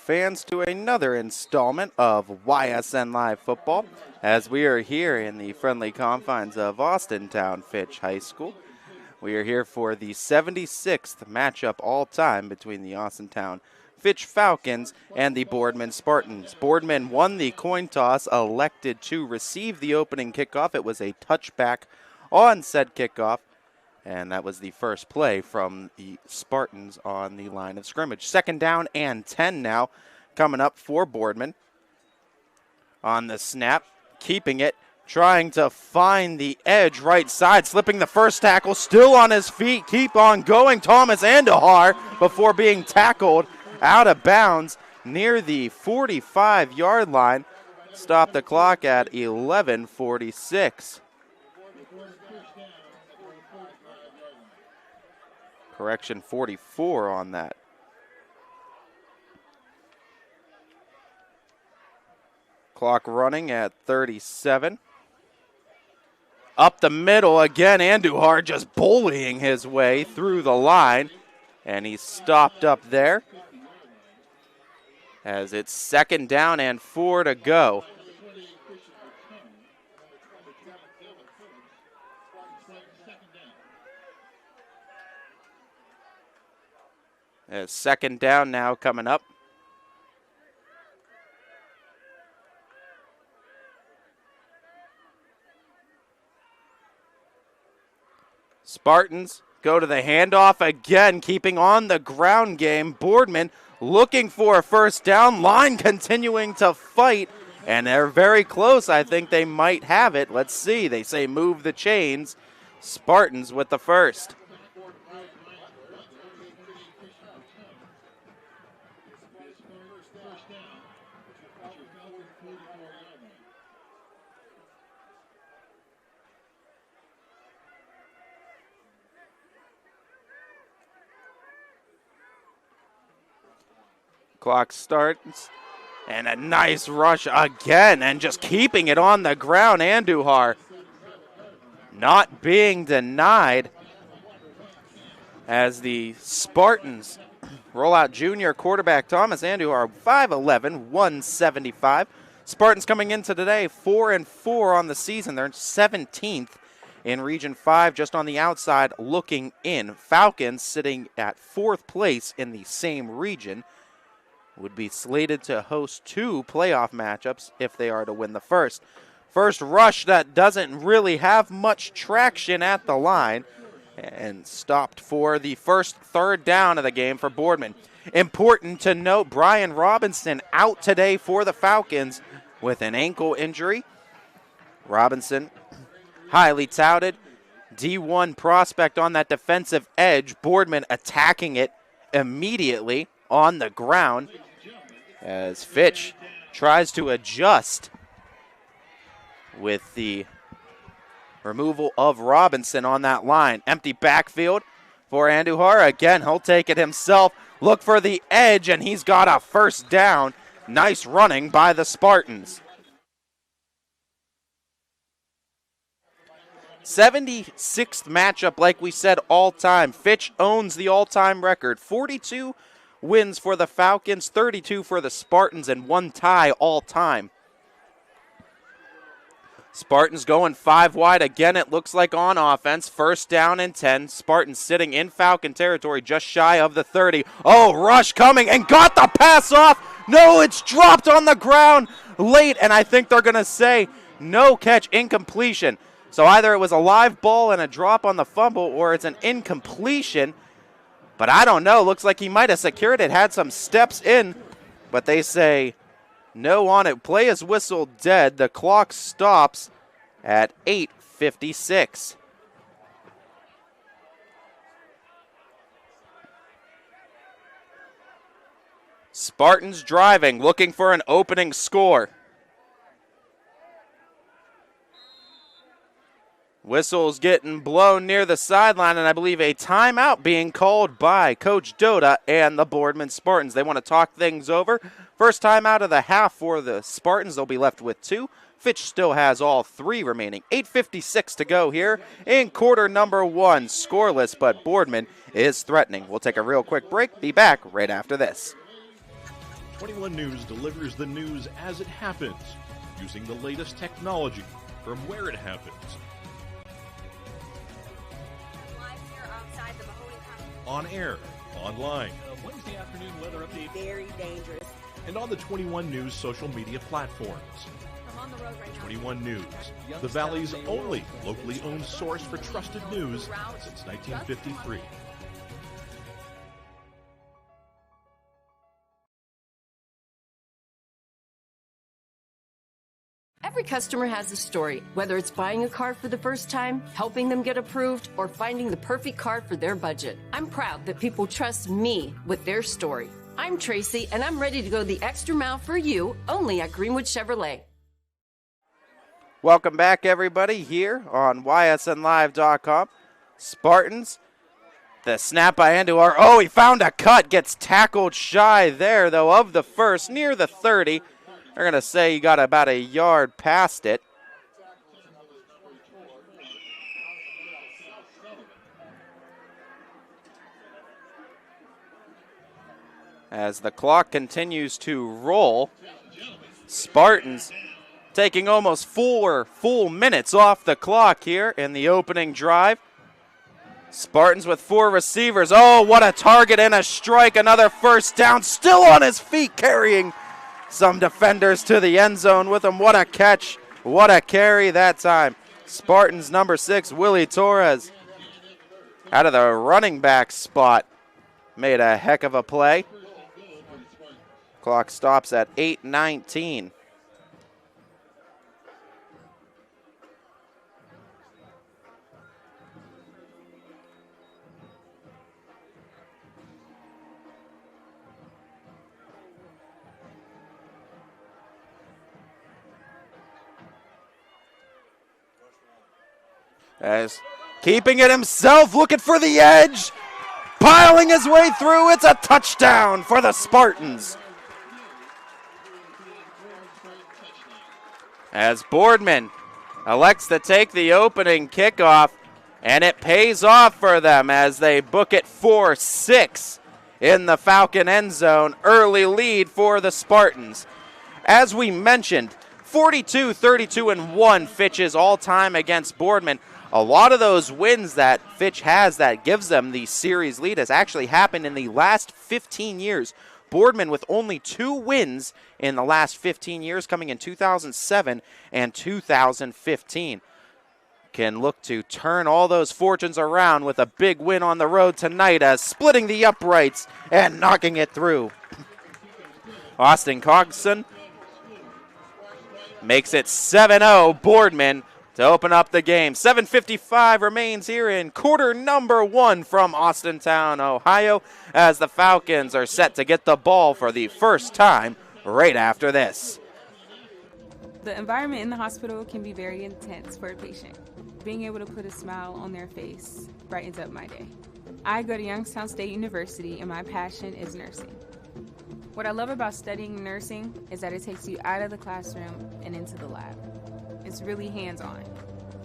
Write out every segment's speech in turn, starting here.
fans, to another installment of YSN Live Football as we are here in the friendly confines of Austintown Fitch High School. We are here for the 76th matchup all-time between the Austintown Fitch Falcons and the Boardman Spartans. Boardman won the coin toss, elected to receive the opening kickoff. It was a touchback on said kickoff, and that was the first play from the Spartans on the line of scrimmage. 2nd down and 10 now coming up for Boardman. On the snap, keeping it, trying to find the edge right side, slipping the first tackle, still on his feet, keep on going. Thomas Andahar before being tackled out of bounds near the 45-yard line. Stop the clock at 11:46. Correction, 44 on that. Clock running at 37. Up the middle again, Andujar just bullying his way through the line, and he's stopped up there as it's 2nd down and 4 to go. As 2nd down now coming up. Spartans go to the handoff again, keeping on the ground game. Boardman looking for a first down. Line continuing to fight, and they're very close. I think they might have it. Let's see. They say move the chains. Spartans with the first. Clock starts, and a nice rush again, and just keeping it on the ground. Andujar not being denied as the Spartans roll out junior quarterback Thomas Andujar, 5'11", 175. Spartans coming into today 4-4 on the season. They're 17th in Region 5, just on the outside looking in. Falcons sitting at 4th place in the same region would be slated to host 2 playoff matchups if they are to win the first. First rush that doesn't really have much traction at the line, and stopped for the first 3rd down of the game for Boardman. Important to note, Brian Robinson out today for the Falcons with an ankle injury. Robinson, highly touted D1 prospect on that defensive edge. Boardman attacking it immediately on the ground as Fitch tries to adjust with the removal of Robinson on that line. Empty backfield for Andujar. Again, he'll take it himself. Look for the edge, and he's got a first down. Nice running by the Spartans. 76th matchup, like we said, all-time. Fitch owns the all-time record. 42 wins for the Falcons, 32 for the Spartans, and 1 tie all-time. Spartans going 5 wide again, it looks like, on offense. 1st down and 10. Spartans sitting in Falcon territory just shy of the 30. Oh, rush coming and got the pass off. No, it's dropped on the ground late, and I think they're going to say no catch, incompletion. So either it was a live ball and a drop on the fumble, or it's an incompletion. But I don't know. Looks like he might have secured it, had some steps in, but they say no on it. Play is whistled dead. The clock stops at 8:56. Spartans driving, looking for an opening score. Whistles getting blown near the sideline, and I believe a timeout being called by Coach Doda and the Boardman Spartans. They want to talk things over. First timeout of the half for the Spartans. They'll be left with 2. Fitch still has all 3 remaining. 8:56 to go here in quarter number 1. Scoreless, but Boardman is threatening. We'll take a real quick break. Be back right after this. 21 News delivers the news as it happens, using the latest technology from where it happens. Live here outside the Mahoney County. On air, online, Wednesday afternoon weather update. Very dangerous. and on the 21 News social media platforms. I'm on the road right now. 21 News, the Valley's only locally owned source for trusted news since 1953. Every customer has a story, whether it's buying a car for the first time, helping them get approved, or finding the perfect car for their budget. I'm proud that people trust me with their story. I'm Tracy, and I'm ready to go the extra mile for you, only at Greenwood Chevrolet. Welcome back, everybody, here on ysnlive.com. Spartans, the snap by Andujar. Oh, he found a cut, gets tackled shy there, though, of the first, near the 30. They're going to say he got about a yard past it. As the clock continues to roll, Spartans taking almost 4 full minutes off the clock here in the opening drive. Spartans with 4 receivers. Oh, what a target and a strike. Another first down. Still on his feet, carrying some defenders to the end zone with him. What a catch. What a carry that time. Spartans number 6, Willie Torres, out of the running back spot, made a heck of a play. Clock stops at 8:19. As keeping it himself, looking for the edge, piling his way through. It's a touchdown for the Spartans. As Boardman elects to take the opening kickoff, and it pays off for them as they book it 4-6 in the Falcon end zone. Early lead for the Spartans. As we mentioned, 42-32-1 Fitch's all-time against Boardman. A lot of those wins that Fitch has that gives them the series lead has actually happened in the last 15 years. Boardman with only 2 wins in the last 15 years, coming in 2007 and 2015. Can look to turn all those fortunes around with a big win on the road tonight, as splitting the uprights and knocking it through. Austin Cogson makes it 7-0 Boardman to open up the game. 7:55 remains here in quarter number 1 from Austintown, Ohio, as the Falcons are set to get the ball for the first time right after this. The environment in the hospital can be very intense for a patient. Being able to put a smile on their face brightens up my day. I go to Youngstown State University, and my passion is nursing. What I love about studying nursing is that it takes you out of the classroom and into the lab. It's really hands-on.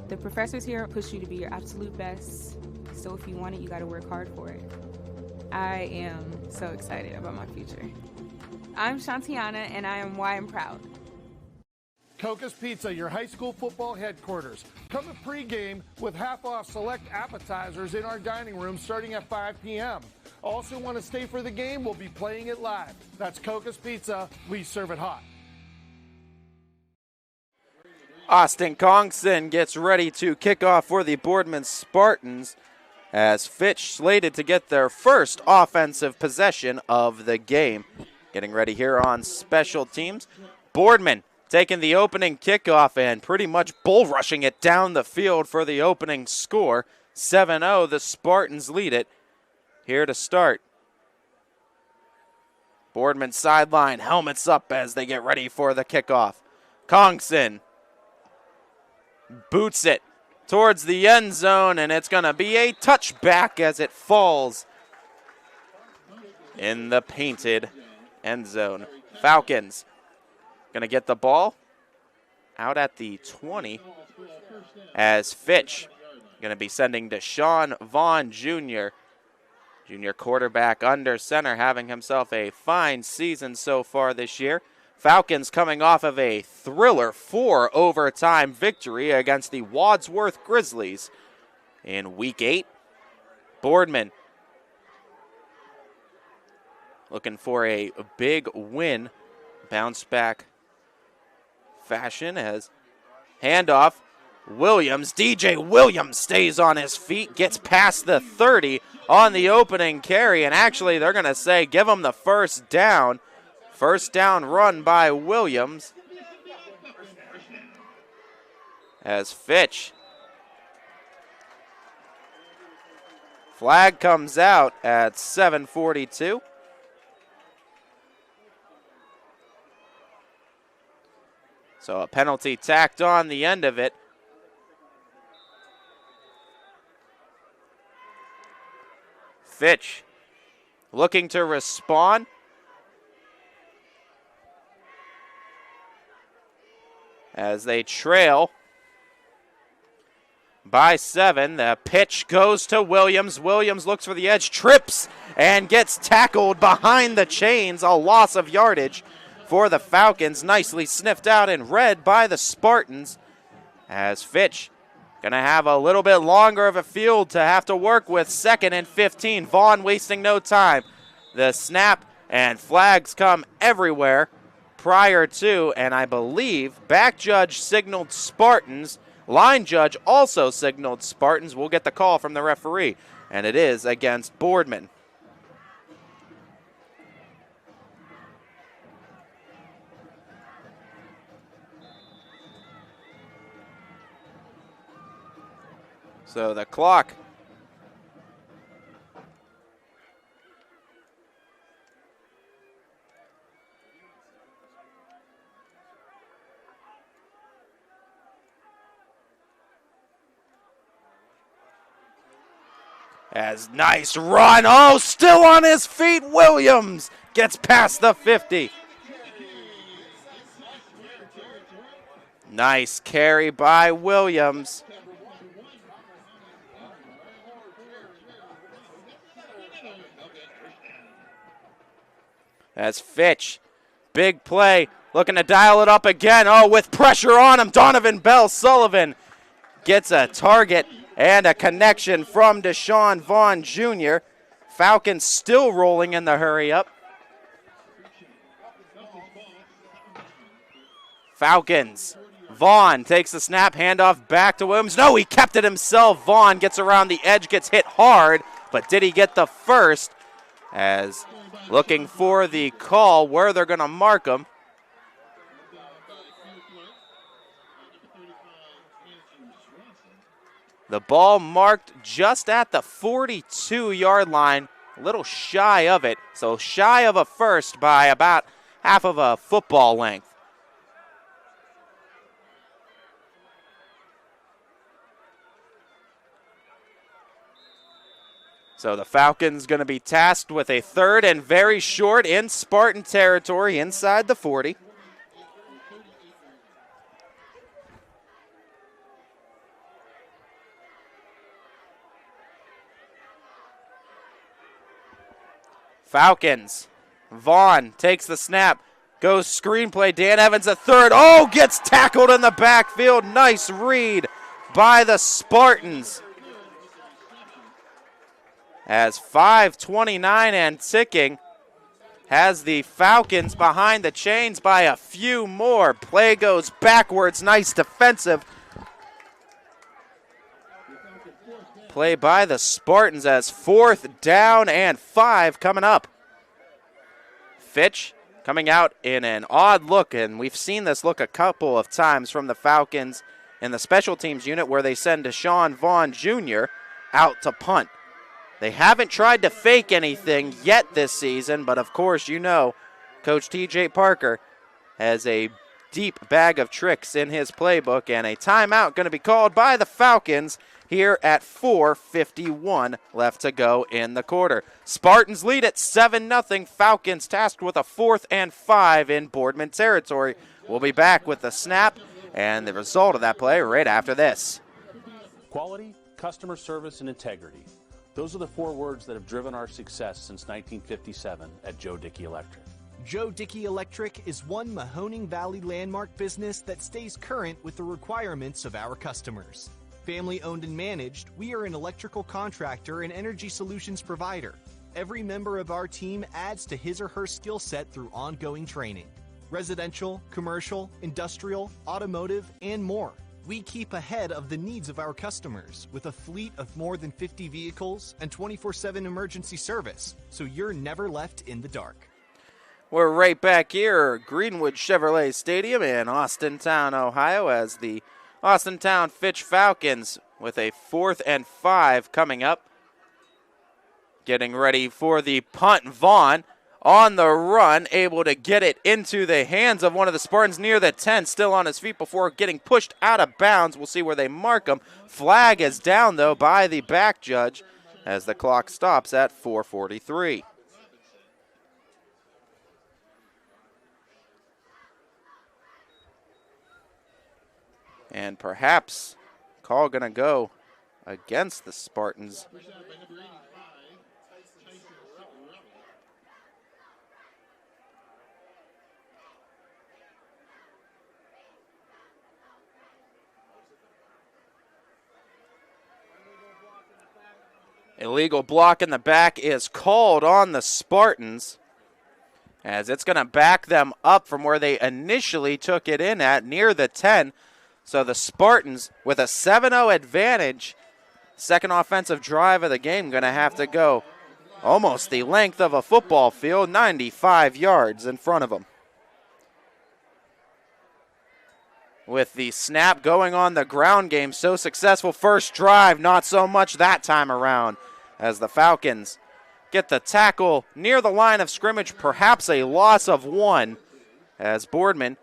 The professors here push you to be your absolute best, so if you want it, you gotta work hard for it. I am so excited about my future. I'm Shantiana, and I am why I'm proud. Coca's Pizza, your high school football headquarters. Come to pregame with half-off select appetizers in our dining room starting at 5 p.m. Also want to stay for the game? We'll be playing it live. That's Coca's Pizza. We serve it hot. Austin Congson gets ready to kick off for the Boardman Spartans, as Fitch slated to get their first offensive possession of the game. Getting ready here on special teams. Boardman taking the opening kickoff and pretty much bull rushing it down the field for the opening score. 7-0, the Spartans lead it. Here to start. Boardman sideline, helmets up as they get ready for the kickoff. Congson boots it towards the end zone, and it's going to be a touchback as it falls in the painted end zone. Falcons going to get the ball out at the 20, as Fitch going to be sending Deshaun Vaughn Jr. Junior quarterback under center, having himself a fine season so far this year. Falcons coming off of a thriller 4-overtime victory against the Wadsworth Grizzlies in Week 8. Boardman looking for a big win, bounce back fashion as handoff. Williams, DJ Williams stays on his feet, gets past the 30 on the opening carry, and actually they're going to say give him the first down. First down run by Williams as Fitch. Flag comes out at 7:42. So a penalty tacked on the end of it. Fitch looking to respond. As they trail by 7, the pitch goes to Williams. Williams looks for the edge, trips, and gets tackled behind the chains. A loss of yardage for the Falcons. Nicely sniffed out and read by the Spartans. As Fitch going to have a little bit longer of a field to have to work with. 2nd and 15. Vaughn wasting no time. The snap and flags come everywhere prior to, and I believe back judge signaled Spartans. Line judge also signaled Spartans. We'll get the call from the referee, and it is against Boardman. So the clock as nice run. Oh, still on his feet. Williams gets past the 50. Nice carry by Williams. As Fitch, big play, looking to dial it up again. Oh, with pressure on him, Donovan Bell Sullivan gets a target and a connection from Deshaun Vaughn Jr. Falcons still rolling in the hurry up. Falcons. Vaughn takes the snap, handoff back to Williams. No, he kept it himself. Vaughn gets around the edge, gets hit hard, but did he get the first? As looking for the call where they're going to mark him. The ball marked just at the 42-yard line, a little shy of it. So shy of a first by about half of a football length. So the Falcons going to be tasked with a 3rd and very short in Spartan territory inside the 40. Falcons. Vaughn takes the snap, goes screenplay. Dan Evans a 3rd. Oh, gets tackled in the backfield. Nice read by the Spartans. As 5:29 and ticking has the Falcons behind the chains by a few more. Play goes backwards. Nice defensive play by the Spartans as 4th down and 5 coming up. Fitch coming out in an odd look, and we've seen this look a couple of times from the Falcons in the special teams unit where they send Deshaun Vaughn Jr. out to punt. They haven't tried to fake anything yet this season, but of course you know Coach T.J. Parker has a deep bag of tricks in his playbook, and a timeout going to be called by the Falcons here at 4:51 left to go in the quarter. Spartans lead at 7-0. Falcons tasked with a 4th and 5 in Boardman territory. We'll be back with the snap and the result of that play right after this. Quality, customer service, and integrity. Those are the 4 words that have driven our success since 1957 at Joe Dickey Electric. Joe Dickey Electric is one Mahoning Valley landmark business that stays current with the requirements of our customers. Family owned and managed, we are an electrical contractor and energy solutions provider. Every member of our team adds to his or her skill set through ongoing training. Residential, commercial, industrial, automotive, and more. We keep ahead of the needs of our customers with a fleet of more than 50 vehicles and 24/7 emergency service, so you're never left in the dark. We're right back here, Greenwood Chevrolet Stadium in Austintown, Ohio, as the Austintown Fitch Falcons with a 4th and 5 coming up. Getting ready for the punt. Vaughn on the run, able to get it into the hands of one of the Spartans near the 10, still on his feet before getting pushed out of bounds. We'll see where they mark him. Flag is down, though, by the back judge as the clock stops at 4:43. And perhaps call going to go against the Spartans. Illegal block in the back is called on the Spartans, as it's going to back them up from where they initially took it in at near the 10. So the Spartans, with a 7-0 advantage, second offensive drive of the game, going to have to go almost the length of a football field, 95 yards in front of them. With the snap going on the ground game, so successful first drive, not so much that time around, as the Falcons get the tackle near the line of scrimmage, perhaps a loss of 1, as Boardman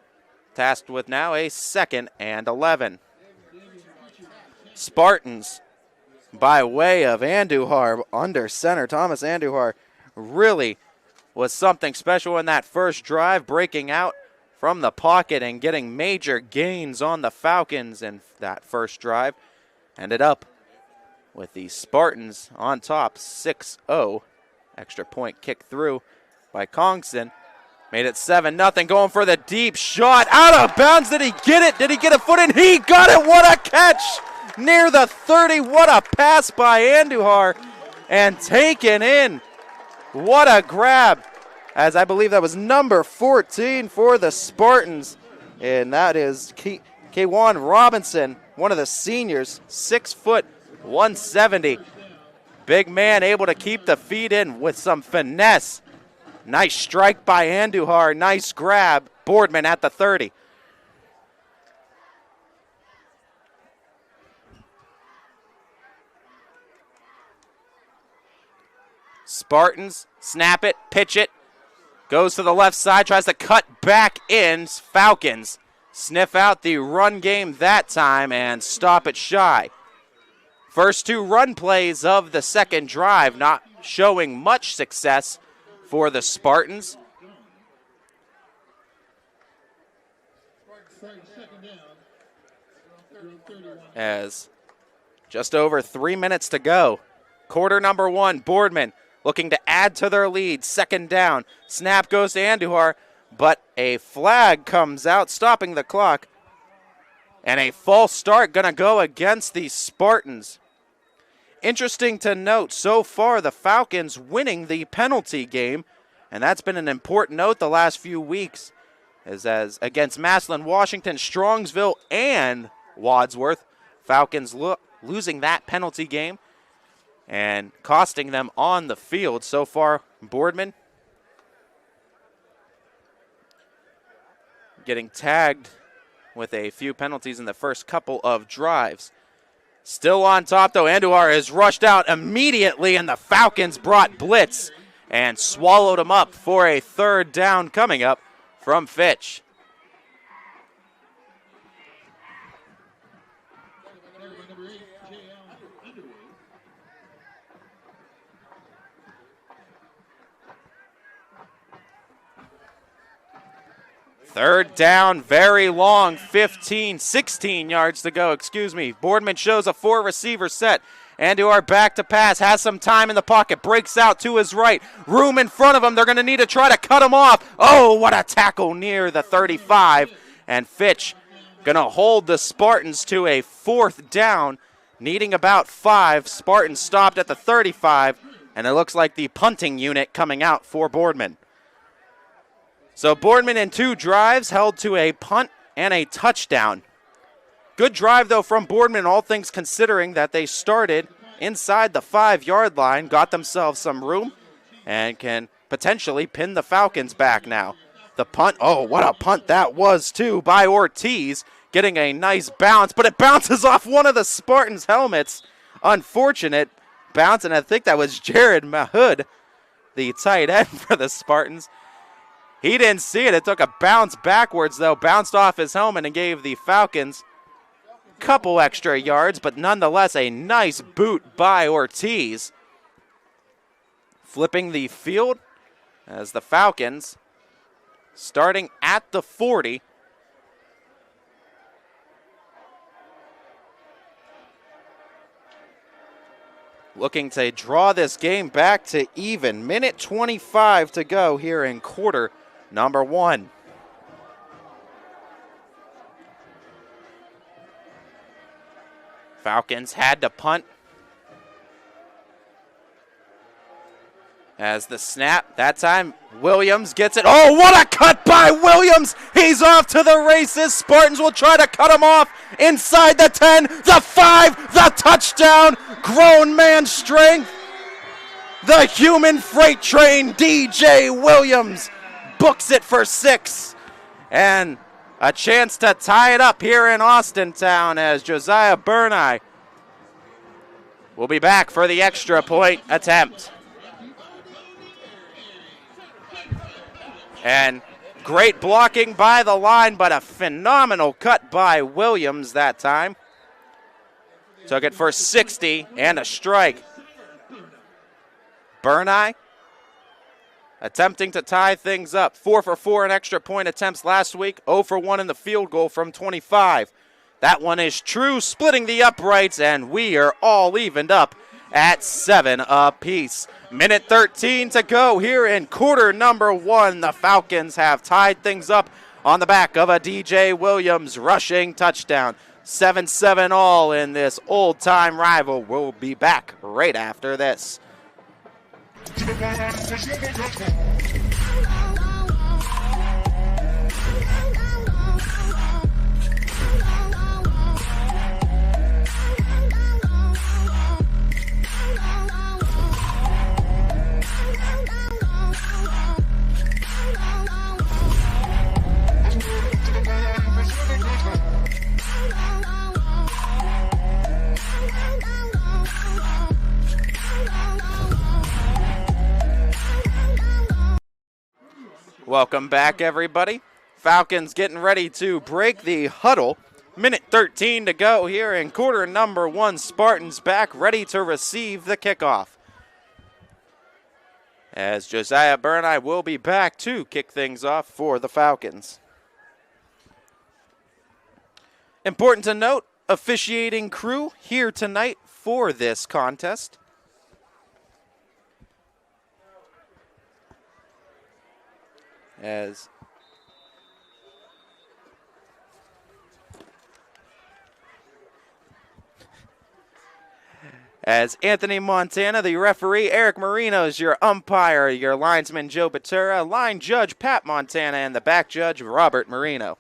tasked with now a 2nd and 11. Spartans, by way of Andujar, under center, Thomas Andujar, really was something special in that first drive, breaking out from the pocket and getting major gains on the Falcons in that first drive. Ended up with the Spartans on top, 6-0. Extra point kick through by Congston. Made it 7-0, going for the deep shot. Out of bounds, did he get it? Did he get a foot in? He got it, what a catch! Near the 30, what a pass by Andujar. And taken in, what a grab. As I believe that was number 14 for the Spartans. And that is K'Wan Robinson, one of the seniors, 6 foot, 170. Big man able to keep the feet in with some finesse. Nice strike by Andujar, nice grab. Boardman at the 30. Spartans snap it, pitch it. Goes to the left side, tries to cut back in. Falcons sniff out the run game that time and stop it shy. First 2 run plays of the second drive, not showing much success for the Spartans. As just over 3 minutes to go. Quarter number 1, Boardman looking to add to their lead. 2nd down. Snap goes to Andujar, but a flag comes out, stopping the clock. And a false start going to go against the Spartans. Interesting to note, so far the Falcons winning the penalty game, and that's been an important note the last few weeks, as against Massillon, Washington, Strongsville, and Wadsworth. Falcons losing that penalty game and costing them on the field. So far, Boardman getting tagged with a few penalties in the first couple of drives. Still on top, though, Andujar is rushed out immediately, and the Falcons brought blitz and swallowed him up for a 3rd down coming up from Fitch. Third down, very long, 16 yards to go, Boardman shows a 4-receiver set. Andujar back to pass, has some time in the pocket, breaks out to his right. Room in front of him, they're going to need to try to cut him off. Oh, what a tackle near the 35. And Fitch going to hold the Spartans to a 4th down, needing about 5. Spartans stopped at the 35, and it looks like the punting unit coming out for Boardman. So Boardman in 2 drives held to a punt and a touchdown. Good drive, though, from Boardman, all things considering that they started inside the 5-yard line, got themselves some room, and can potentially pin the Falcons back now. The punt, oh, what a punt that was, too, by Ortiz, getting a nice bounce, but it bounces off one of the Spartans' helmets. Unfortunate bounce, and I think that was Jared Mahood, the tight end for the Spartans. He didn't see it. It took a bounce backwards, though, bounced off his helmet and gave the Falcons a couple extra yards, but nonetheless a nice boot by Ortiz. Flipping the field as the Falcons, starting at the 40, looking to draw this game back to even. Minute 25 to go here in quarter number 1. Falcons had to punt as the snap. That time Williams gets it. Oh, what a cut by Williams. He's off to the races. Spartans will try to cut him off inside the 10, the 5, the touchdown. Grown man strength. The human freight train, DJ Williams, books it for 6. And a chance to tie it up here in Austintown as Josiah Burney will be back for the extra point attempt. And great blocking by the line, but a phenomenal cut by Williams that time. Took it for 60 and a strike. Burney attempting to tie things up. 4 for 4 in extra point attempts last week. 0 for 1 in the field goal from 25. That one is true, splitting the uprights, and we are all evened up at 7 apiece. Minute 13 to go here in quarter number 1. The Falcons have tied things up on the back of a DJ Williams rushing touchdown. 7-7 all in this old-time rival. We'll be back right after this. Welcome back, everybody. Falcons getting ready to break the huddle. Minute 13 to go here in quarter number 1. Spartans back, ready to receive the kickoff. As Josiah Burney will be back to kick things off for the Falcons. Important to note, officiating crew here tonight for this contest. As Anthony Montana, the referee, Eric Marino is your umpire, your linesman Joe Batura, line judge Pat Montana, and the back judge Robert Marino.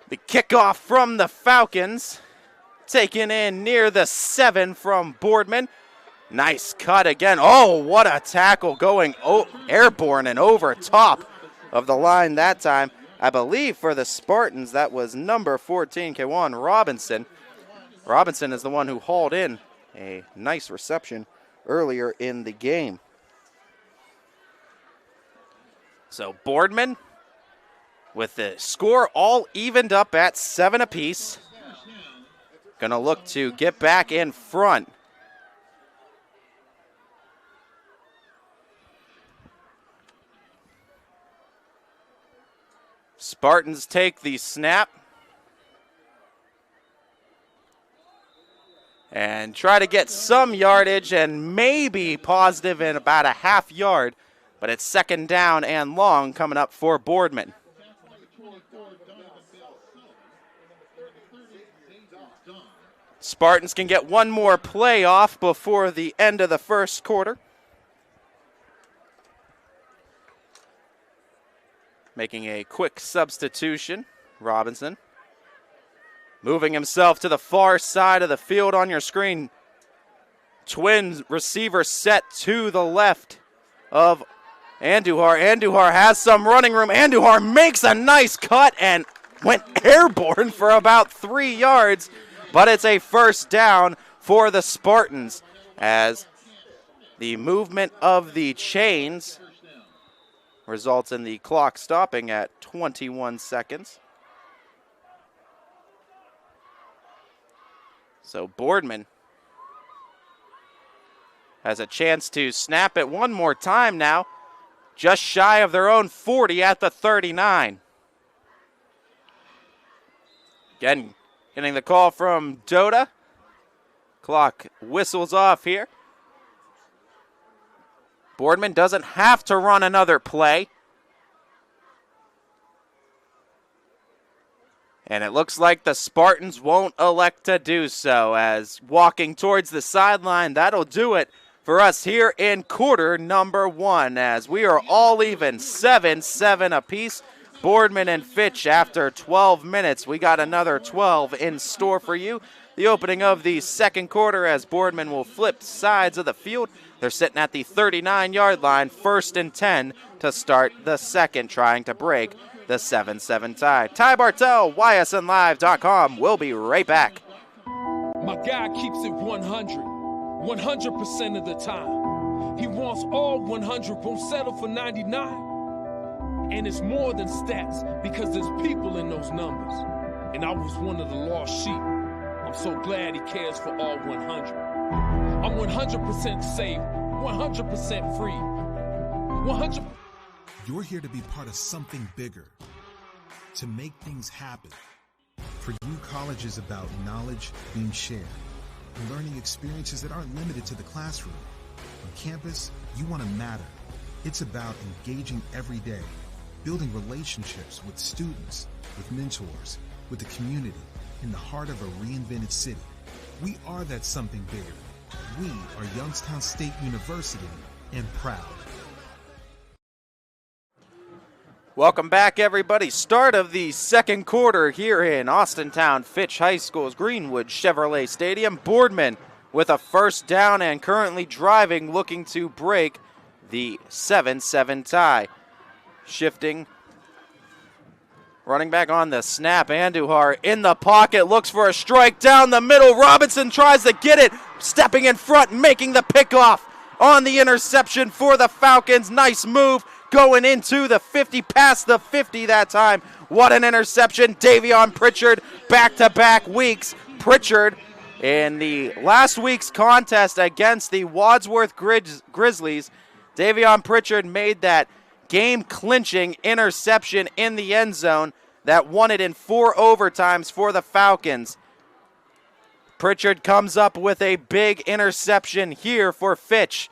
The kickoff from the Falcons, taken in near the 7 from Boardman. Nice cut again. Oh, what a tackle going airborne and over top of the line that time. I believe for the Spartans, that was number 14, Kewan Robinson. Robinson is the one who hauled in a nice reception earlier in the game. So Boardman, with the score all evened up at 7 apiece, gonna look to get back in front. Spartans take the snap and try to get some yardage and maybe positive in about a half yard, but it's second down and long coming up for Boardman. Spartans can get one more play off before the end of the first quarter. Making a quick substitution, Robinson. Moving himself to the far side of the field on your screen. Twin receiver set to the left of Andujar. Andujar has some running room. Andujar makes a nice cut and went airborne for about 3 yards, but it's a first down for the Spartans as the movement of the chains results in the clock stopping at 21 seconds. So Boardman has a chance to snap it one more time now, just shy of their own 40 at the 39. Again, getting the call from Dota. Clock whistles off here. Boardman doesn't have to run another play. And it looks like the Spartans won't elect to do so, as walking towards the sideline, that'll do it for us here in quarter number 1, as we are all even, 7-7 apiece. Boardman and Fitch after 12 minutes. We got another 12 in store for you. The opening of the second quarter as Boardman will flip sides of the field. They're sitting at the 39-yard line, 1st and 10 to start the second, trying to break the 7-7 tie. Ty Bartell, ysnlive.com. We'll be right back. My guy keeps it 100% of the time. He wants all 100, won't settle for 99. And it's more than stats because there's people in those numbers. And I was one of the lost sheep. I'm so glad he cares for all 100. I'm 100% safe, 100% free, 100%. You're here to be part of something bigger, to make things happen. For you, college is about knowledge being shared, and learning experiences that aren't limited to the classroom. On campus, you want to matter. It's about engaging every day, building relationships with students, with mentors, with the community, in the heart of a reinvented city. We are that something bigger. We are Youngstown State University, and proud. Welcome back, everybody. Start of the second quarter here in Austintown Fitch High School's Greenwood Chevrolet Stadium. Boardman with a first down and currently driving, looking to break the 7-7 tie. Shifting, running back on the snap. Andujar in the pocket, looks for a strike down the middle. Robinson tries to get it, stepping in front, making the pickoff on the interception for the Falcons. Nice move. Going into the 50, past the 50 that time. What an interception. Davion Pritchard, back-to-back weeks. Pritchard in the last week's contest against the Wadsworth Grizzlies. Davion Pritchard made that game-clinching interception in the end zone that won it in 4 overtimes for the Falcons. Pritchard comes up with a big interception here for Fitch.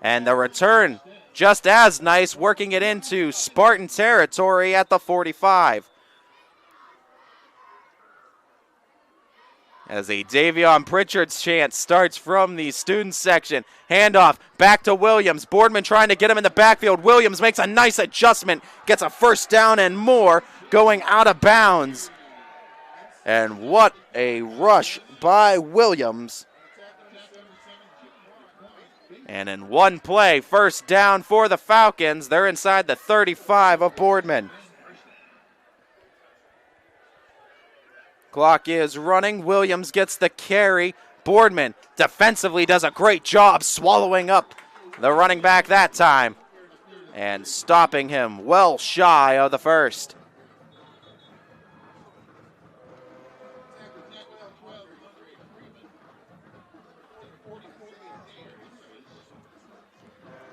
And the return just as nice, working it into Spartan territory at the 45. As a Davion Pritchard's chance starts from the student section. Handoff back to Williams. Boardman trying to get him in the backfield. Williams makes a nice adjustment, gets a first down and more, going out of bounds. And what a rush by Williams. And in one play, first down for the Falcons. They're inside the 35 of Boardman. Clock is running. Williams gets the carry. Boardman defensively does a great job swallowing up the running back that time and stopping him well shy of the first.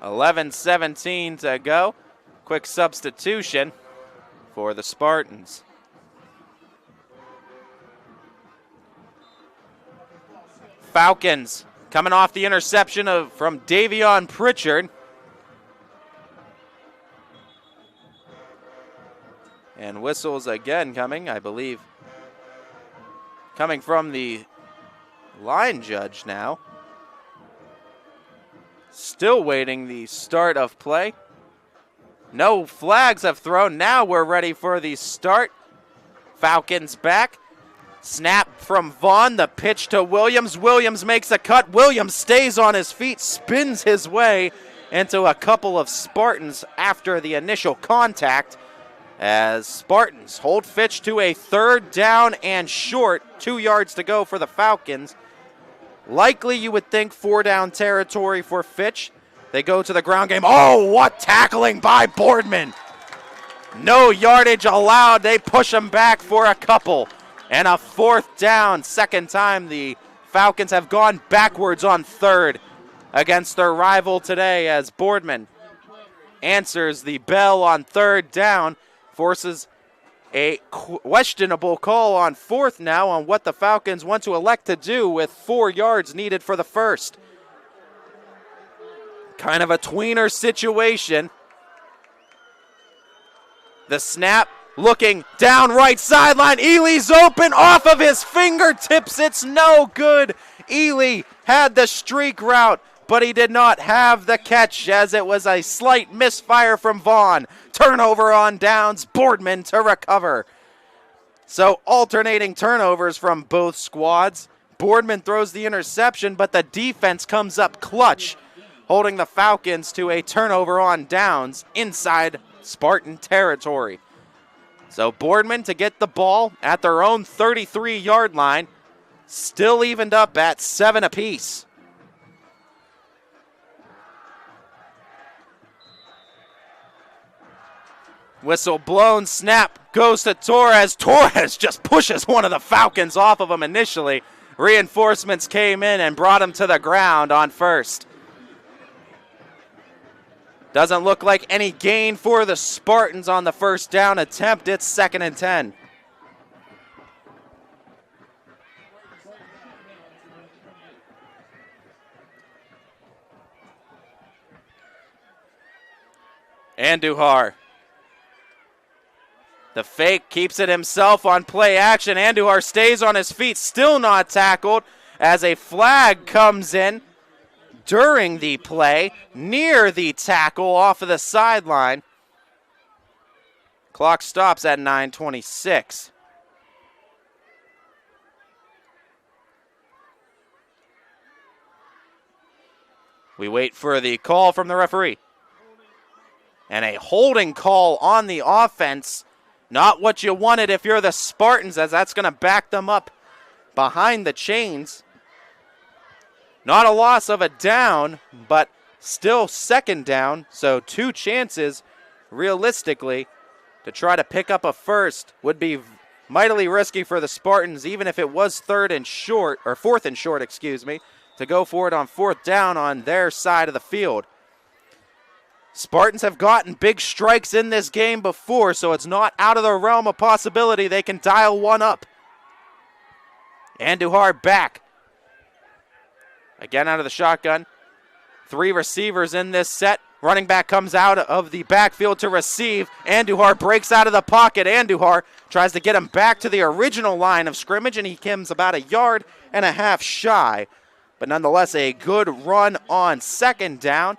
.11:17 to go. Quick substitution. for the Spartans. Falcons coming off the interception from Davion Pritchard. And whistles again coming, I believe. Coming from the line judge now. Still waiting the start of play. No flags have thrown. Now we're ready for the start. Falcons back. Snap from Vaughn. The pitch to Williams. Williams makes a cut. Williams stays on his feet, spins his way into a couple of Spartans after the initial contact, as Spartans hold Fitch to a 3rd down and short. 2 yards to go for the Falcons. Likely, you would think, 4-down territory for Fitch. They go to the ground game. Oh, what tackling by Boardman. No yardage allowed. They push him back for a couple. And a 4th down. Second time the Falcons have gone backwards on 3rd against their rival today, as Boardman answers the bell on 3rd down. Forces a questionable call on 4th now on what the Falcons want to elect to do with 4 yards needed for the first. Kind of a tweener situation. The snap, looking down right sideline. Ely's open off of his fingertips. It's no good. Ely had the streak route, but he did not have the catch, as it was a slight misfire from Vaughn. Turnover on downs, Boardman to recover. So alternating turnovers from both squads. Boardman throws the interception, but the defense comes up clutch, holding the Falcons to a turnover on downs inside Spartan territory. So Boardman to get the ball at their own 33-yard line, still evened up at 7 apiece. Whistle blown, snap goes to Torres. Torres just pushes one of the Falcons off of him initially. Reinforcements came in and brought him to the ground on 1st. Doesn't look like any gain for the Spartans on the 1st down attempt. It's 2nd and 10. Andujar. The fake keeps it himself on play action. Andujar stays on his feet, still not tackled, as a flag comes in during the play near the tackle off of the sideline. Clock stops at 9:26. We wait for the call from the referee. And a holding call on the offense. Not what you wanted if you're the Spartans, as that's going to back them up behind the chains. Not a loss of a down, but still 2nd down. So 2 chances, realistically, to try to pick up a first would be mightily risky for the Spartans, even if it was 4th and short, to go for it on 4th down on their side of the field. Spartans have gotten big strikes in this game before, so it's not out of the realm of possibility they can dial one up. Andujar back. Again out of the shotgun. 3 receivers in this set. Running back comes out of the backfield to receive. Andujar breaks out of the pocket. Andujar tries to get him back to the original line of scrimmage, and he comes about 1.5 yards shy. But nonetheless, a good run on 2nd down,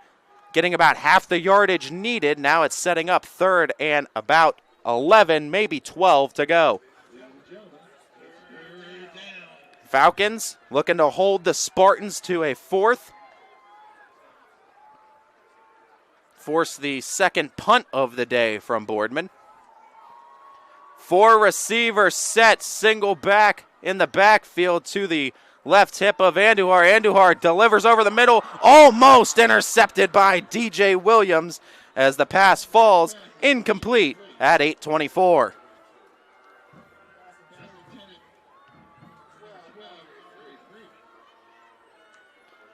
getting about half the yardage needed. Now it's setting up 3rd and about 11, maybe 12 to go. Falcons looking to hold the Spartans to a 4th. Force the 2nd punt of the day from Boardman. 4 receiver set, single back in the backfield to the left hip of Andujar. Andujar delivers over the middle, almost intercepted by DJ Williams as the pass falls incomplete at 8:24.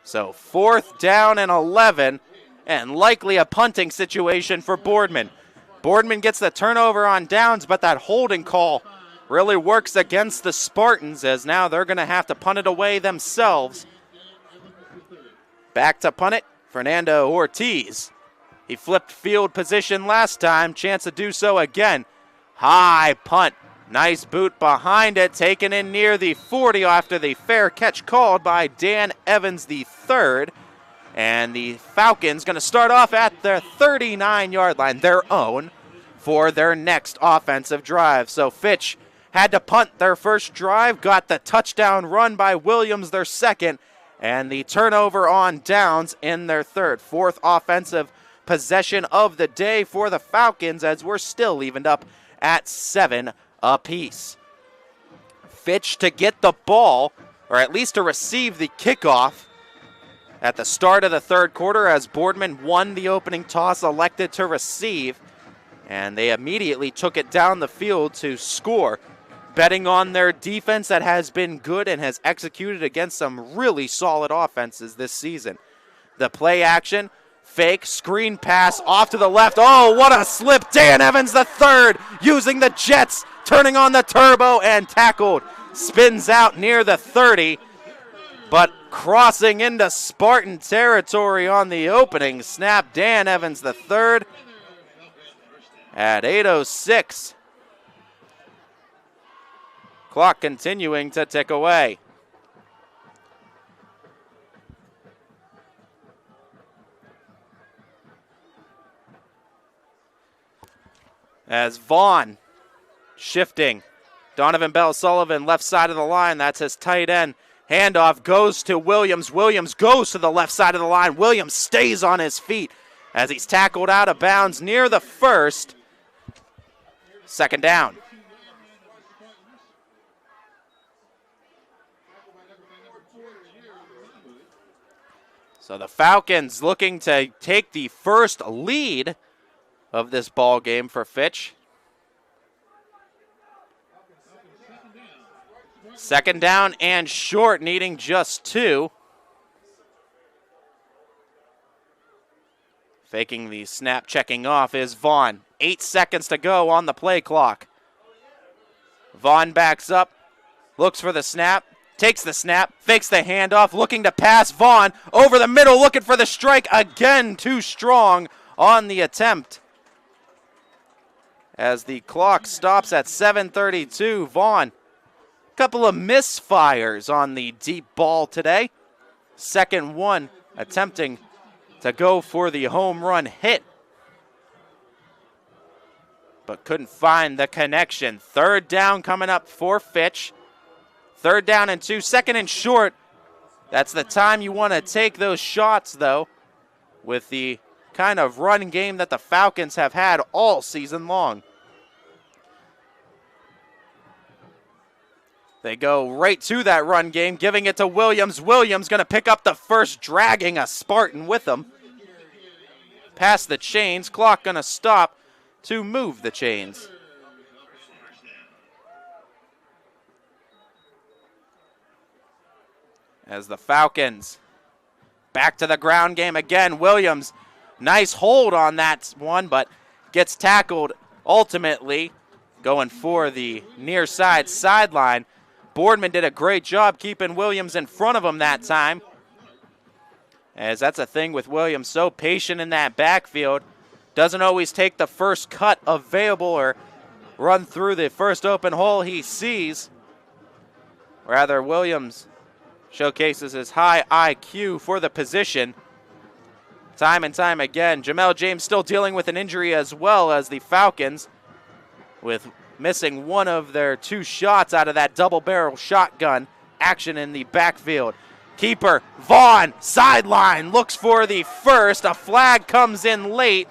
So 4th down and 11, and likely a punting situation for Boardman. Boardman gets the turnover on downs, but that holding call really works against the Spartans, as now they're going to have to punt it away themselves. Back to punt it, Fernando Ortiz. He flipped field position last time, chance to do so again. High punt, nice boot behind it, taken in near the 40 after the fair catch called by Dan Evans III. And the Falcons going to start off at their 39-yard line, their own, for their next offensive drive. So Fitch had to punt their first drive, got the touchdown run by Williams their second, and the turnover on downs in their third. Fourth offensive possession of the day for the Falcons, as we're still evened up at 7 apiece. Fitch to get the ball, or at least to receive the kickoff at the start of the third quarter, as Boardman won the opening toss, elected to receive, and they immediately took it down the field to score, betting on their defense that has been good and has executed against some really solid offenses this season. The play action, fake, screen pass off to the left. Oh, what a slip. Dan Evans III using the Jets, turning on the turbo and tackled. Spins out near the 30, but crossing into Spartan territory on the opening snap. Dan Evans III at 8:06. Clock continuing to tick away. As Vaughn shifting. Donovan Bell-Sullivan left side of the line. That's his tight end. Handoff goes to Williams. Williams goes to the left side of the line. Williams stays on his feet as he's tackled out of bounds near the first. Second down. So the Falcons looking to take the first lead of this ball game for Fitch. Second down and short, needing just 2. Faking the snap, checking off is Vaughn. 8 seconds to go on the play clock. Vaughn backs up, looks for the snap, takes the snap, fakes the handoff, looking to pass. Vaughn over the middle, looking for the strike. Again, too strong on the attempt. As the clock stops at 7:32, Vaughn, a couple of misfires on the deep ball today. Second one, attempting to go for the home run hit, but couldn't find the connection. Third down coming up for Fitch. Third down and 2, second and short. That's the time you want to take those shots, though, with the kind of run game that the Falcons have had all season long. They go right to that run game, giving it to Williams. Williams going to pick up the first, dragging a Spartan with him. Past the chains, clock going to stop to move the chains. As the Falcons back to the ground game again. Williams, nice hold on that one, but gets tackled ultimately, going for the near side sideline. Boardman did a great job keeping Williams in front of him that time, as that's a thing with Williams, so patient in that backfield. Doesn't always take the first cut available or run through the first open hole he sees. Rather, Williams showcases his high IQ for the position. Time and time again. Jamel James still dealing with an injury as well, as the Falcons, with missing one of their 2 shots out of that double barrel shotgun action in the backfield. Keeper, Vaughn, sideline, looks for the first. A flag comes in late,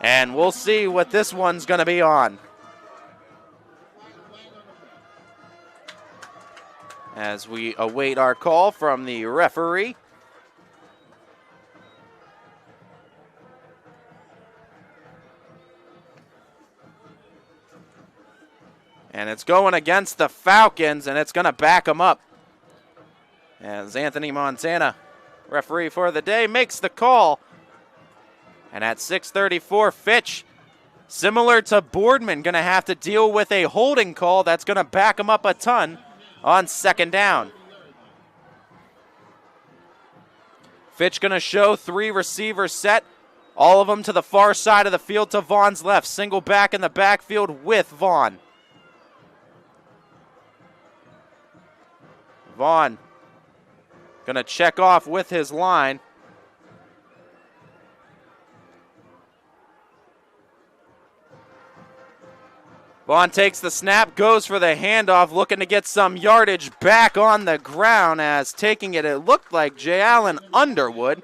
and we'll see what this one's going to be on. As we await our call from the referee. And it's going against the Falcons, and it's going to back them up. As Anthony Montana, referee for the day, makes the call. And at 6:34, Fitch Similar to Boardman, going to have to deal with a holding call that's going to back him up a ton on second down. Fitch going to show 3 receivers set, all of them to the far side of the field to Vaughn's left. Single back in the backfield with Vaughn. Vaughn going to check off with his line. Vaughn takes the snap, goes for the handoff, looking to get some yardage back on the ground as taking it looked like J. Allen Underwood,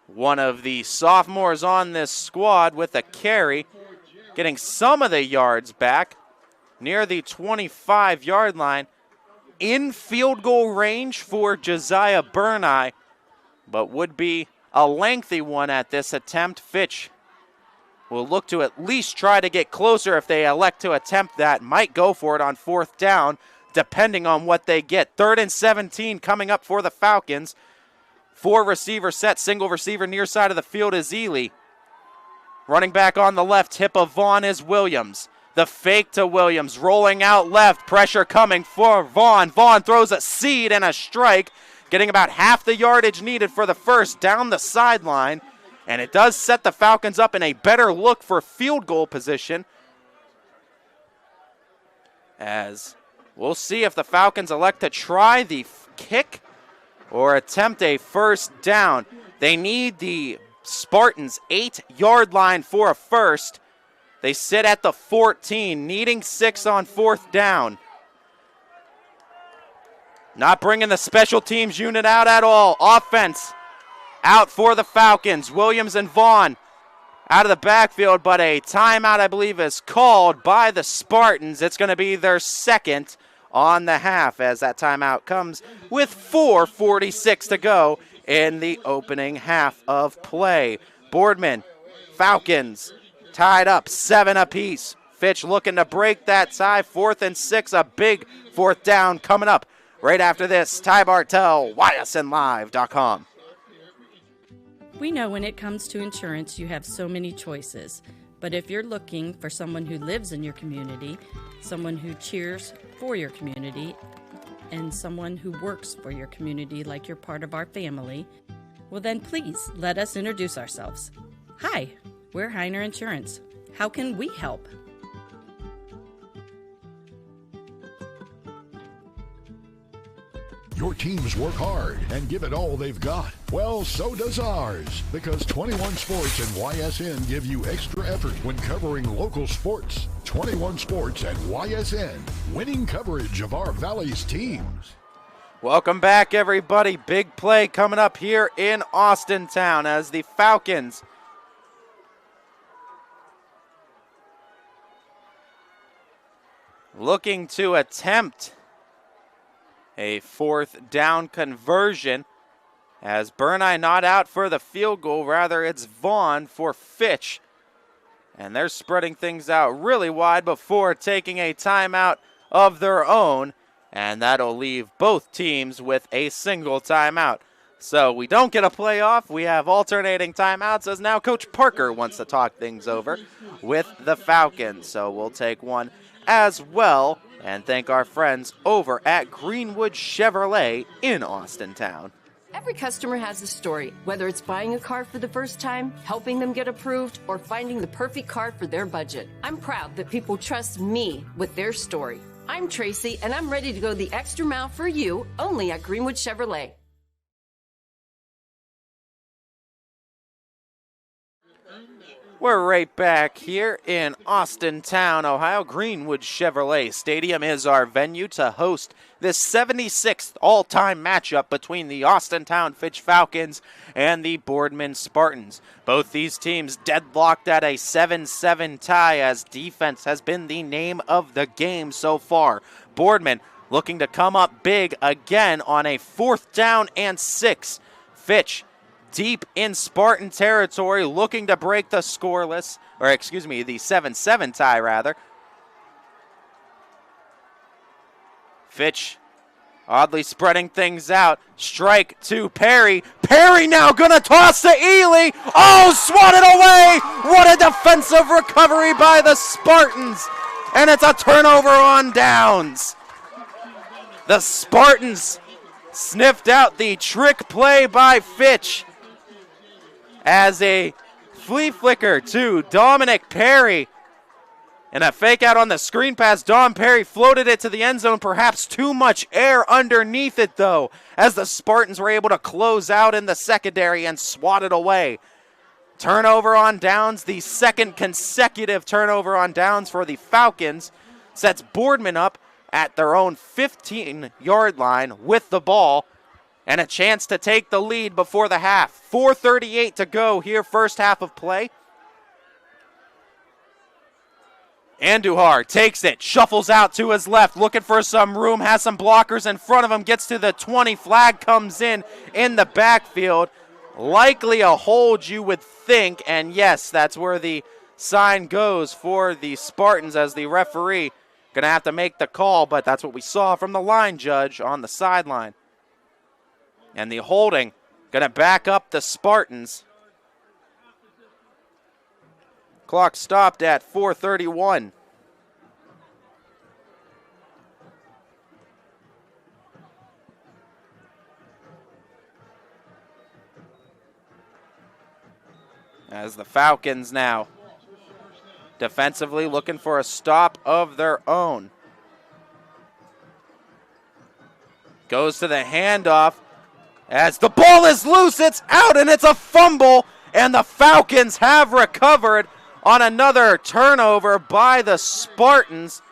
one of the sophomores on this squad with a carry, getting some of the yards back near the 25-yard line, in field goal range for Josiah Burneye, but would be a lengthy one at this attempt. Fitch will look to at least try to get closer if they elect to attempt that. Might go for it on fourth down, depending on what they get. 3rd and 17 coming up for the Falcons. 4 receiver set, single receiver near side of the field is Ely. Running back on the left hip of Vaughn is Williams. The fake to Williams, rolling out left, pressure coming for Vaughn. Vaughn throws a seed and a strike, getting about half the yardage needed for the first down the sideline. And it does set the Falcons up in a better look for field goal position, as we'll see if the Falcons elect to try the kick or attempt a first down. They need the Spartans' 8-yard line for a first. They sit at the 14, needing 6 on fourth down. Not bringing the special teams unit out at all. Offense out for the Falcons. Williams and Vaughn out of the backfield, but a timeout, I believe, is called by the Spartans. It's going to be their second on the half, as that timeout comes with 4:46 to go in the opening half of play. Boardman, Falcons, tied up 7 apiece. Fitch looking to break that tie. 4th and 6, a big fourth down coming up right after this. Ty Bartell, YSNLive.com. We know when it comes to insurance, you have so many choices. But if you're looking for someone who lives in your community, someone who cheers for your community, and someone who works for your community like you're part of our family, well then please let us introduce ourselves. Hi, we're Heiner Insurance. How can we help? Your teams work hard and give it all they've got. Well, so does ours, because 21 Sports and YSN give you extra effort when covering local sports. 21 Sports and YSN, winning coverage of our Valley's teams. Welcome back, everybody. Big play coming up here in Austintown as the Falcons looking to attempt a fourth down conversion, as Burneye not out for the field goal. Rather, it's Vaughn for Fitch. And they're spreading things out really wide before taking a timeout of their own. And that'll leave both teams with a single timeout. So we don't get a playoff. We have alternating timeouts, as now Coach Parker wants to talk things over with the Falcons. So we'll take one as well, and thank our friends over at Greenwood Chevrolet in Austintown. Every customer has a story, whether it's buying a car for the first time, helping them get approved, or finding the perfect car for their budget. I'm proud that people trust me with their story. I'm Tracy, and I'm ready to go the extra mile for you, only at Greenwood Chevrolet. We're right back here in Austintown, Ohio. Greenwood Chevrolet Stadium is our venue to host this 76th all-time matchup between the Austintown Fitch Falcons and the Boardman Spartans. Both these teams deadlocked at a 7-7 tie, as defense has been the name of the game so far. Boardman looking to come up big again on a 4th down and 6. Fitch deep in Spartan territory, looking to break the scoreless, or excuse me, the 7-7 tie rather. Fitch oddly spreading things out. Strike to Perry. Perry now gonna toss to Ely. Oh, swatted away. What a defensive recovery by the Spartans. And it's a turnover on downs. The Spartans sniffed out the trick play by Fitch as a flea flicker to Dominic Perry. And a fake out on the screen pass. Dom Perry floated it to the end zone. Perhaps too much air underneath it, though, as the Spartans were able to close out in the secondary and swat it away. Turnover on downs, the second consecutive turnover on downs for the Falcons, sets Boardman up at their own 15-yard line with the ball and a chance to take the lead before the half. 4:38 to go here, first half of play. Andujar takes it, shuffles out to his left, looking for some room, has some blockers in front of him, gets to the 20, flag comes in the backfield. Likely a hold, you would think, and yes, that's where the sign goes for the Spartans as the referee going to have to make the call, but that's what we saw from the line judge on the sideline. And the holding going to back up the Spartans. Clock stopped at 4:31. As the Falcons now defensively looking for a stop of their own. Goes to the handoff as the ball is loose, it's out and it's a fumble, and the Falcons have recovered on another turnover by the Spartans.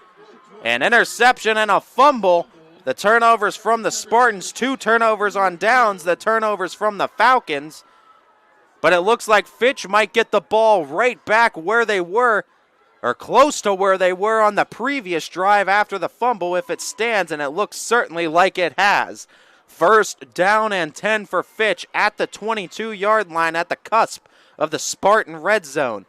An interception and a fumble. The turnovers from the Spartans, 2 turnovers on downs, the turnovers from the Falcons. But it looks like Fitch might get the ball right back where they were, or close to where they were on the previous drive after the fumble if it stands, and it looks certainly like it has. First down and 10 for Fitch at the 22-yard line at the cusp of the Spartan red zone.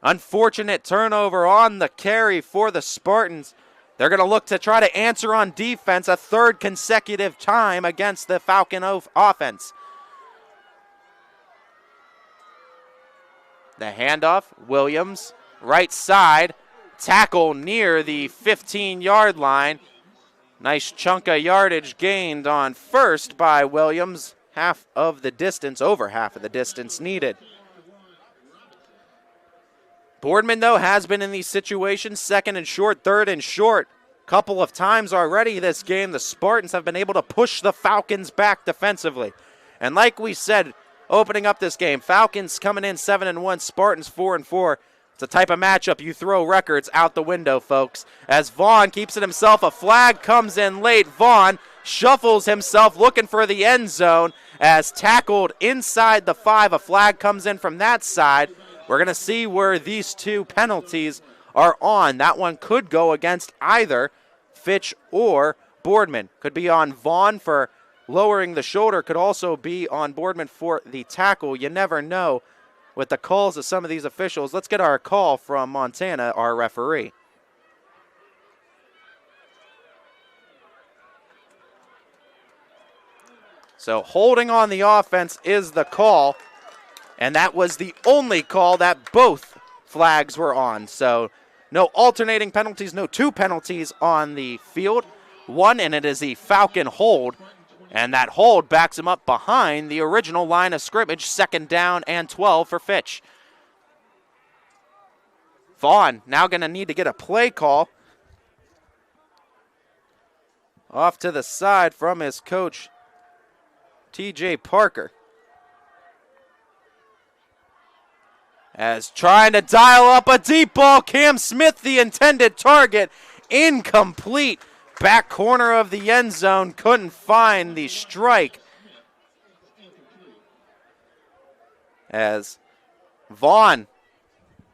Unfortunate turnover on the carry for the Spartans. They're going to look to try to answer on defense a third consecutive time against the Falcon offense. The handoff, Williams, right side, tackle near the 15-yard line. Nice chunk of yardage gained on first by Williams. Half of the distance, over half of the distance needed. Boardman, though, has been in these situations, second and short, third and short. Couple of times already this game, the Spartans have been able to push the Falcons back defensively. And like we said, opening up this game, Falcons coming in 7-1, Spartans 4-4. It's a type of matchup you throw records out the window, folks. As Vaughn keeps it himself, a flag comes in late. Vaughn shuffles himself looking for the end zone as tackled inside the 5. A flag comes in from that side. We're going to see where these two penalties are on. That one could go against either Fitch or Boardman. Could be on Vaughn for lowering the shoulder, could also be on Boardman for the tackle. You never know with the calls of some of these officials. Let's get our call from Montana, our referee. So holding on the offense is the call, and that was the only call that both flags were on. So no alternating penalties, no 2 penalties on the field. 1, and it is the Falcon hold. And that hold backs him up behind the original line of scrimmage, 2nd down and 12 for Fitch. Vaughn now going to need to get a play call. Off to the side from his coach, TJ Parker. As trying to dial up a deep ball, Cam Smith, the intended target, incomplete. Back corner of the end zone, couldn't find the strike. As Vaughn,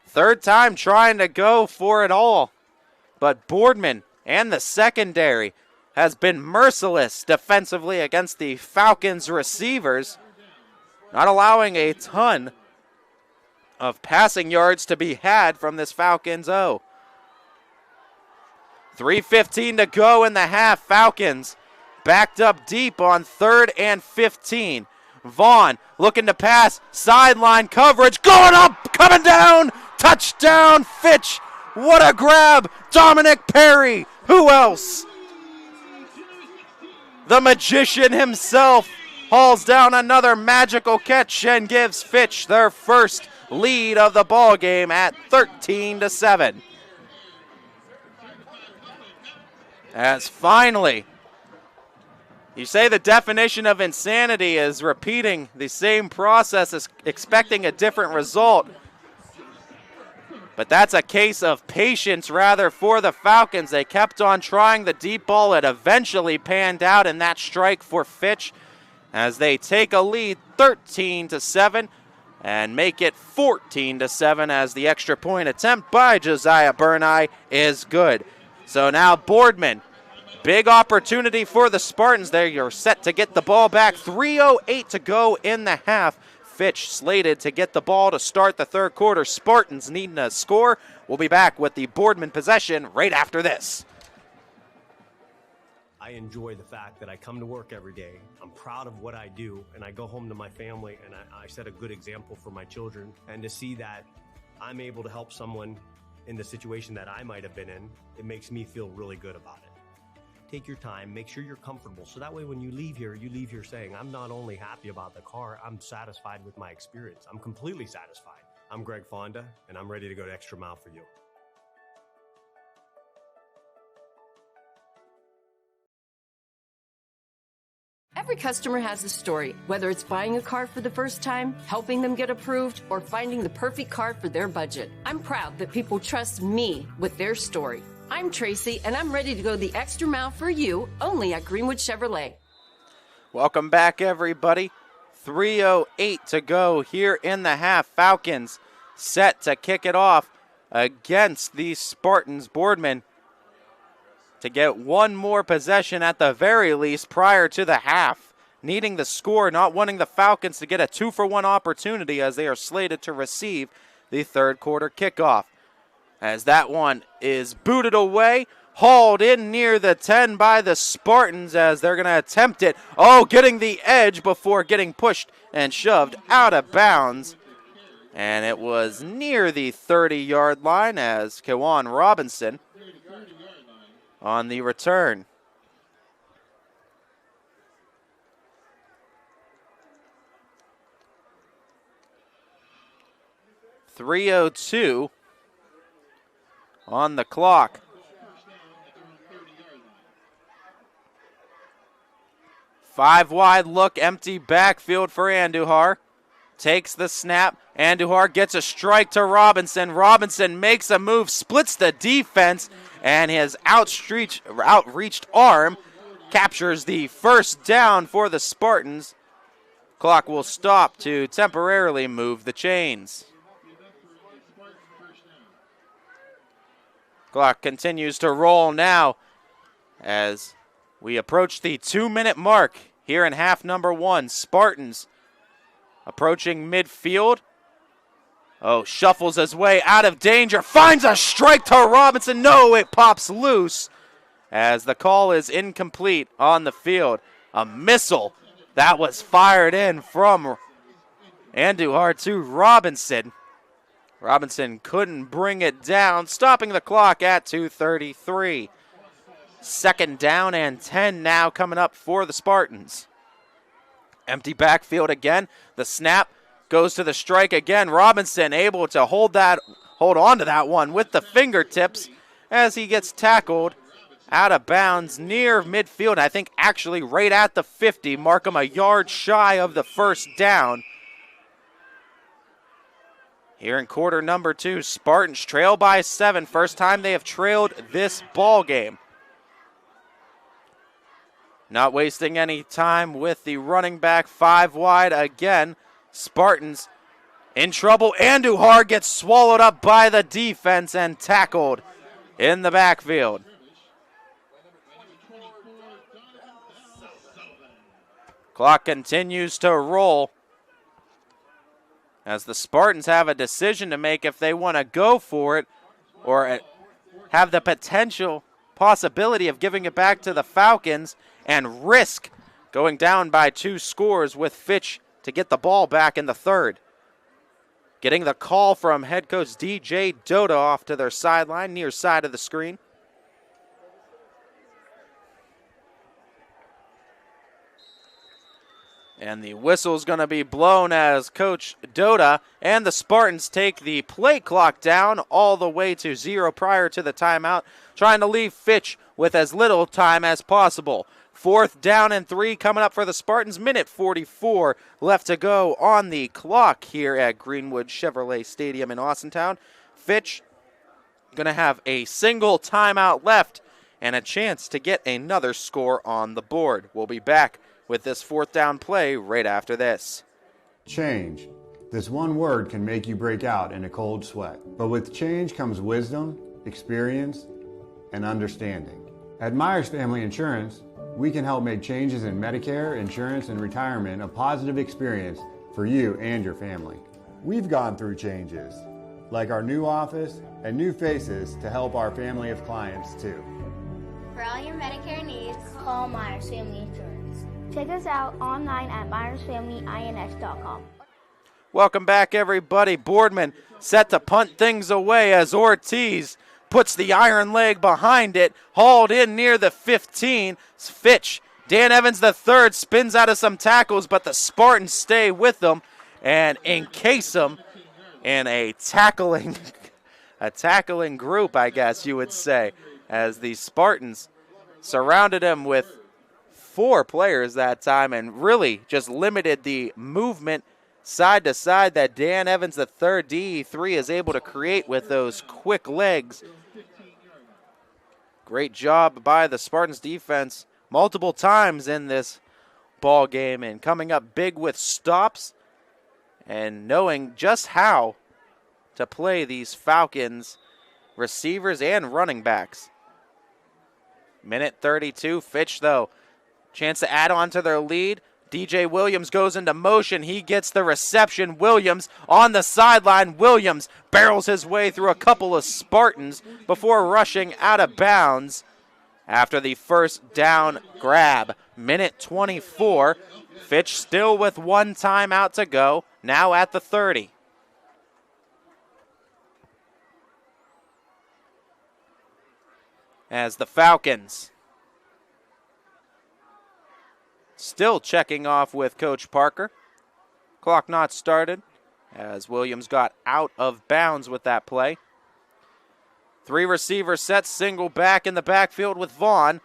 third time trying to go for it all. But Boardman and the secondary has been merciless defensively against the Falcons receivers, not allowing a ton of passing yards to be had from this Falcons O. 3:15 to go in the half. Falcons backed up deep on 3rd and 15. Vaughn looking to pass, sideline coverage, going up, coming down, touchdown Fitch. What a grab, Dominic Perry. Who else? The magician himself hauls down another magical catch and gives Fitch their first lead of the ball game at 13-7. As finally, you say the definition of insanity is repeating the same process as expecting a different result. But that's a case of patience rather for the Falcons. They kept on trying the deep ball. It eventually panned out in that strike for Fitch as they take a lead 13-7 and make it 14-7 as the extra point attempt by Josiah Burneye is good. So now Boardman, big opportunity for the Spartans there. You're set to get the ball back. 3:08 to go in the half. Fitch slated to get the ball to start the third quarter. Spartans needing a score. We'll be back with the Boardman possession right after this. I enjoy the fact that I come to work every day. I'm proud of what I do, and I go home to my family, and I set a good example for my children. And to see that I'm able to help someone in the situation that I might have been in, it makes me feel really good about it. Take your time, make sure you're comfortable, so that way when you leave here saying, I'm not only happy about the car, I'm satisfied with my experience. I'm completely satisfied. I'm Greg Fonda, and I'm ready to go the extra mile for you. Every customer has a story, whether it's buying a car for the first time, helping them get approved, or finding the perfect car for their budget. I'm proud that people trust me with their story. I'm Tracy, and I'm ready to go the extra mile for you, only at Greenwood Chevrolet. Welcome back, everybody. 3:08 to go here in the half. Falcons set to kick it off against the Spartans. Boardman to get one more possession at the very least prior to the half. Needing the score, not wanting the Falcons to get a 2-for-1 opportunity as they are slated to receive the third quarter kickoff. As that one is booted away, hauled in near the 10 by the Spartans as they're going to attempt it. Oh, getting the edge before getting pushed and shoved out of bounds. And it was near the 30-yard line as Kewan Robinson on the return. .302 on the clock. Five wide look, empty backfield for Andujar. Takes the snap. Andujar gets a strike to Robinson. Robinson makes a move, splits the defense, and his outreached arm captures the first down for the Spartans. Clock will stop to temporarily move the chains. Clock continues to roll now as we approach the 2-minute mark here in half number one. Spartans approaching midfield. Oh, shuffles his way out of danger. Finds a strike to Robinson. No, it pops loose as the call is incomplete on the field. A missile that was fired in from Andujar to Robinson. Robinson couldn't bring it down, stopping the clock at 2:33. Second down and 10 now coming up for the Spartans. Empty backfield again. The snap goes to the strike again. Robinson able to hold on to that one with the fingertips as he gets tackled out of bounds near midfield. I think actually right at the 50. Mark him a yard shy of the first down. Here in quarter number two, Spartans trail by 7. First time they have trailed this ball game. Not wasting any time with the running back, 5 wide again. Spartans in trouble. Andujar gets swallowed up by the defense and tackled in the backfield. Clock continues to roll as the Spartans have a decision to make if they want to go for it or have the possibility of giving it back to the Falcons and risk going down by 2 scores with Fitch to get the ball back in the third. Getting the call from head coach DJ Dota off to their sideline, near side of the screen. And the whistle's going to be blown as Coach Dota and the Spartans take the play clock down all the way to 0 prior to the timeout, trying to leave Fitch with as little time as possible. 4th down and 3 coming up for the Spartans. Minute 44 left to go on the clock here at Greenwood Chevrolet Stadium in Austintown. Fitch going to have a single timeout left and a chance to get another score on the board. We'll be back with this 4th down play right after this. Change. This one word can make you break out in a cold sweat. But with change comes wisdom, experience, and understanding. At Myers Family Insurance, we can help make changes in Medicare, insurance, and retirement a positive experience for you and your family. We've gone through changes, like our new office and new faces to help our family of clients too. For all your Medicare needs, call Myers Family Insurance. Check us out online at MyersFamilyINS.com. Welcome back, everybody. Boardman set to punt things away as Ortiz puts the iron leg behind it, hauled in near the 15. Fitch, Dan Evans III spins out of some tackles, but the Spartans stay with them and encase them in a tackling group, I guess you would say, as the Spartans surrounded him with 4 players that time and really just limited the movement side to side that Dan Evans III, DE3, is able to create with those quick legs. Great job by the Spartans defense multiple times in this ball game and coming up big with stops and knowing just how to play these Falcons receivers and running backs. Minute 32, Fitch though, chance to add on to their lead. DJ Williams goes into motion. He gets the reception. Williams on the sideline. Williams barrels his way through a couple of Spartans before rushing out of bounds after the first down grab. Minute 24. Fitch still with 1 timeout to go, now at the 30. As the Falcons still checking off with Coach Parker. Clock not started as Williams got out of bounds with that play. 3 receiver sets, single back in the backfield with Vaughn.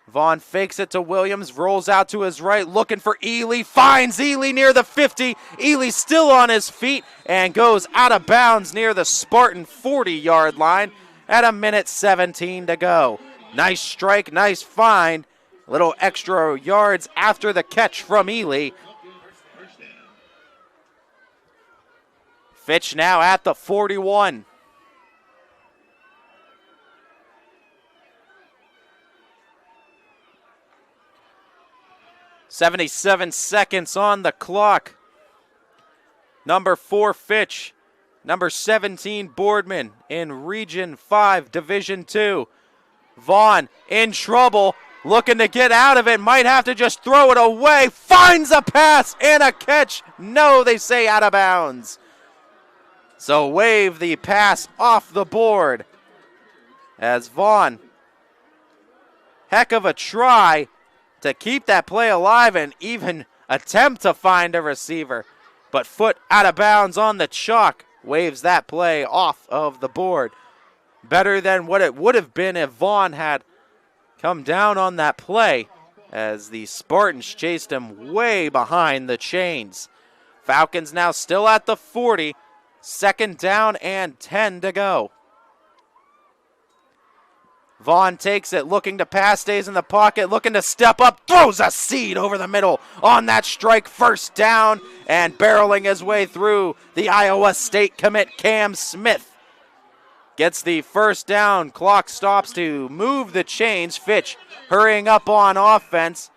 Vaughn fakes it to Williams, rolls out to his right, looking for Ely, finds Ely near the 50. Ely still on his feet and goes out of bounds near the Spartan 40-yard line at a minute 17 to go. Nice strike, nice find. Little extra yards after the catch from Ely. Fitch now at the 41. .77 seconds on the clock. Number 4, Fitch. Number 17, Boardman in Region 5, Division 2. Vaughn in trouble. Looking to get out of it, might have to just throw it away. Finds a pass and a catch. No, they say out of bounds. So wave the pass off the board. As Vaughn, heck of a try to keep that play alive and even attempt to find a receiver. But foot out of bounds on the chalk waves that play off of the board. Better than what it would have been if Vaughn had come down on that play as the Spartans chased him way behind the chains. Falcons now still at the 40. 2nd down and 10 to go. Vaughn takes it, looking to pass, stays in the pocket, looking to step up, throws a seed over the middle on that strike. 1st down and barreling his way through the Iowa State commit Cam Smith. Gets the 1st down. Clock stops to move the chains. Fitch hurrying up on offense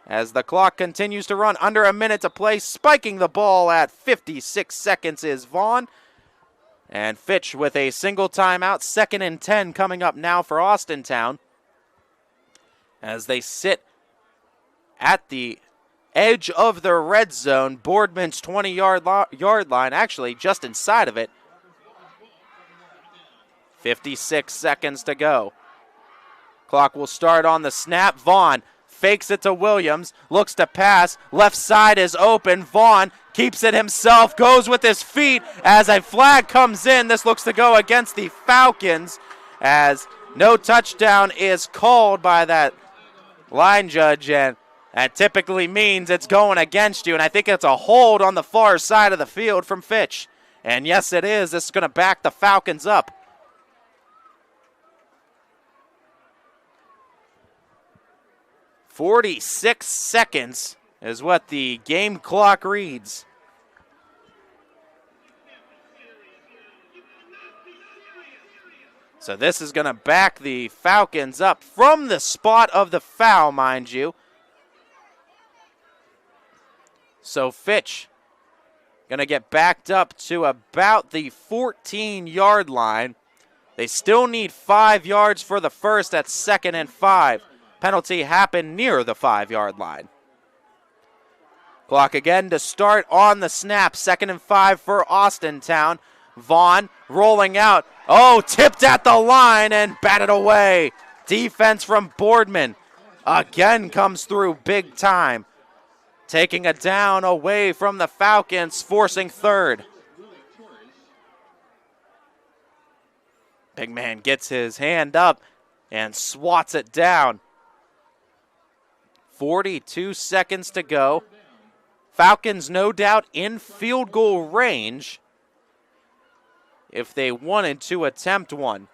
as the clock continues to run. Under a minute to play. Spiking the ball at 56 seconds is Vaughn. And Fitch with a single timeout. 2nd and 10 coming up now for Austintown as they sit at the edge of the red zone, Boardman's 20-yard line, actually just inside of it. 56 seconds to go. Clock will start on the snap. Vaughn fakes it to Williams, looks to pass, left side is open. Vaughn keeps it himself, goes with his feet as a flag comes in. This looks to go against the Falcons as no touchdown is called by that line judge, and that typically means it's going against you, and I think it's a hold on the far side of the field from Fitch. And yes, it is. This is going to back the Falcons up. 46 seconds is what the game clock reads. So this is going to back the Falcons up from the spot of the foul, mind you. So Fitch going to get backed up to about the 14-yard line. They still need 5 yards for the first at 2nd and 5. Penalty happened near the 5-yard line. Clock again to start on the snap. 2nd and 5 for Austintown. Vaughn rolling out. Oh, tipped at the line and batted away. Defense from Boardman again comes through big time. Taking a down away from the Falcons, forcing 3rd. Big man gets his hand up and swats it down. 42 seconds to go. Falcons no doubt in field goal range if they wanted to attempt one.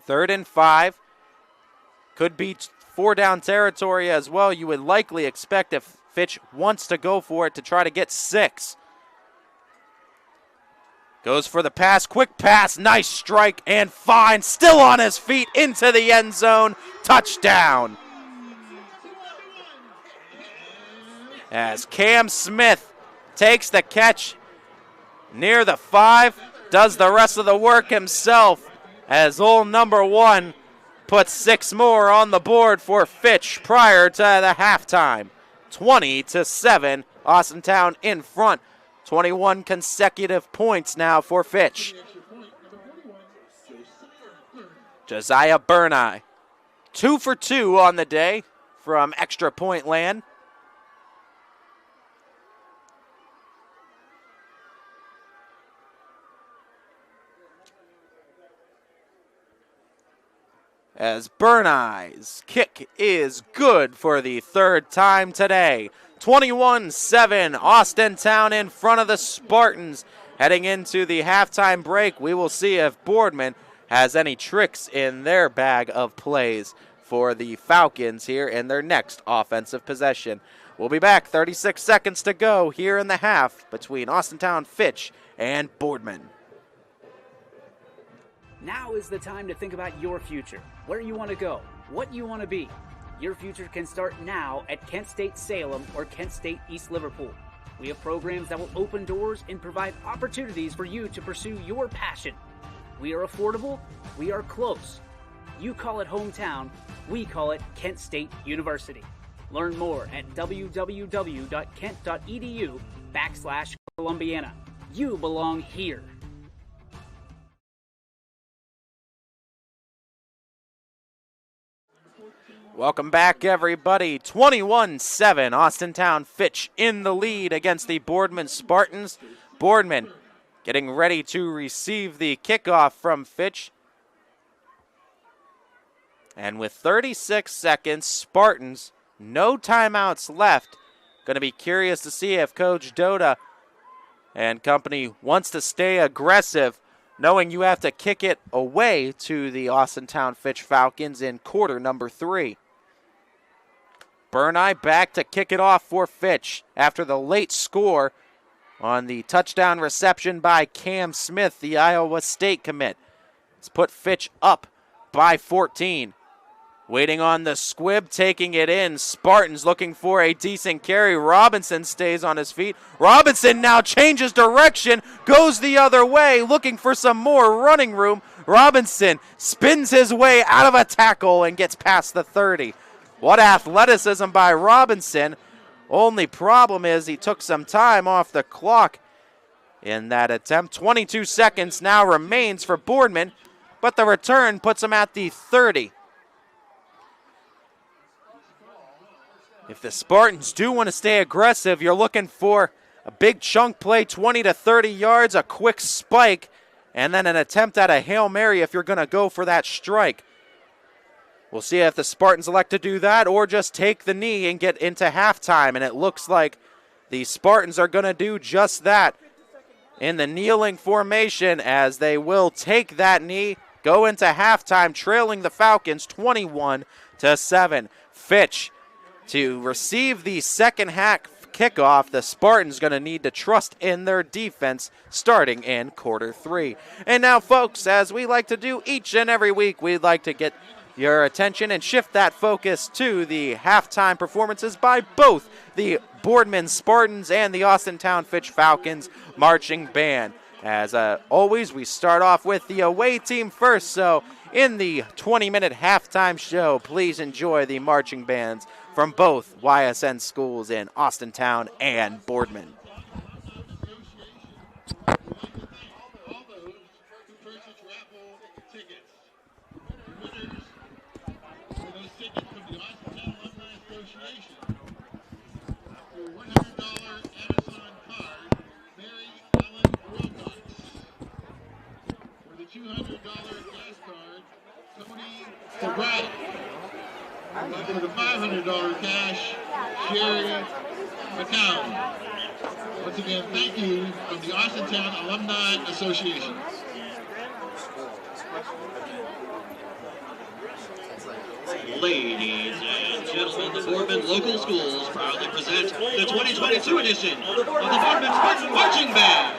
3rd and 5. Could be 4-down territory as well. You would likely expect if Fitch wants to go for it to try to get 6. Goes for the pass, quick pass, nice strike, and Fine still on his feet into the end zone. Touchdown. As Cam Smith takes the catch near the 5, does the rest of the work himself as old number 1 puts 6 more on the board for Fitch prior to the halftime. 20-7, Austintown in front. 21 consecutive points now for Fitch. Josiah Burneye, 2 for 2 on the day from extra point land. As Burneye's kick is good for the 3rd time today. 21-7, Austintown in front of the Spartans. Heading into the halftime break, we will see if Boardman has any tricks in their bag of plays for the Falcons here in their next offensive possession. We'll be back, 36 seconds to go here in the half between Austintown, Fitch, and Boardman. Now is the time to think about your future, where you want to go, what you want to be. Your future can start now at Kent State Salem or Kent State East Liverpool. We have programs that will open doors and provide opportunities for you to pursue your passion. We are affordable, we are close. You call it hometown, we call it Kent State University. Learn more at www.kent.edu/Columbiana. You belong here. Welcome back, everybody. 21-7, Austintown Fitch in the lead against the Boardman Spartans. Boardman getting ready to receive the kickoff from Fitch. And with 36 seconds, Spartans, no timeouts left. Going to be curious to see if Coach Doda and company wants to stay aggressive, knowing you have to kick it away to the Austintown Fitch Falcons in quarter number 3. Burneye back to kick it off for Fitch after the late score on the touchdown reception by Cam Smith, the Iowa State commit. It's put Fitch up by 14. Waiting on the squib, taking it in. Spartans looking for a decent carry. Robinson stays on his feet. Robinson now changes direction, goes the other way, looking for some more running room. Robinson spins his way out of a tackle and gets past the 30. What athleticism by Robinson. Only problem is he took some time off the clock in that attempt. 22 seconds now remains for Boardman, but the return puts him at the 30. If the Spartans do want to stay aggressive, you're looking for a big chunk play, 20 to 30 yards, a quick spike, and then an attempt at a Hail Mary if you're going to go for that strike. We'll see if the Spartans elect to do that or just take the knee and get into halftime, and it looks like the Spartans are going to do just that in the kneeling formation, as they will take that knee, go into halftime trailing the Falcons 21-7. Fitch to receive the second half kickoff. The Spartans going to need to trust in their defense starting in quarter 3. And now, folks, as we like to do each and every week, we'd like to get your attention and shift that focus to the halftime performances by both the Boardman Spartans and the Austintown Fitch Falcons marching band. As always, we start off with the away team first, so in the 20-minute halftime show, please enjoy the marching bands from both YSN schools in Austintown and Boardman. $200 gas card, Tony Cabral. For the $500 cash, Sherry McCown. Once again, thank you from the Austintown Alumni Association. Ladies and gentlemen, the Boardman Local Schools proudly present the 2022 edition of the Boardman Spartan Marching Band.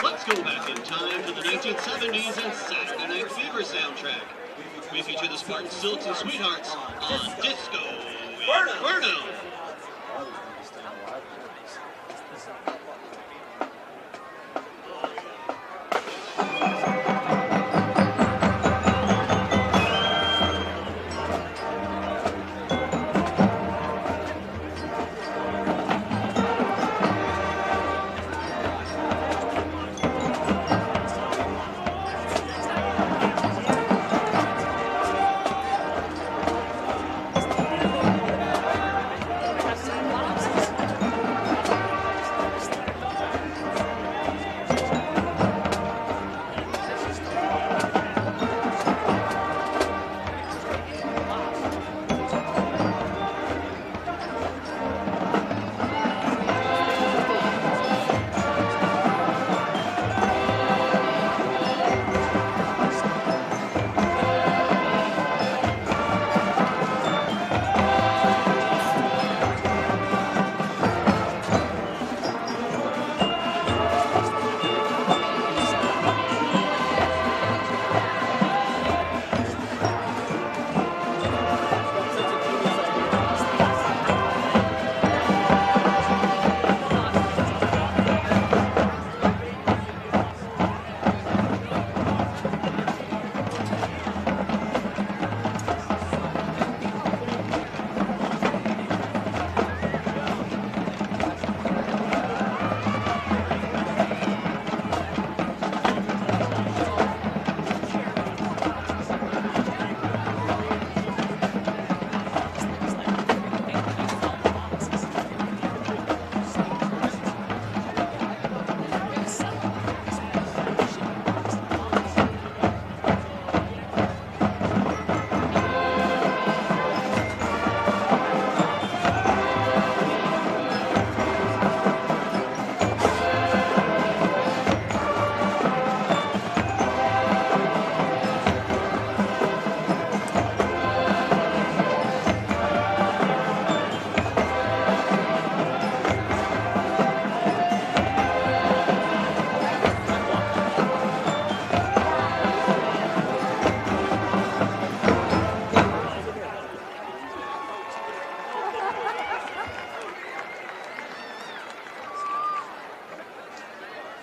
Let's go back in time to the 1970s and Saturday Night Fever soundtrack. We feature the Spartan Silks and Sweethearts on Disco Inferno.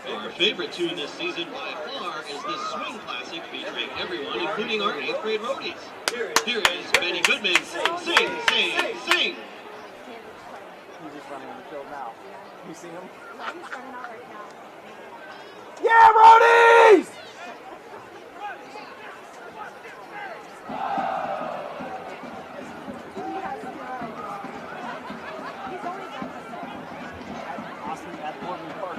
Our favorite tune this season by far is the Swing Classic featuring everyone, including our 8th grade roadies. Here is Benny Goodman, Sing, Sing, Sing, Sing. He's just running on the field now. You see him? Yeah, he's running out right now. Yeah, roadies! Austin at Boardman Park.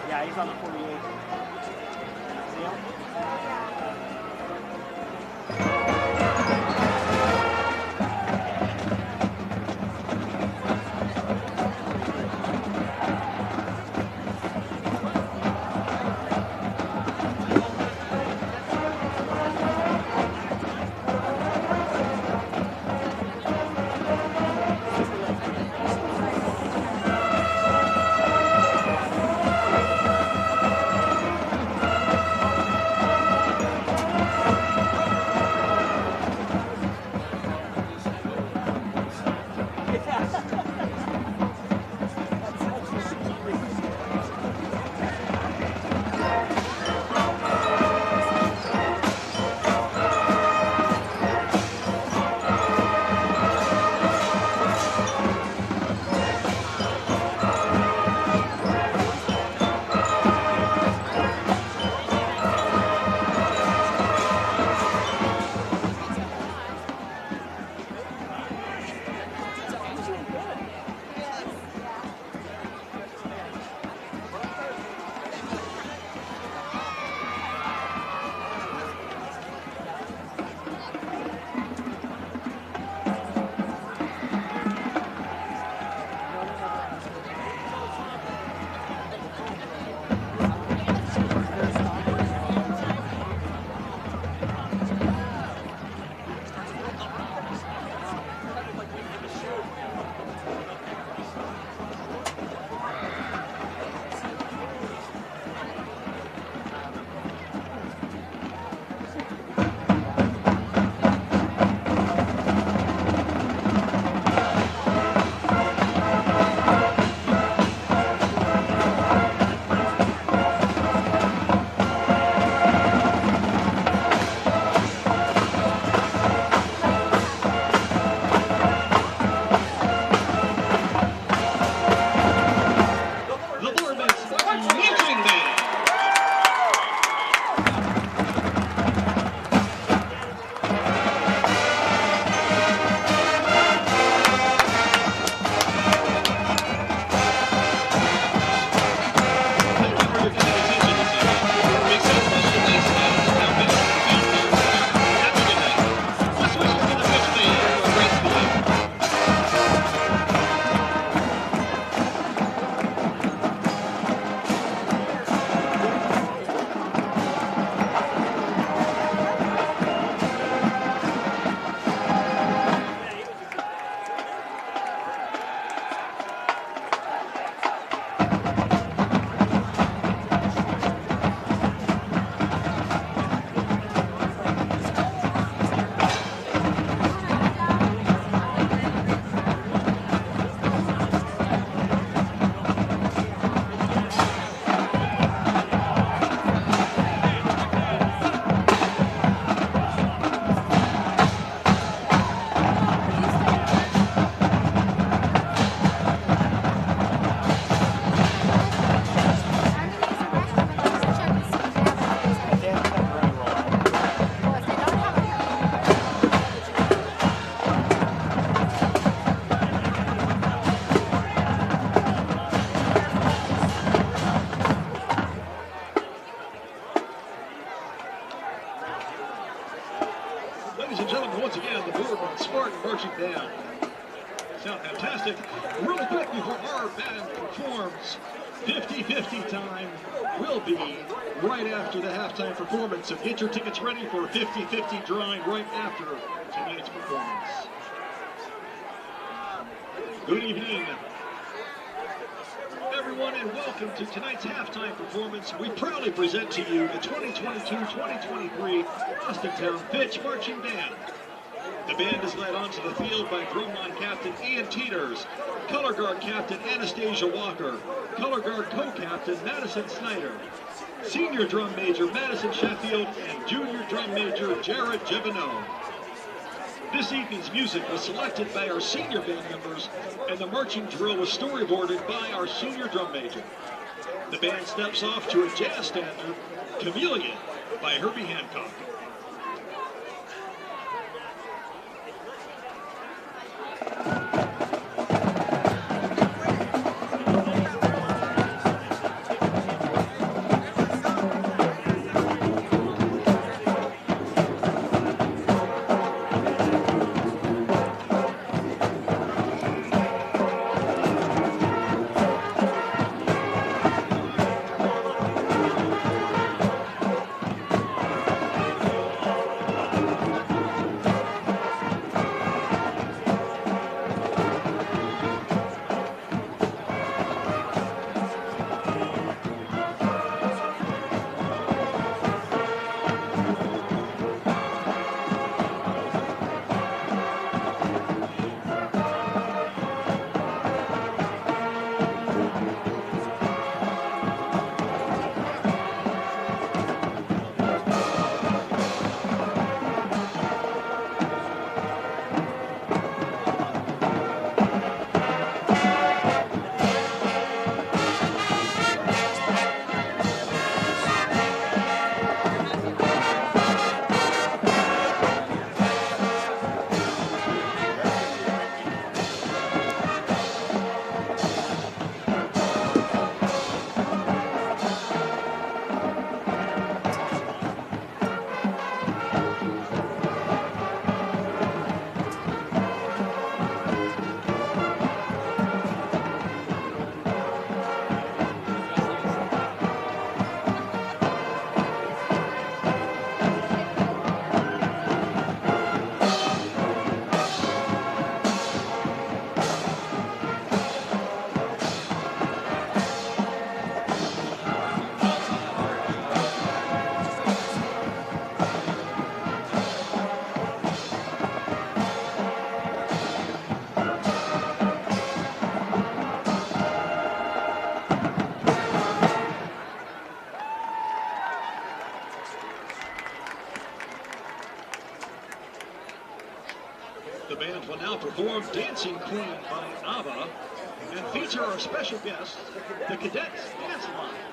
Yeah, he's on the 48. See him? Sound fantastic. Real quick before our band performs, 50-50 time will be right after the halftime performance. So get your tickets ready for 50-50 drawing right after tonight's performance. Good evening, everyone, and welcome to tonight's halftime performance. We proudly present to you the 2022-2023 Austintown Fitch Marching Band. The band is led onto the field by drum line captain Ian Teeters, color guard captain Anastasia Walker, color guard co-captain Madison Snyder, senior drum major Madison Sheffield, and junior drum major Jared Givino. This evening's music was selected by our senior band members, and the marching drill was storyboarded by our senior drum major. The band steps off to a jazz standard, Chameleon, by Herbie Hancock. The band will now perform Dancing Queen by ABBA and feature our special guest, the Cadets Dance Line.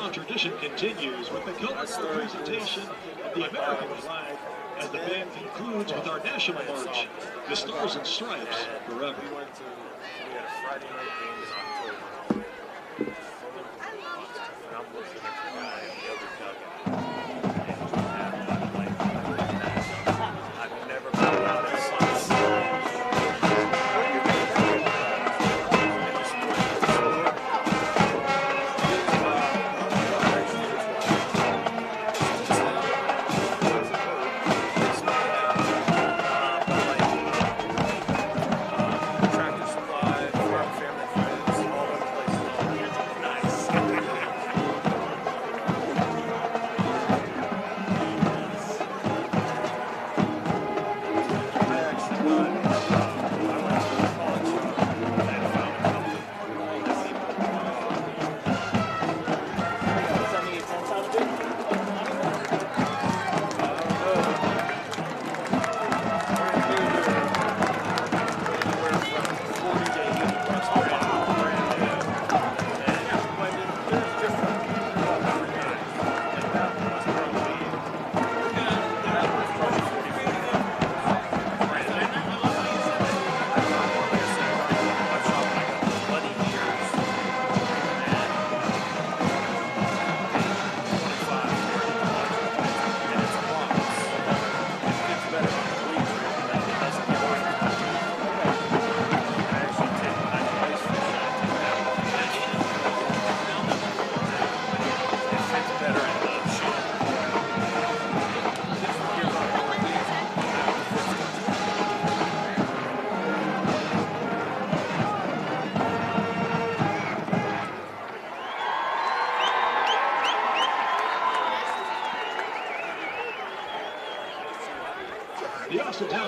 hometown tradition continues with the colorful presentation of the American flag as the band concludes with our national march, the Stars and Stripes Forever.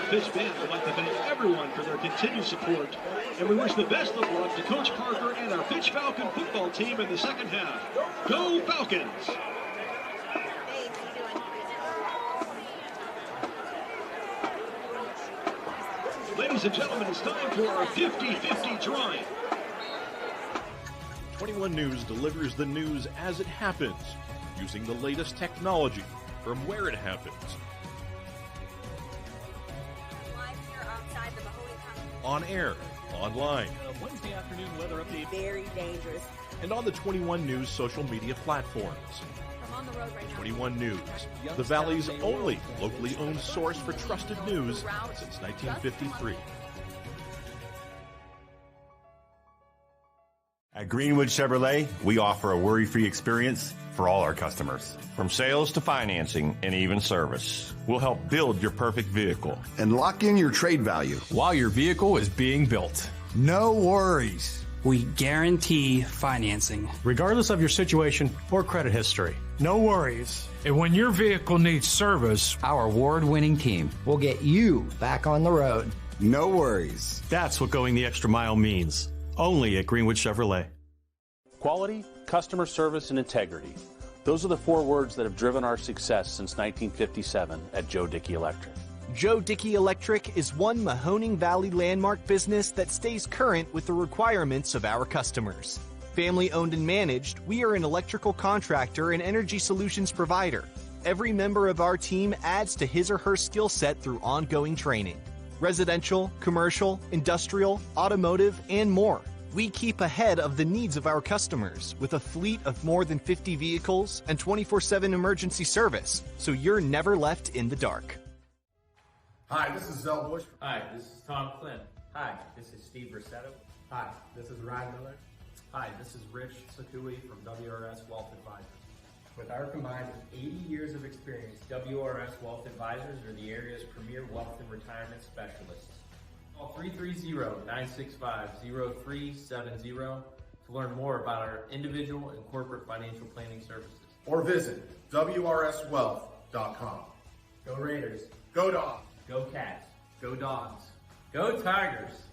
Fitch Band would like to thank everyone for their continued support, and we wish the best of luck to Coach Parker and our Fitch Falcon football team in the second half. Go Falcons! Ladies and gentlemen, it's time for our 50-50 drawing. 21 News delivers the news as it happens, using the latest technology from where it happens. On air, online, Wednesday afternoon weather update. Very dangerous. and on the 21 News social media platforms. I'm on the road right now. 21 News, the Valley's only locally owned source for trusted news since 1953. At Greenwood Chevrolet, we offer a worry-free experience for all our customers. From sales to financing and even service, we'll help build your perfect vehicle and lock in your trade value while your vehicle is being built. No worries. We guarantee financing, regardless of your situation or credit history. No worries. And when your vehicle needs service, our award-winning team will get you back on the road. No worries. That's what going the extra mile means. Only at Greenwood Chevrolet. Quality, customer service, and integrity. Those are the four words that have driven our success since 1957 at Joe Dickey Electric. Joe Dickey Electric is one Mahoning Valley landmark business that stays current with the requirements of our customers. Family owned and managed, we are an electrical contractor and energy solutions provider. Every member of our team adds to his or her skill set through ongoing training. Residential, commercial, industrial, automotive, and more. We keep ahead of the needs of our customers with a fleet of more than 50 vehicles and 24/7 emergency service, so you're never left in the dark. Hi, this is Zell Bush. Hi, this is Tom Flynn. Hi, this is Steve Rossetto. Hi, this is Ryan Miller. Hi, this is Rich Sakui from WRS Wealth Advisors. With our combined 80 years of experience, WRS Wealth Advisors are the area's premier wealth and retirement specialists. Call 330-965-0370 to learn more about our individual and corporate financial planning services. Or visit WRSwealth.com. Go Raiders. Go Dogs. Go Cats. Go Dogs. Go Tigers.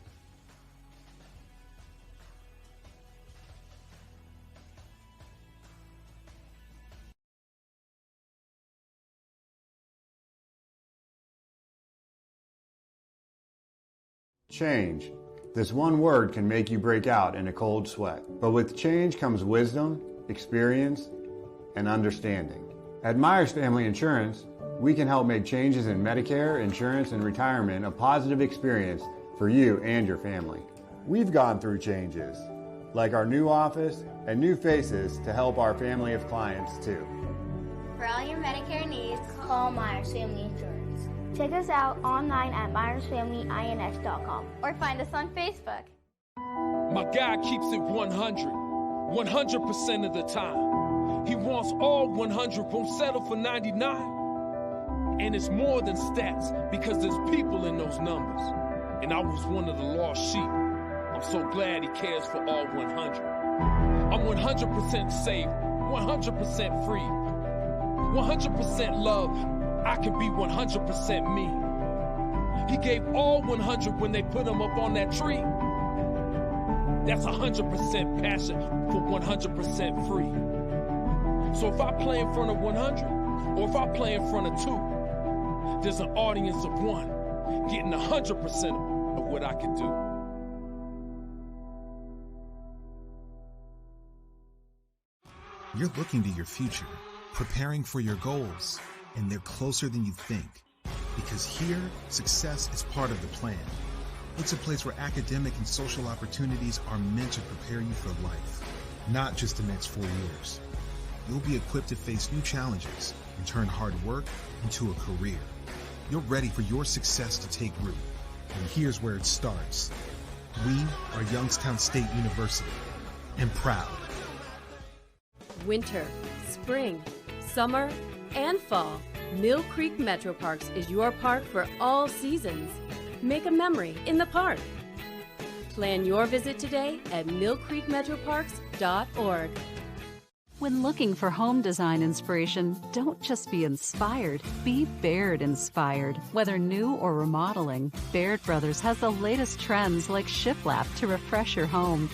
Change. This one word can make you break out in a cold sweat. But with change comes wisdom, experience, and understanding. At Myers Family Insurance, we can help make changes in Medicare, insurance, and retirement a positive experience for you and your family. We've gone through changes, like our new office and new faces to help our family of clients too. For all your Medicare needs, call Myers Family Insurance. Check us out online at myersfamilyins.com or find us on Facebook. My guy keeps it 100% of the time. He wants all 100, won't settle for 99. And it's more than stats because there's people in those numbers. And I was one of the lost sheep. I'm so glad he cares for all 100. I'm 100% safe, 100% free, 100% love. I can be 100% me. He gave all 100 when they put him up on that tree. That's 100% passion for 100% free. So if I play in front of 100, or if I play in front of 2, there's an audience of 1 getting 100% of what I can do. You're looking to your future, preparing for your goals, and they're closer than you think. Because here, success is part of the plan. It's a place where academic and social opportunities are meant to prepare you for life, not just the next 4 years. You'll be equipped to face new challenges and turn hard work into a career. You're ready for your success to take root. And here's where it starts. We are Youngstown State University, and proud. Winter, spring, summer, and fall. Mill Creek Metro Parks is your park for all seasons. Make a memory in the park. Plan your visit today at millcreekmetroparks.org. When looking for home design inspiration, don't just be inspired, be Baird inspired. Whether new or remodeling, Baird Brothers has the latest trends like shiplap to refresh your home.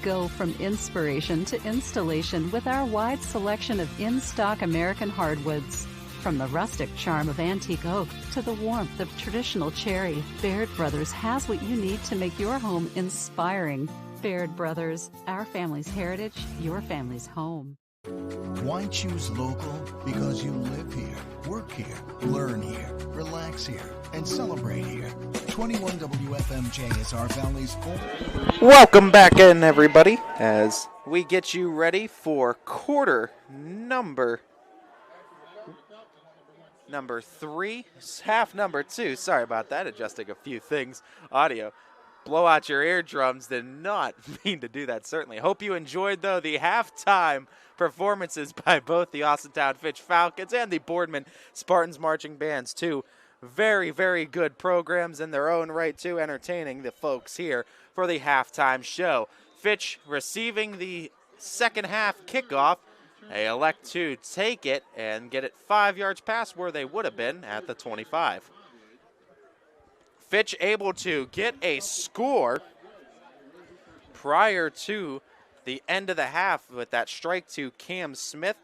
Go from inspiration to installation with our wide selection of in-stock American hardwoods. From the rustic charm of antique oak to the warmth of traditional cherry, Baird Brothers has what you need to make your home inspiring. Baird Brothers, our family's heritage, your family's home. Why choose local? Because you live here, work here, learn here, relax here, and celebrate here. 21 WFMJ is our family's home. Welcome back in, everybody, as we get you ready for quarter number 3, half number 2. Sorry about that, adjusting a few things. Audio. Blow out your eardrums. Did not mean to do that, certainly. Hope you enjoyed, though, the halftime performances by both the Austintown Fitch Falcons and the Boardman Spartans marching bands. Two very, very good programs in their own right, too, entertaining the folks here for the halftime show. Fitch receiving the second half kickoff. They elect to take it and get it 5 yards past where they would have been at the 25. Fitch able to get a score prior to the end of the half with that strike to Cam Smith.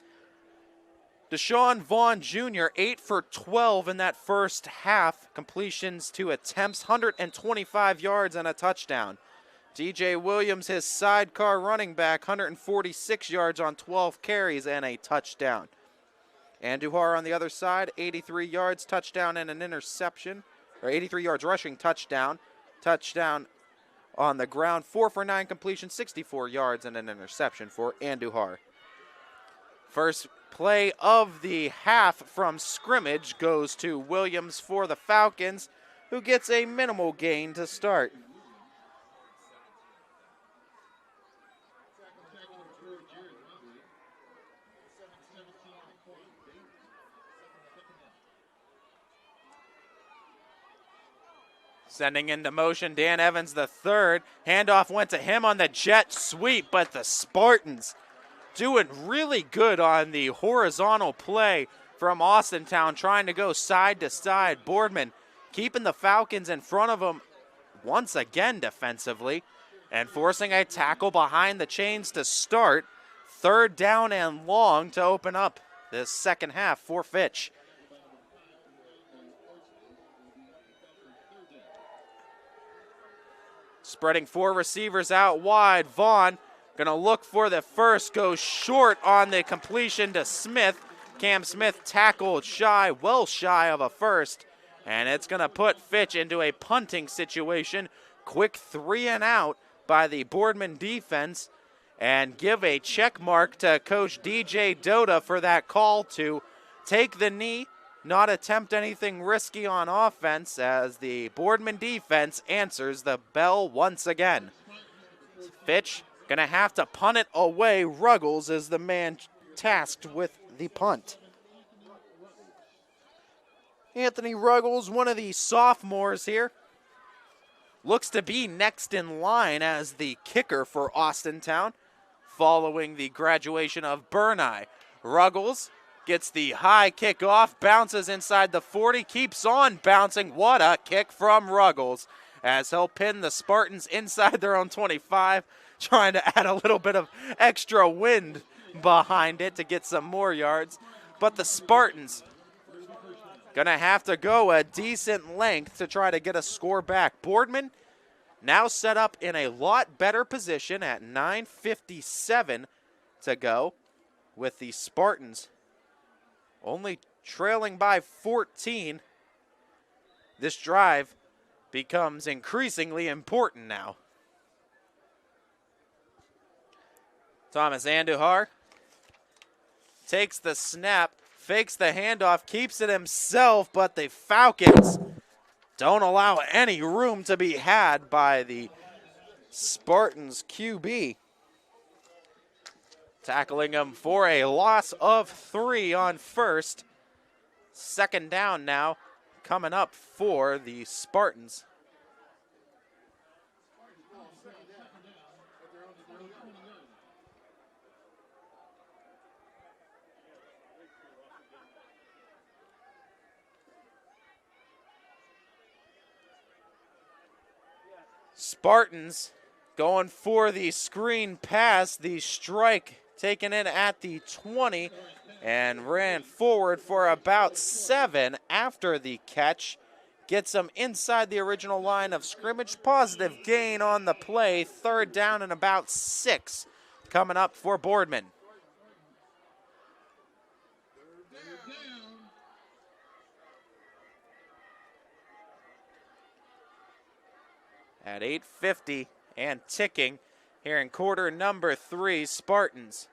Deshaun Vaughn Jr., 8 for 12 in that first half. Completions to attempts, 125 yards and a touchdown. DJ Williams, his sidecar running back, 146 yards on 12 carries and a touchdown. Andujar on the other side, 83 yards, touchdown and an interception. Or 83 yards rushing, touchdown. Touchdown on the ground, 4 for 9 completion, 64 yards and an interception for Andujar. First play of the half from scrimmage goes to Williams for the Falcons, who gets a minimal gain to start. Sending into motion, Dan Evans the third. Handoff went to him on the jet sweep, but the Spartans doing really good on the horizontal play from Austintown, trying to go side to side. Boardman keeping the Falcons in front of him once again defensively and forcing a tackle behind the chains to start. Third down and long to open up this second half for Fitch. Spreading 4 receivers out wide. Vaughn Gonna look for the first, goes short on the completion to Smith. Cam Smith tackled well shy of a first, and it's gonna put Fitch into a punting situation. Quick 3 and out by the Boardman defense, and give a check mark to Coach DJ Dota for that call to take the knee, not attempt anything risky on offense, as the Boardman defense answers the bell once again. Fitch gonna have to punt it away. Ruggles is the man tasked with the punt. Anthony Ruggles, one of the sophomores here, looks to be next in line as the kicker for Austintown following the graduation of Burneye. Ruggles gets the high kickoff, bounces inside the 40, keeps on bouncing. What a kick from Ruggles as he'll pin the Spartans inside their own 25, trying to add a little bit of extra wind behind it to get some more yards. But the Spartans gonna have to go a decent length to try to get a score back. Boardman now set up in a lot better position at 9:57 to go, with the Spartans only trailing by 14. This drive becomes increasingly important now. Thomas Andujar takes the snap, fakes the handoff, keeps it himself, but the Falcons don't allow any room to be had by the Spartans QB. Tackling him for a loss of 3 on first. Second down now coming up for the Spartans. Spartans going for the screen pass, the strike taken in at the 20, and ran forward for about 7 after the catch. Gets them inside the original line of scrimmage. Positive gain on the play. 3rd down and about 6 coming up for Boardman. At 8:50 and ticking here in quarter number 3, Spartans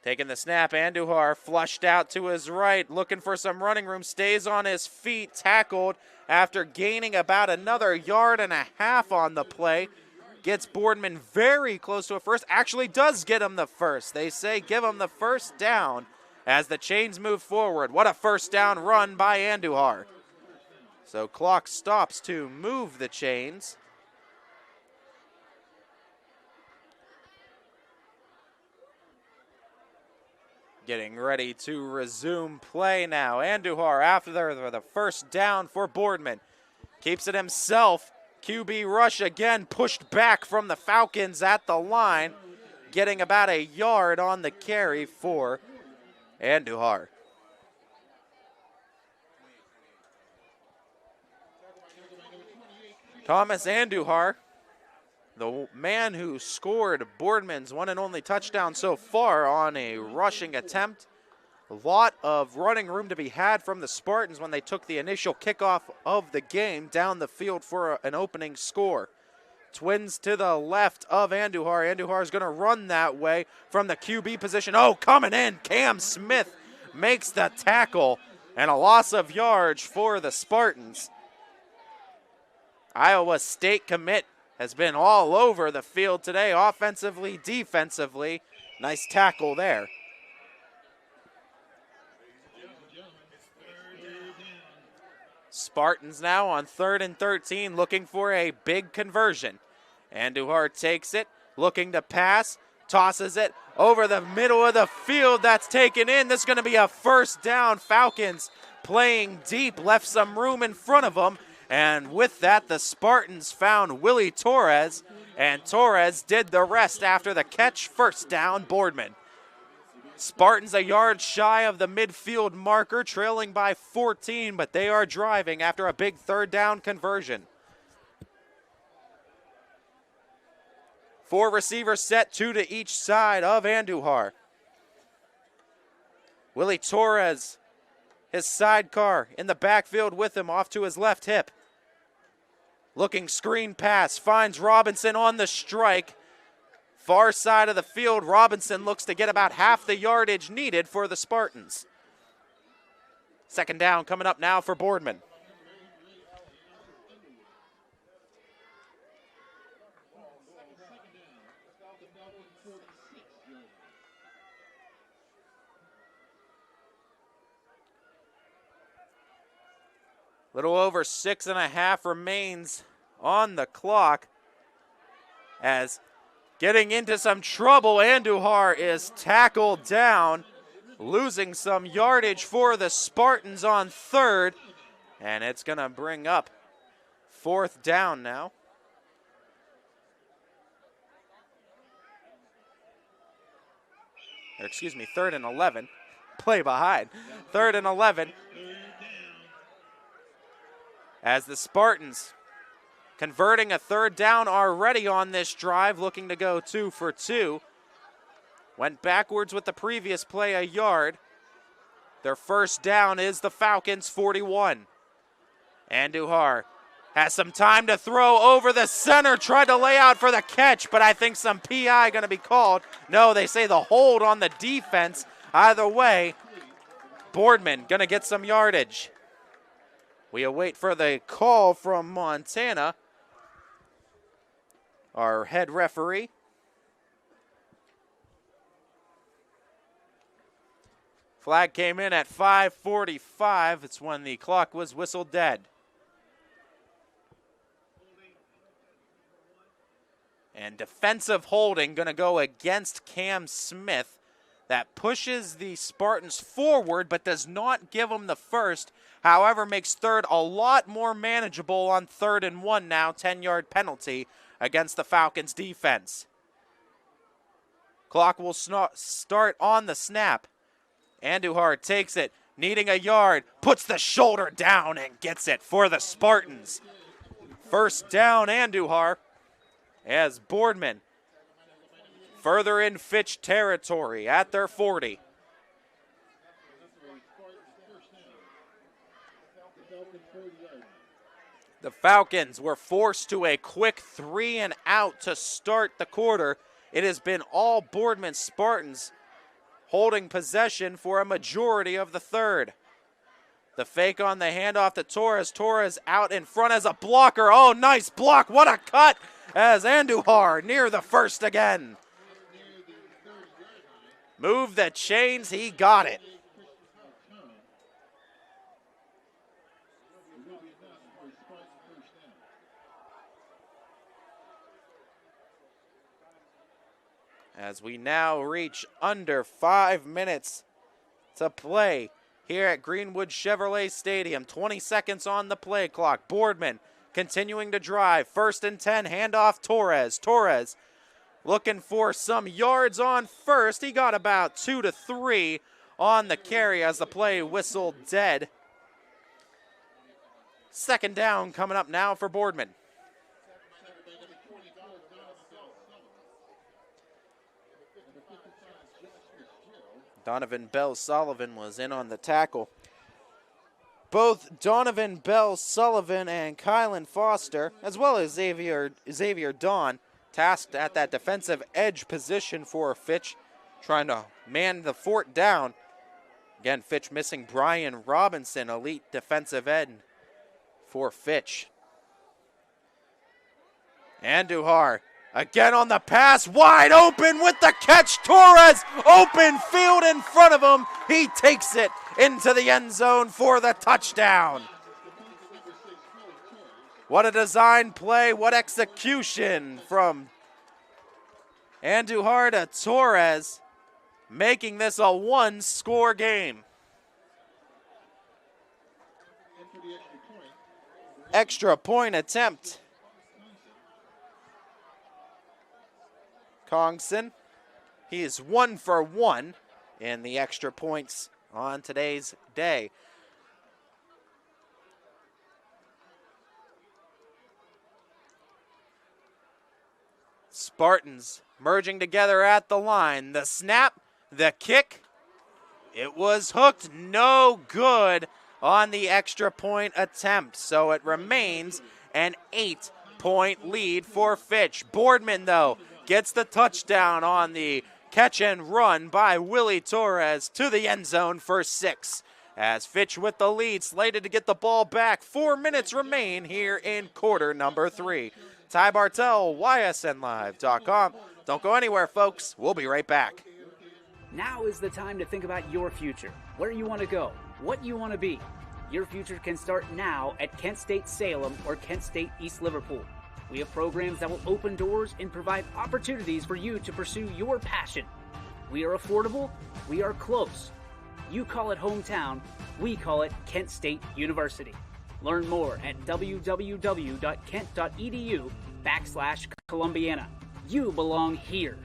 taking the snap. Andujar flushed out to his right, looking for some running room, stays on his feet, tackled after gaining about another 1.5 yards on the play. Gets Boardman very close to a first, actually does get him the first. They say give him the first down as the chains move forward. What a first down run by Andujar. So clock stops to move the chains. Getting ready to resume play now. Andujar after the first down for Boardman. Keeps it himself. QB rush again, pushed back from the Falcons at the line. Getting about 1 yard on the carry for Andujar. Thomas Andujar, the man who scored Boardman's one and only touchdown so far on a rushing attempt. A lot of running room to be had from the Spartans when they took the initial kickoff of the game down the field for an opening score. Twins to the left of Andujar. Andujar is going to run that way from the QB position. Oh, coming in, Cam Smith makes the tackle, and a loss of yards for the Spartans. Iowa State commit has been all over the field today, offensively, defensively. Nice tackle there. Spartans now on 3rd and 13, looking for a big conversion. Andujar takes it, looking to pass, tosses it over the middle of the field. That's taken in. This is going to be a first down. Falcons playing deep, left some room in front of them. And with that, the Spartans found Willie Torres, and Torres did the rest after the catch. First down, Boardman. Spartans 1 yard shy of the midfield marker, trailing by 14, but they are driving after a big 3rd down conversion. 4 receivers set, 2 to each side of Andujar. Willie Torres, his sidecar in the backfield with him, off to his left hip. Looking screen pass, finds Robinson on the strike. Far side of the field, Robinson looks to get about half the yardage needed for the Spartans. Second down coming up now for Boardman. Little over 6.5 remains on the clock as getting into some trouble, Andujar is tackled down, losing some yardage for the Spartans on third, and it's going to bring up 4th down now. Or excuse me, 3rd and 11. Play behind. 3rd and 11. As the Spartans converting a 3rd down already on this drive, looking to go 2 for 2. Went backwards with the previous play a yard. Their first down is the Falcons' 41. Andujar has some time to throw over the center, tried to lay out for the catch, but I think some PI going to be called. No, they say the hold on the defense. Either way, Boardman going to get some yardage. We await for the call from Montana, our head referee. Flag came in at 5:45. It's when the clock was whistled dead. And defensive holding going to go against Cam Smith. That pushes the Spartans forward but does not give them the first. However, makes third a lot more manageable on 3rd and 1 now. 10-yard penalty against the Falcons defense. Clock will start on the snap. Andujar takes it, needing a yard, puts the shoulder down and gets it for the Spartans. First down, Andujar, as Boardman further in Fitch territory at their 40. The Falcons were forced to a quick 3 and out to start the quarter. It has been all Boardman Spartans holding possession for a majority of the third. The fake on the handoff to Torres. Torres out in front as a blocker. Oh, nice block. What a cut as Andujar near the first again. Move the chains. He got it. As we now reach under 5 minutes to play here at Greenwood Chevrolet Stadium. 20 seconds on the play clock. Boardman continuing to drive. 1st and 10, handoff Torres. Torres looking for some yards on first. He got about 2 to 3 on the carry as the play whistled dead. Second down coming up now for Boardman. Donovan Bell-Sullivan was in on the tackle. Both Donovan Bell-Sullivan and Kylan Foster, as well as Xavier Dawn, tasked at that defensive edge position for Fitch, trying to man the fort down. Again, Fitch missing Brian Robinson, elite defensive end for Fitch. Andujar again on the pass, wide open with the catch. Torres, open field in front of him. He takes it into the end zone for the touchdown. What a design play, what execution from Andujar to Torres, making this a one-score game. Extra point attempt. Kongson, he is 1 for 1 in the extra points on today's day. Spartans merging together at the line. The snap, the kick, it was hooked, no good on the extra point attempt. So it remains an 8-point lead for Fitch. Boardman, though, gets the touchdown on the catch and run by Willie Torres to the end zone for 6. As Fitch with the lead, slated to get the ball back. 4 minutes remain here in quarter number 3. Ty Bartel, YSNLive.com. Don't go anywhere, folks. We'll be right back. Now is the time to think about your future, where you want to go, what you want to be. Your future can start now at Kent State Salem or Kent State East Liverpool. We have programs that will open doors and provide opportunities for you to pursue your passion. We are affordable, we are close. You call it hometown, we call it Kent State University. Learn more at www.kent.edu/Columbiana. You belong here.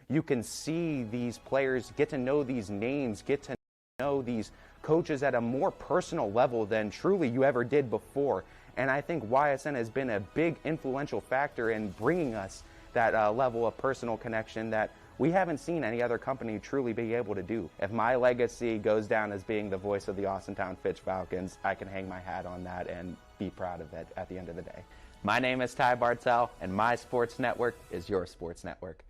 You can see these players, get to know these names, get to know these coaches at a more personal level than truly you ever did before. And I think YSN has been a big influential factor in bringing us that level of personal connection that we haven't seen any other company truly be able to do. If my legacy goes down as being the voice of the Austintown Fitch Falcons, I can hang my hat on that and be proud of it at the end of the day. My name is Ty Bartel, and my sports network is your sports network.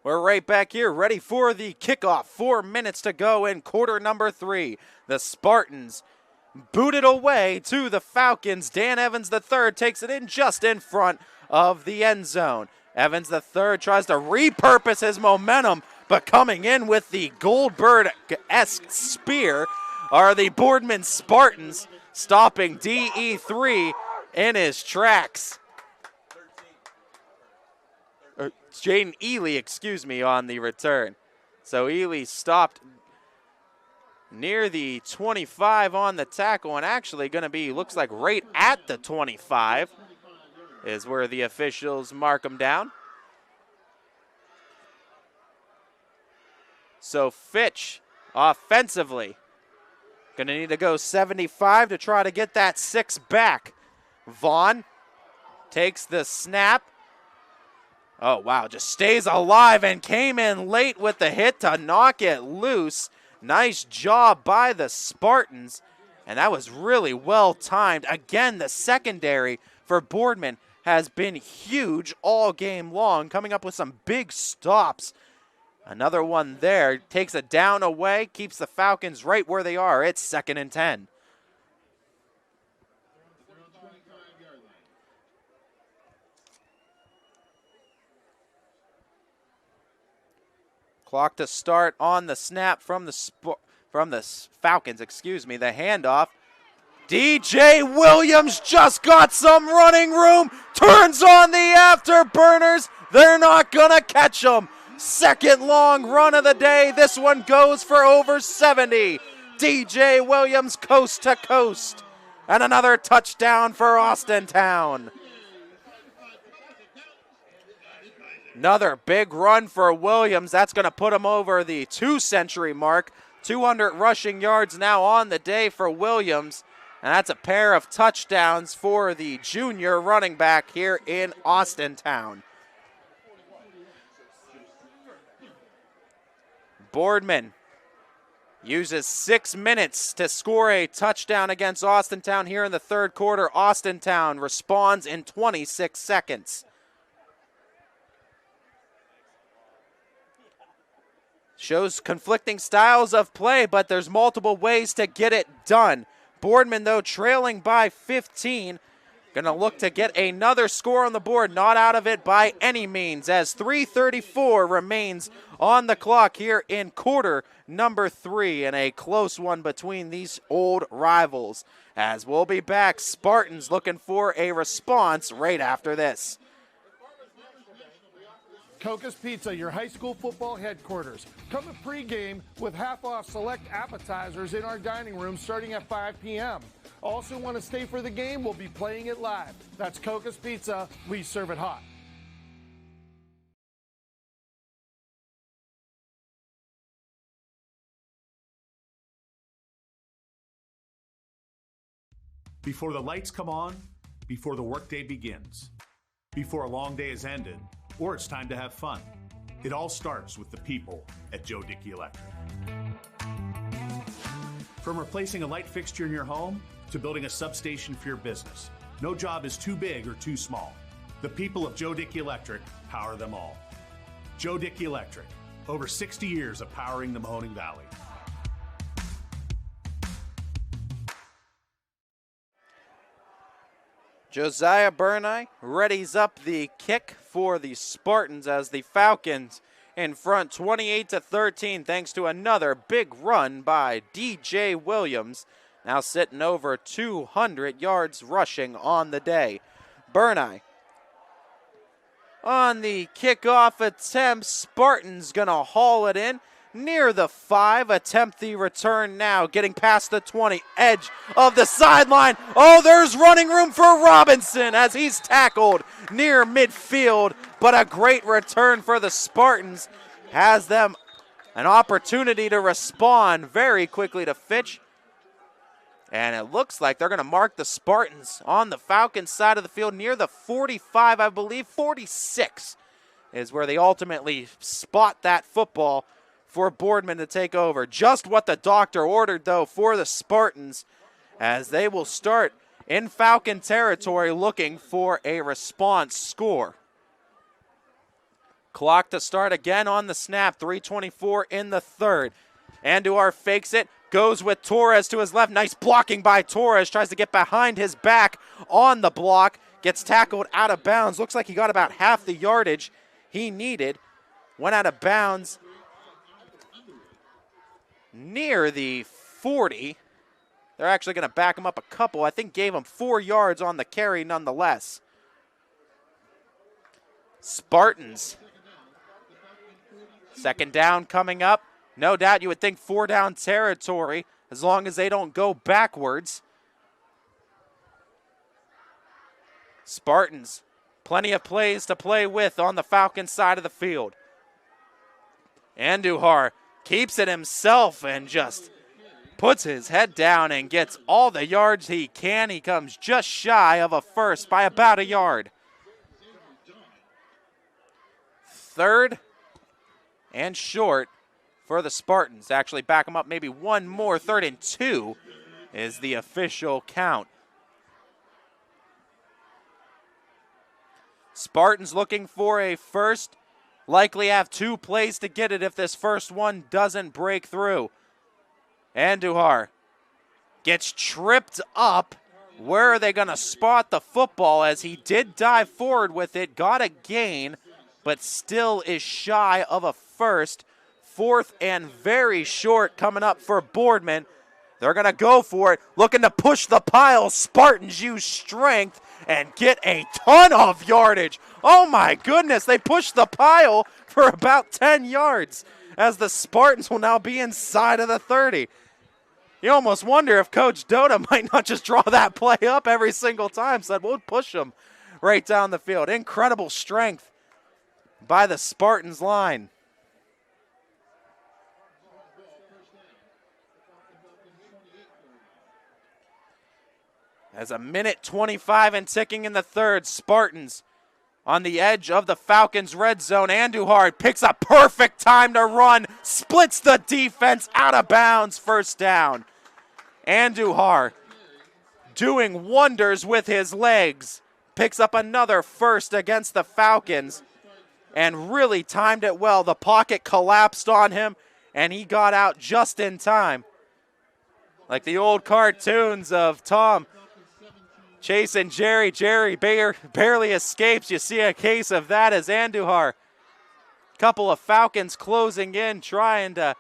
We're right back here, ready for the kickoff. 4 minutes to go in quarter number 3. The Spartans boot it away to the Falcons. Dan Evans III takes it in just in front of the end zone. Evans III tries to repurpose his momentum, but coming in with the Goldberg-esque spear are the Boardman Spartans, stopping DE3 in his tracks. Jaden Ely, on the return. So Ely stopped near the 25 on the tackle, and actually going to be, looks like right at the 25 is where the officials mark him down. So Fitch, offensively, going to need to go 75 to try to get that 6 back. Vaughn takes the snap. Oh, wow, just stays alive and came in late with the hit to knock it loose. Nice job by the Spartans, and that was really well timed. Again, the secondary for Boardman has been huge all game long, coming up with some big stops. Another one there, takes a down away, keeps the Falcons right where they are. It's 2nd and 10. Clock to start on the snap from the Falcons, The handoff. DJ Williams just got some running room, turns on the afterburners. They're not gonna catch him. Second long run of the day. This one goes for over 70. DJ Williams coast to coast. And another touchdown for Austintown. Another big run for Williams. That's going to put him over the 2-century mark. 200 rushing yards now on the day for Williams. And that's a pair of touchdowns for the junior running back here in Austintown. Boardman uses 6 minutes to score a touchdown against Austintown here in the third quarter. Austintown responds in 26 seconds. Shows conflicting styles of play, but there's multiple ways to get it done. Boardman, though, trailing by 15. Going to look to get another score on the board. Not out of it by any means, as 3:34 remains on the clock here in quarter number 3, and a close one between these old rivals. As we'll be back, Spartans looking for a response right after this. Coca's Pizza, your high school football headquarters. Come to pregame with half-off select appetizers in our dining room starting at 5 p.m. Also want to stay for the game? We'll be playing it live. That's Coca's Pizza. We serve it hot. Before the lights come on, before the workday begins, before a long day is ended, or it's time to have fun. It all starts with the people at Joe Dickey Electric. From replacing a light fixture in your home to building a substation for your business, no job is too big or too small. The people of Joe Dickey Electric power them all. Joe Dickey Electric, over 60 years of powering the Mahoning Valley. Josiah Burney readies up the kick for the Spartans as the Falcons in front 28-13 thanks to another big run by DJ Williams, now sitting over 200 yards rushing on the day. Burney on the kickoff attempt, Spartans gonna haul it in near the 5, attempt the return now, getting past the 20, edge of the sideline. Oh, there's running room for Robinson as he's tackled near midfield, but a great return for the Spartans has them an opportunity to respond very quickly to Fitch. And it looks like they're going to mark the Spartans on the Falcons side of the field near the 45, I believe. 46 is where they ultimately spot that football for Boardman to take over. Just what the doctor ordered, though, for the Spartans, as they will start in Falcon territory looking for a response score. Clock to start again on the snap, 3:24 in the third. Andujar fakes it, goes with Torres to his left. Nice blocking by Torres, tries to get behind his back on the block, gets tackled out of bounds. Looks like he got about half the yardage he needed. Went out of bounds near the 40. They're actually going to back him up a couple. I think gave him 4 yards on the carry nonetheless. Spartans. Second down coming up. No doubt you would think 4 down territory as long as they don't go backwards. Spartans, plenty of plays to play with on the Falcons side of the field. Andujar keeps it himself and just puts his head down and gets all the yards he can. He comes just shy of a first by about a yard. Third and short for the Spartans. Actually back them up maybe one more. 3rd and 2 is the official count. Spartans looking for a first. Likely have 2 plays to get it if this first one doesn't break through. Andujar gets tripped up. Where are they going to spot the football as he did dive forward with it, got a gain, but still is shy of a first. 4th and very short coming up for Boardman. They're going to go for it, looking to push the pile. Spartans use strength and get a ton of yardage. Oh my goodness, they push the pile for about 10 yards as the Spartans will now be inside of the 30. You almost wonder if Coach Dota might not just draw that play up every single time, said we'll push them right down the field. Incredible strength by the Spartans line. As a minute 25 and ticking in the third, Spartans on the edge of the Falcons' red zone. Andujar picks a perfect time to run, splits the defense out of bounds, first down. Andujar doing wonders with his legs, picks up another first against the Falcons and really timed it well. The pocket collapsed on him and he got out just in time. Like the old cartoons of Tom chasing Jerry. Jerry barely escapes. You see a case of that as Andujar. Couple of Falcons closing in, trying to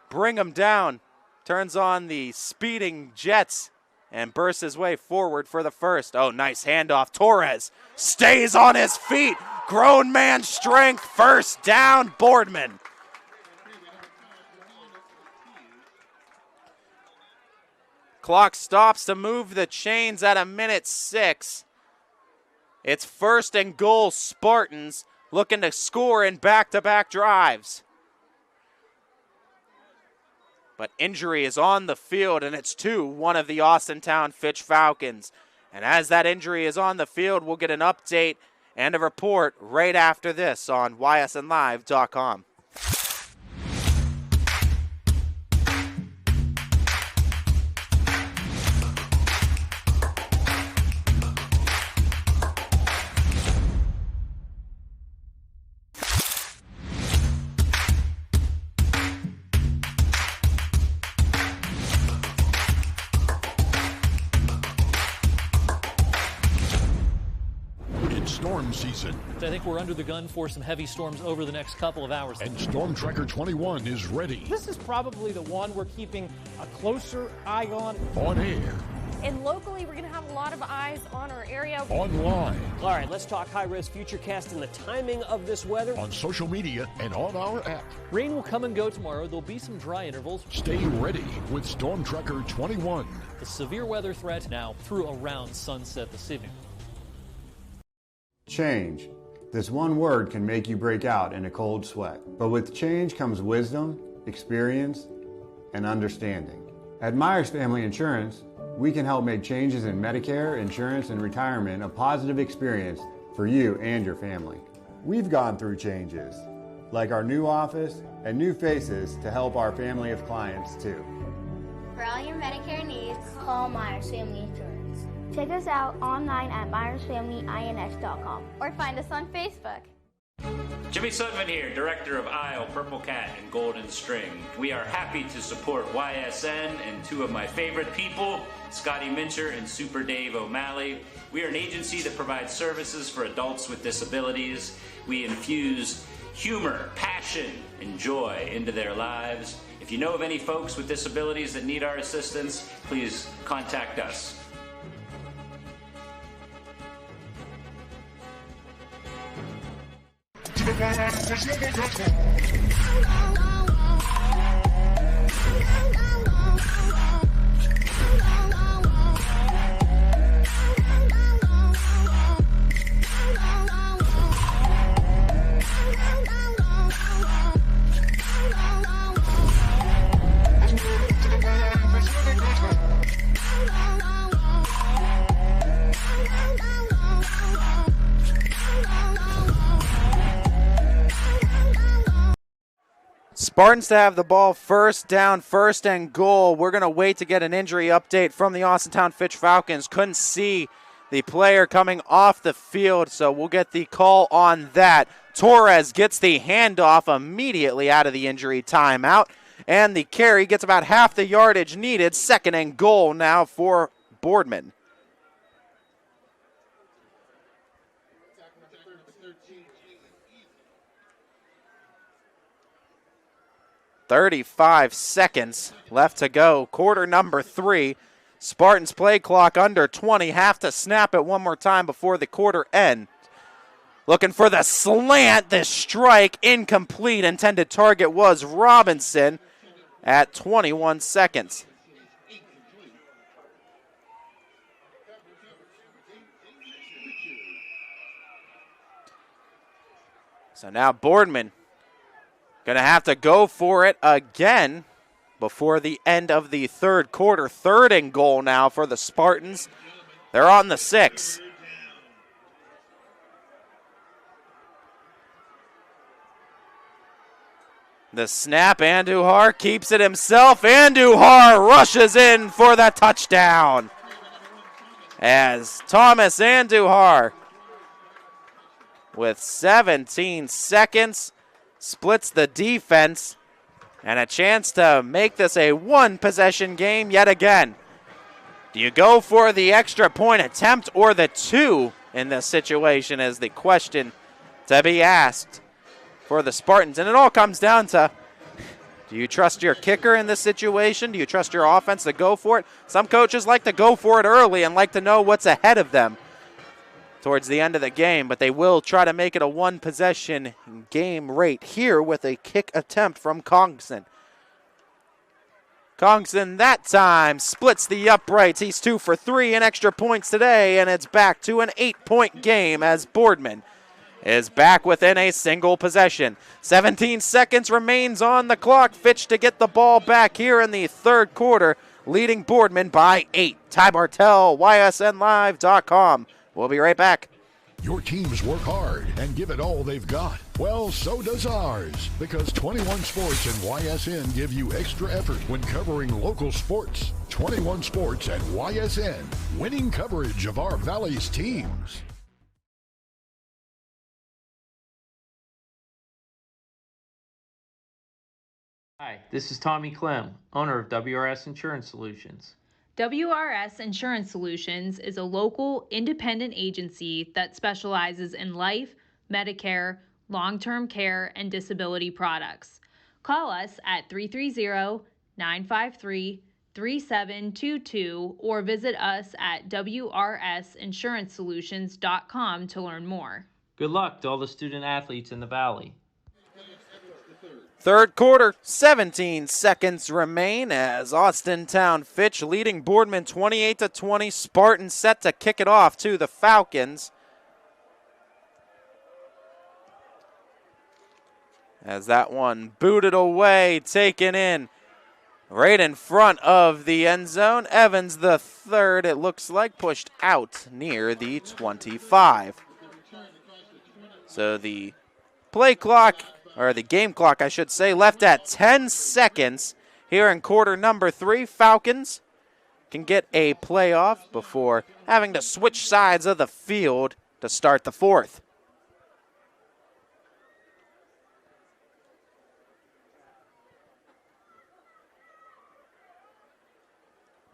bring him down. Turns on the speeding Jets and bursts his way forward for the first. Oh, nice handoff. Torres stays on his feet. Grown man strength. First down, Boardman. Clock stops to move the chains at a minute 6. It's 1st and goal, Spartans looking to score in back-to-back drives. But injury is on the field, and it's to one of the Austintown Fitch Falcons. And as that injury is on the field, we'll get an update and a report right after this on ysnlive.com. Storm season. I think we're under the gun for some heavy storms over the next couple of hours. And Storm Tracker 21 is ready. This is probably the one we're keeping a closer eye on. On air. And locally, we're going to have a lot of eyes on our area. Online. All right, let's talk high-risk futurecast and the timing of this weather. On social media and on our app. Rain will come and go tomorrow. There'll be some dry intervals. Stay ready with Storm Tracker 21. The severe weather threat now through around sunset this evening. Change. This one word can make you break out in a cold sweat. But with change comes wisdom, experience, and understanding. At Myers Family Insurance, we can help make changes in Medicare, insurance, and retirement a positive experience for you and your family. We've gone through changes, like our new office and new faces to help our family of clients too. For all your Medicare needs, call Myers Family Insurance. Check us out online at myersfamilyins.com or find us on Facebook. Jimmy Sutton here, director of Isle, Purple Cat, and Golden String. We are happy to support YSN and two of my favorite people, Scotty Mincher and Super Dave O'Malley. We are an agency that provides services for adults with disabilities. We infuse humor, passion, and joy into their lives. If you know of any folks with disabilities that need our assistance, please contact us. Spartans to have the ball first down, first and goal. We're going to wait to get an injury update from the Austintown Fitch Falcons. Couldn't see the player coming off the field, so we'll get the call on that. Torres gets the handoff immediately out of the injury timeout, and the carry gets about half the yardage needed. Second and goal now for Boardman. 35 seconds left to go. Quarter number 3. Spartans play clock under 20. Have to snap it one more time before the quarter end. Looking for the slant. The strike incomplete. Intended target was Robinson at 21 seconds. So now Boardman going to have to go for it again before the end of the third quarter. Third and goal now for the Spartans. They're on the 6. The snap, Andujar keeps it himself. Andujar rushes in for the touchdown. As Thomas Andujar, with 17 seconds, splits the defense, and a chance to make this a one-possession game yet again. Do you go for the extra point attempt or the 2 in this situation is the question to be asked for the Spartans. And it all comes down to, do you trust your kicker in this situation? Do you trust your offense to go for it? Some coaches like to go for it early and like to know what's ahead of them towards the end of the game, but they will try to make it a one-possession game rate here with a kick attempt from Congson. Congson that time splits the uprights. He's 2 for 3 in extra points today, and it's back to an 8-point game as Boardman is back within a single possession. 17 seconds remains on the clock. Fitch to get the ball back here in the third quarter, leading Boardman by 8. Ty Bartell, ysnlive.com. We'll be right back. Your teams work hard and give it all they've got. Well, so does ours, because 21 Sports and YSN give you extra effort when covering local sports. 21 Sports and YSN, winning coverage of our Valley's teams. Hi, this is Tommy Clem, owner of WRS Insurance Solutions. WRS Insurance Solutions is a local independent agency that specializes in life, Medicare, long-term care, and disability products. Call us at 330-953-3722 or visit us at wrsinsurancesolutions.com to learn more. Good luck to all the student athletes in the Valley. Third quarter, 17 seconds remain as Austintown Fitch leading Boardman 28-20. Spartans set to kick it off to the Falcons. As that one booted away, taken in right in front of the end zone. Evans the third, it looks like, pushed out near the 25. So the play clock, or the game clock, I should say, left at 10 seconds here in quarter number 3. Falcons can get a playoff before having to switch sides of the field to start the fourth.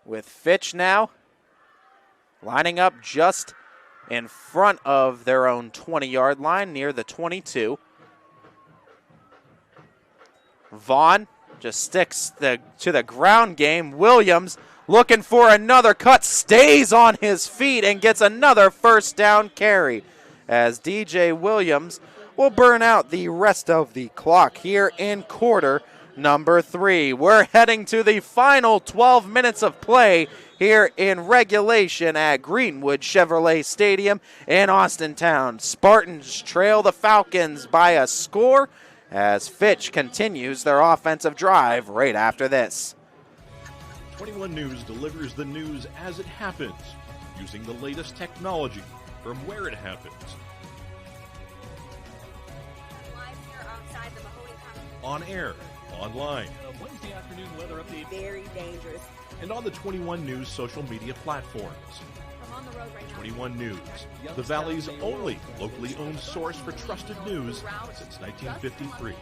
With Fitch now lining up just in front of their own 20-yard line near the 22. Vaughn just sticks to the ground game. Williams looking for another cut, stays on his feet and gets another first down carry as DJ Williams will burn out the rest of the clock here in quarter number 3. We're heading to the final 12 minutes of play here in regulation at Greenwood Chevrolet Stadium in Austintown. Spartans trail the Falcons by a score as Fitch continues their offensive drive right after this. 21 News delivers the news as it happens, using the latest technology from where it happens. On air, online, Wednesday afternoon weather update. Very dangerous. and on the 21 News social media platforms. I'm on the road right now. 21 News, the Valley's only locally owned source for trusted news since 1953.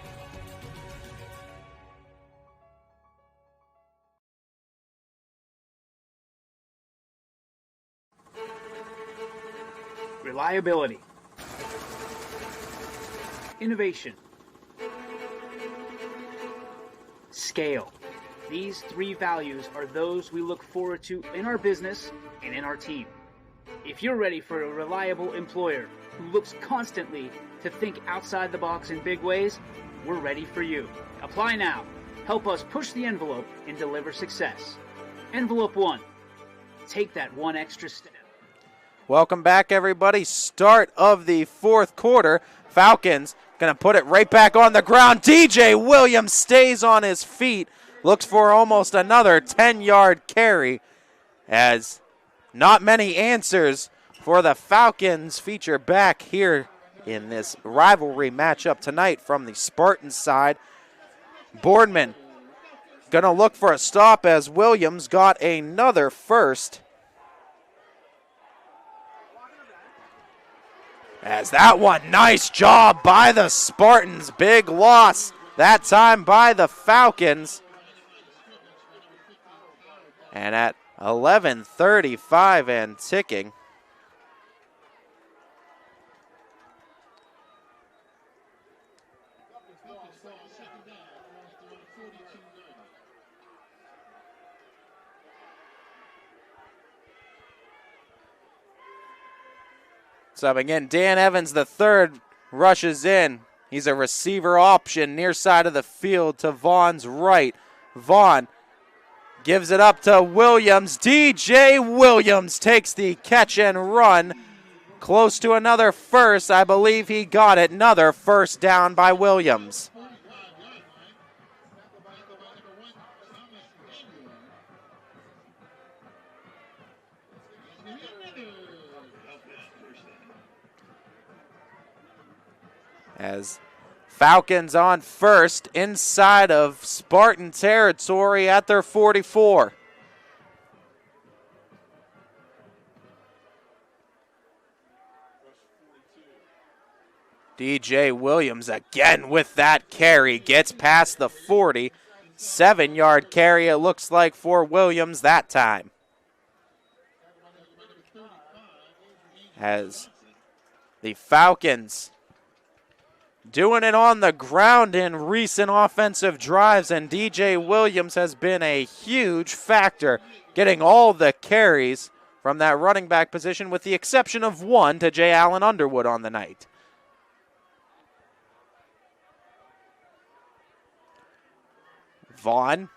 Reliability, innovation, scale. These three values are those we look forward to in our business and in our team. If you're ready for a reliable employer who looks constantly to think outside the box in big ways, we're ready for you. Apply now. Help us push the envelope and deliver success. Envelope 1. Take that one extra step. Welcome back, everybody. Start of the fourth quarter. Falcons going to put it right back on the ground. DJ Williams stays on his feet. Looks for almost another 10-yard carry as not many answers for the Falcons feature back here in this rivalry matchup tonight from the Spartans side. Boardman going to look for a stop as Williams got another first. As that one, nice job by the Spartans. Big loss that time by the Falcons. And at 11:35 and ticking, subbing in, Dan Evans III rushes in. He's a receiver option near side of the field to Vaughn's right. Vaughn gives it up to Williams. DJ Williams takes the catch and run. Close to another first. I believe he got it. Another first down by Williams. As Falcons on first inside of Spartan territory at their 44. DJ Williams again with that carry, gets past the 40. 7-yard carry it looks like for Williams that time. As the Falcons doing it on the ground in recent offensive drives, and DJ Williams has been a huge factor, getting all the carries from that running back position with the exception of one to J. Allen Underwood on the night. Vaughn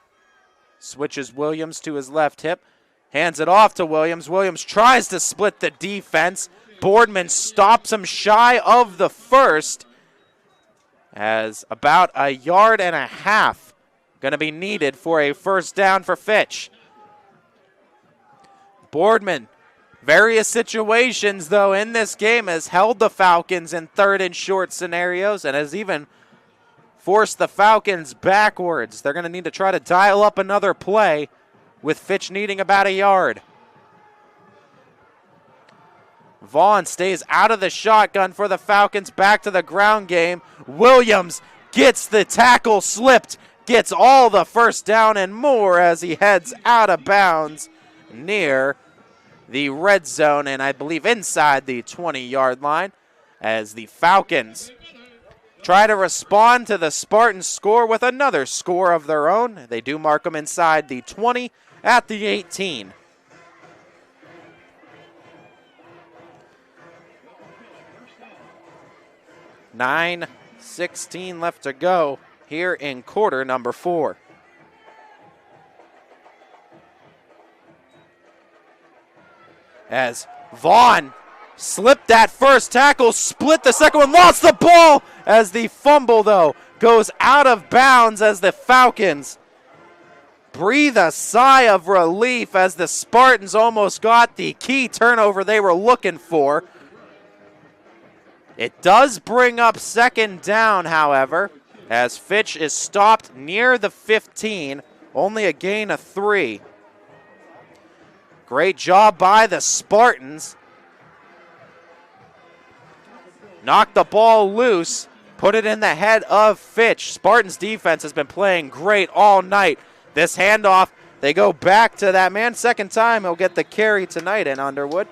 switches Williams to his left hip, hands it off to Williams. Williams tries to split the defense. Boardman stops him shy of the first, as about a yard and a half going to be needed for a first down for Fitch. Boardman, various situations though in this game, has held the Falcons in 3rd and short scenarios and has even forced the Falcons backwards. They're going to need to try to dial up another play with Fitch needing about a yard. Vaughn stays out of the shotgun for the Falcons, back to the ground game. Williams gets the tackle slipped, gets all the first down and more as he heads out of bounds near the red zone and I believe inside the 20-yard line as the Falcons try to respond to the Spartans score with another score of their own. They do mark them inside the 20 at the 18. .9:16 left to go here in quarter number 4. As Vaughn slipped that first tackle, split the second one, lost the ball as the fumble, though, goes out of bounds as the Falcons breathe a sigh of relief as the Spartans almost got the key turnover they were looking for. It does bring up second down, however, as Fitch is stopped near the 15, only a gain of 3. Great job by the Spartans. Knocked the ball loose, put it in the head of Fitch. Spartans defense has been playing great all night. This handoff, they go back to that man. Second time he'll get the carry tonight in Underwood.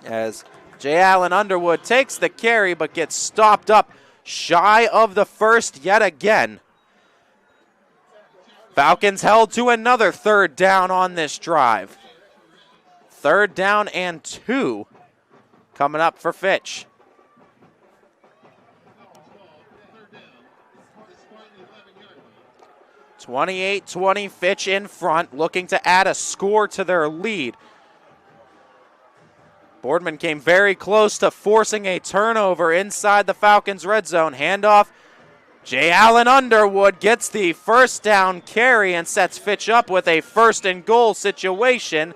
As J. Allen Underwood takes the carry but gets stopped up shy of the first yet again. Falcons held to another third down on this drive. 3rd down and 2 coming up for Fitch. 28-20, Fitch in front, looking to add a score to their lead. Boardman came very close to forcing a turnover inside the Falcons' red zone. Handoff. J. Allen Underwood gets the first down carry and sets Fitch up with a 1st and goal situation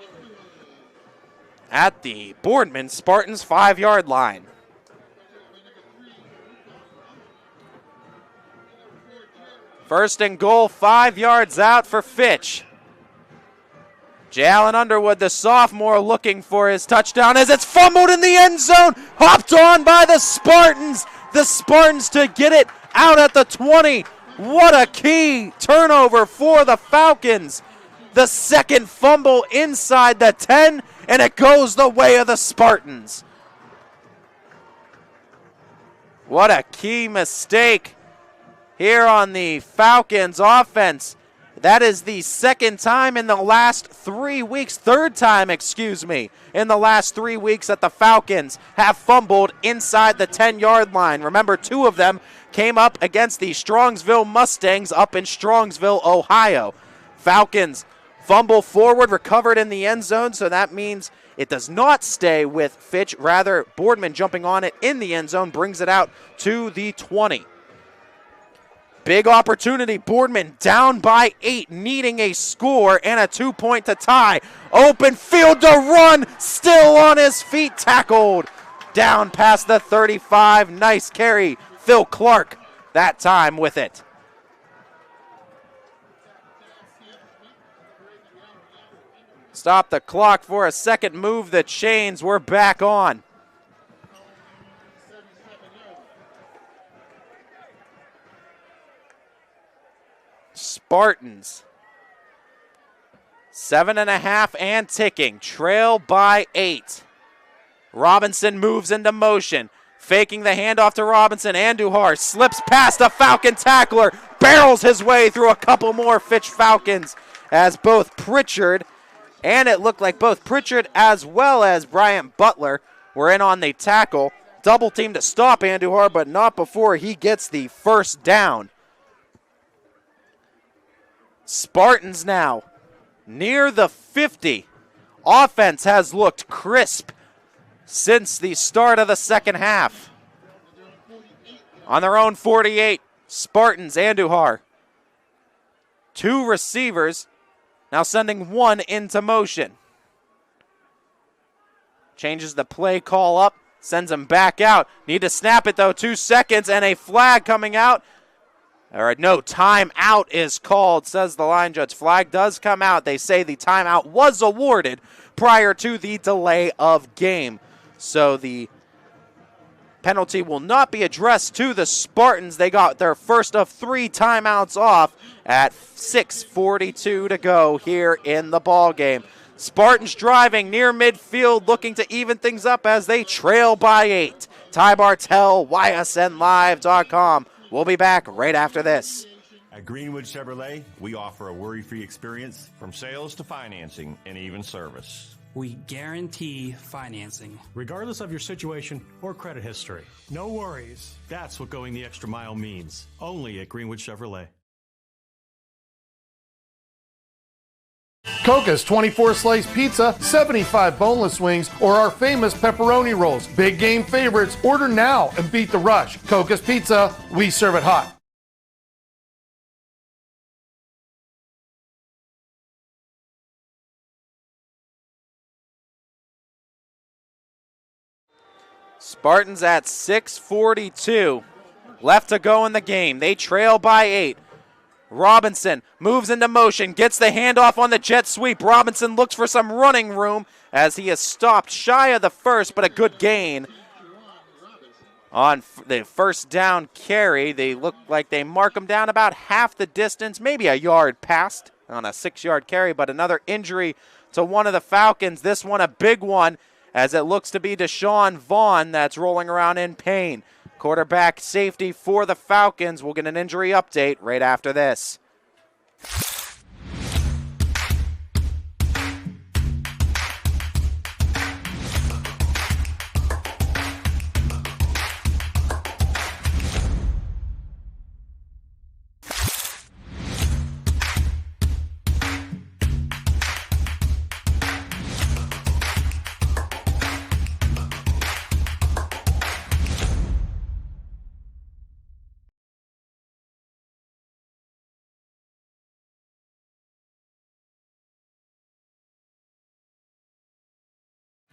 at the Boardman Spartans 5-yard line. First and goal, 5 yards out for Fitch. J. Allen Underwood, the sophomore, looking for his touchdown as it's fumbled in the end zone. Hopped on by the Spartans. The Spartans to get it out at the 20. What a key turnover for the Falcons. The second fumble inside the 10, and it goes the way of the Spartans. What a key mistake here on the Falcons offense. That is the second time in the last 3 weeks, third time, in the last 3 weeks that the Falcons have fumbled inside the 10-yard line. Remember, 2 of them came up against the Strongsville Mustangs up in Strongsville, Ohio. Falcons fumble forward, recovered in the end zone, so that means It does not stay with Fitch. Rather, Boardman jumping on it in the end zone brings it out to the 20. Big opportunity. Boardman down by 8, needing a score and a 2-point to tie. Open field to run, still on his feet, tackled down past the 35. Nice carry. Phil Clark that time with it. Stop the clock for a second, move the chains. We're back on. Spartans, 7.5 and ticking, trail by 8. Robinson moves into motion, faking the handoff to Robinson. Andujar slips past a Falcon tackler, barrels his way through a couple more Fitch Falcons as both Pritchard, and it looked like both Pritchard as well as Bryant Butler were in on the tackle. Double team to stop Andujar, but not before he gets the first down. Spartans now near the 50. Offense has looked crisp since the start of the second half. On their own 48, Spartans, Andujar. 2 receivers, now sending 1 into motion. Changes the play call up, sends him back out. Need to snap it though, 2 seconds and a flag coming out. All right, no, timeout is called, says the line judge. Flag does come out. They say the timeout was awarded prior to the delay of game. So the penalty will not be addressed to the Spartans. They got their first of 3 timeouts off at 6:42 to go here in the ball game. Spartans driving near midfield, looking to even things up as they trail by 8. Ty Bartell, ysnlive.com. We'll be back right after this. At Greenwood Chevrolet, we offer a worry-free experience from sales to financing and even service. We guarantee financing, regardless of your situation or credit history. No worries. That's what going the extra mile means. Only at Greenwood Chevrolet. Coca's 24-slice pizza, 75 boneless wings, or our famous pepperoni rolls. Big game favorites. Order now and beat the rush. Coca's Pizza, we serve it hot. Spartans at 6:42 left to go in the game. They trail by 8. Robinson moves into motion, gets the handoff on the jet sweep. Robinson looks for some running room as he is stopped shy of the first, but a good gain on the first down carry. They look like they mark him down about half the distance, maybe a yard past on a 6-yard carry, but another injury to one of the Falcons. This one a big one as it looks to be Deshaun Vaughn that's rolling around in pain. Quarterback safety for the Falcons. We'll get an injury update right after this.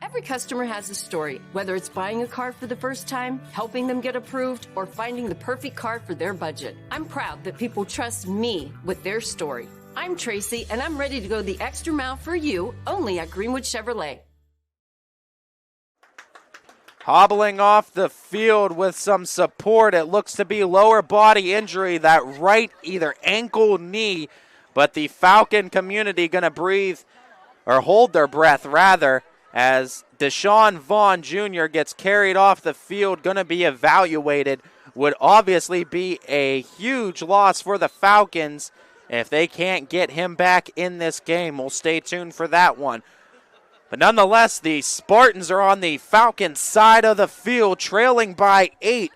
Every customer has a story, whether it's buying a car for the first time, helping them get approved, or finding the perfect car for their budget. I'm proud that people trust me with their story. I'm Tracy, and I'm ready to go the extra mile for you, only at Greenwood Chevrolet. Hobbling off the field with some support. It looks to be lower body injury, that right either ankle, knee, but the Falcon community going to breathe, or hold their breath rather, as Deshaun Vaughn Jr. gets carried off the field, going to be evaluated. Would obviously be a huge loss for the Falcons if they can't get him back in this game. We'll stay tuned for that one. But nonetheless, the Spartans are on the Falcons side of the field, trailing by 8,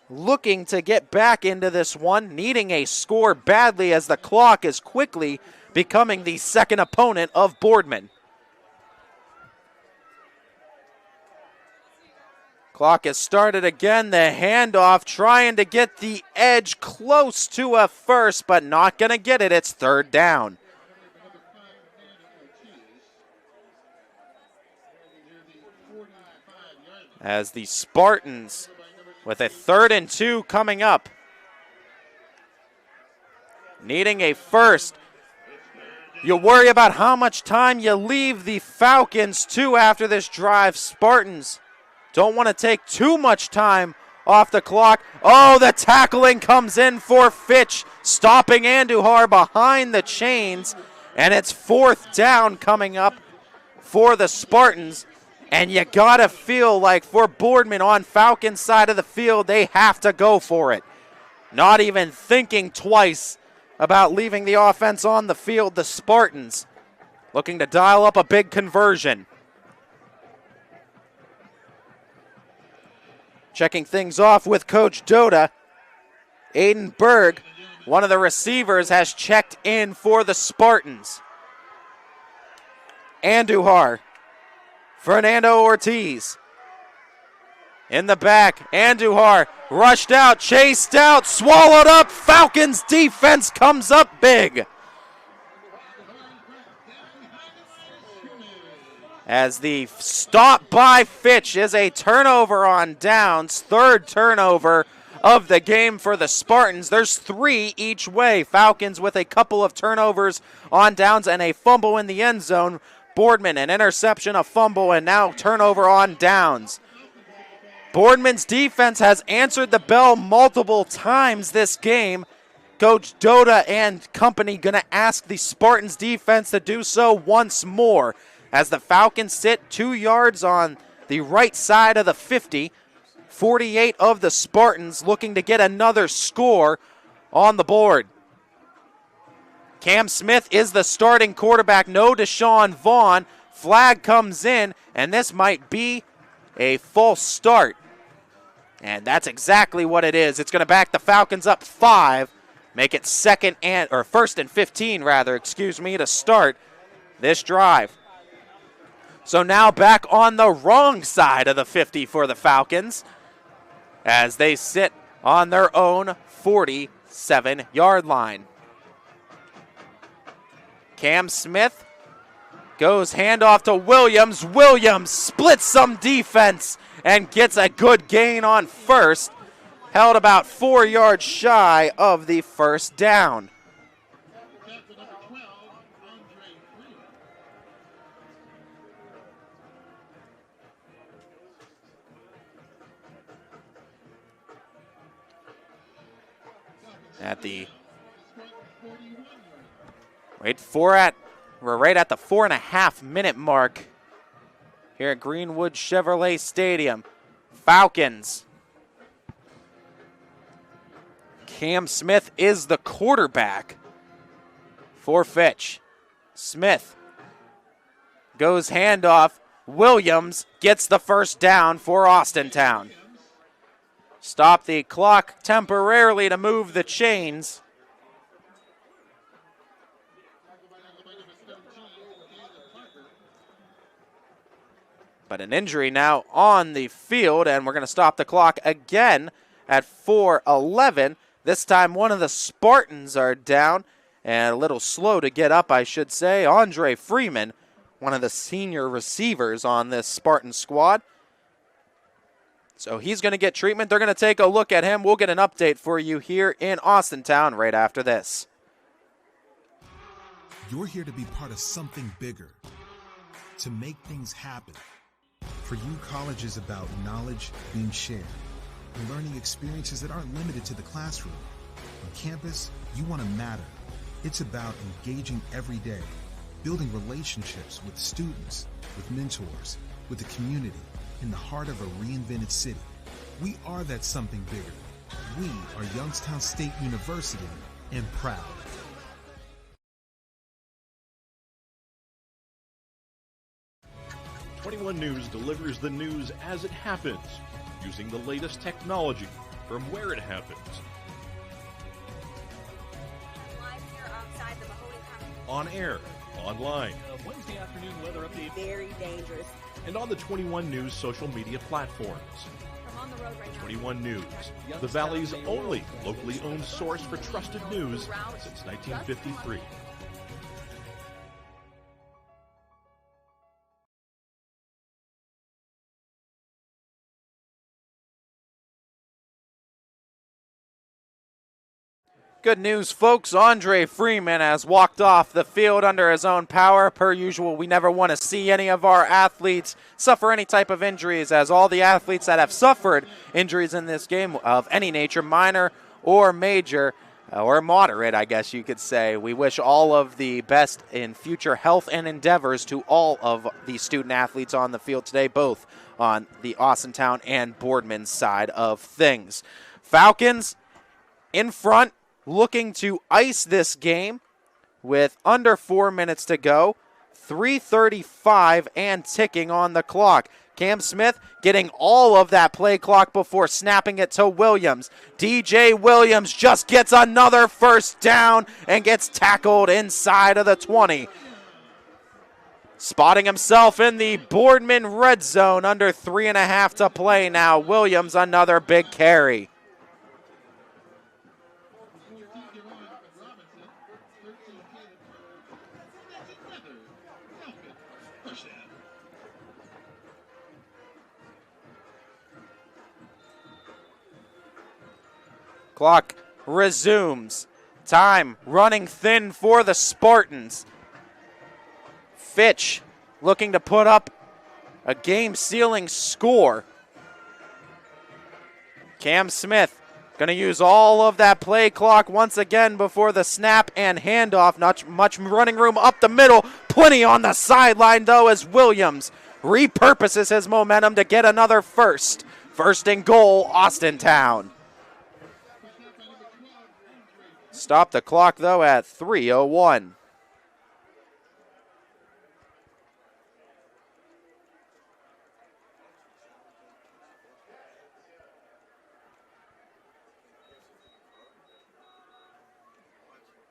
looking to get back into this one, needing a score badly as the clock is quickly becoming the second opponent of Boardman. Clock has started again. The handoff trying to get the edge close to a first, but not going to get it. It's third down. As the Spartans with a 3rd and 2 coming up. Needing a first. You worry about how much time you leave the Falcons to after this drive. Spartans don't want to take too much time off the clock. Oh, the tackling comes in for Fitch, stopping Andujar behind the chains. And it's 4th down coming up for the Spartans. And you got to feel like for Boardman on Falcons' side of the field, they have to go for it. Not even thinking twice about leaving the offense on the field. The Spartans looking to dial up a big conversion. Checking things off with Coach Doda. Aiden Berg, one of the receivers, has checked in for the Spartans. Andujar. Fernando Ortiz in the back. Andujar rushed out, chased out, swallowed up. Falcons defense comes up big. As the stop by Fitch is a turnover on downs. 3rd turnover of the game for the Spartans. There's 3 each way. Falcons with a couple of turnovers on downs and a fumble in the end zone. Boardman, an interception, a fumble, and now turnover on downs. Boardman's defense has answered the bell multiple times this game. Coach Doda and company going to ask the Spartans defense to do so once more as the Falcons sit 2 yards on the right side of the 50. 48 of the Spartans looking to get another score on the board. Cam Smith is the starting quarterback. No Deshaun Vaughn. Flag comes in, and this might be a false start. And that's exactly what it is. It's going to back the Falcons up 5, make it 1st and 15 to start this drive. So now back on the wrong side of the 50 for the Falcons as they sit on their own 47-yard line. Cam Smith goes handoff to Williams. Williams splits some defense and gets a good gain on first. Held about 4 yards shy of the first down. We're right at the 4.5 minute mark here at Greenwood Chevrolet Stadium. Falcons. Cam Smith is the quarterback for Fitch. Smith goes handoff. Williams gets the first down for Austintown. Stop the clock temporarily to move the chains. But an injury now on the field, and we're going to stop the clock again at 4:11. This time one of the Spartans are down, and a little slow to get up, I should say. Andre Freeman, one of the senior receivers on this Spartan squad. So he's going to get treatment. They're going to take a look at him. We'll get an update for you here in Austintown right after this. You're here to be part of something bigger, to make things happen. For you, college is about knowledge being shared and learning experiences that aren't limited to the classroom. On campus, you want to matter. It's about engaging every day, building relationships with students, with mentors, with the community, in the heart of a reinvented city. We are that something bigger. We are Youngstown State University, and proud. #21 News delivers the news as it happens, using the latest technology from where it happens. On air, online. Wednesday afternoon weather update. Very dangerous. and on the 21 News social media platforms. I'm on the road right now. 21 News, the Valley's only locally owned source for trusted news since 1953. Good news, folks. Andre Freeman has walked off the field under his own power. Per usual, we never want to see any of our athletes suffer any type of injuries, as all the athletes that have suffered injuries in this game of any nature, minor or major, or moderate, I guess you could say. We wish all of the best in future health and endeavors to all of the student athletes on the field today, both on the Austintown and Boardman side of things. Falcons in front, looking to ice this game with under 4 minutes to go. 3:35 and ticking on the clock. Cam Smith getting all of that play clock before snapping it to Williams. DJ Williams just gets another first down and gets tackled inside of the 20. Spotting himself in the Boardman red zone, under 3.5 to play now. Williams, another big carry. Clock resumes. Time running thin for the Spartans. Fitch looking to put up a game-sealing score. Cam Smith going to use all of that play clock once again before the snap and handoff. Not much running room up the middle. Plenty on the sideline, though, as Williams repurposes his momentum to get another first. First and goal, Austintown. Stop the clock, though, at 3:01.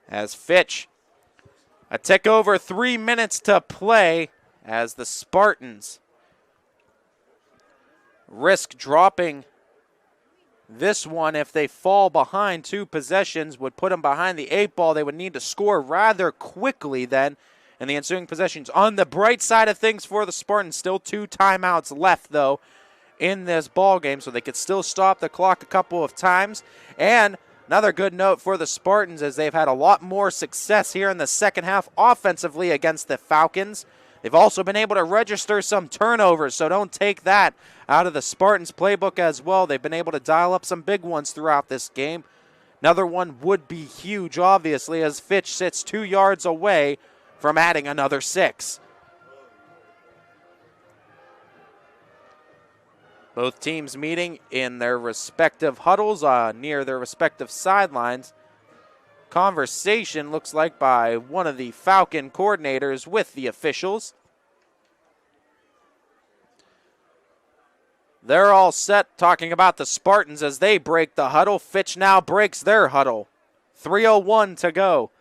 As Fitch, a tick over 3 minutes to play as the Spartans risk dropping this one. If they fall behind 2 possessions, would put them behind the 8 ball. They would need to score rather quickly then in the ensuing possessions. On the bright side of things for the Spartans, still 2 timeouts left, though, in this ball game, so they could still stop the clock a couple of times. And another good note for the Spartans is they've had a lot more success here in the second half offensively against the Falcons. They've also been able to register some turnovers, so don't take that out of the Spartans' playbook as well. They've been able to dial up some big ones throughout this game. Another one would be huge, obviously, as Fitch sits 2 yards away from adding another 6. Both teams meeting in their respective huddles near their respective sidelines. Conversation looks like by one of the Falcon coordinators with the officials. They're all set talking about the Spartans as they break the huddle. Fitch now breaks their huddle. 3:01 to go.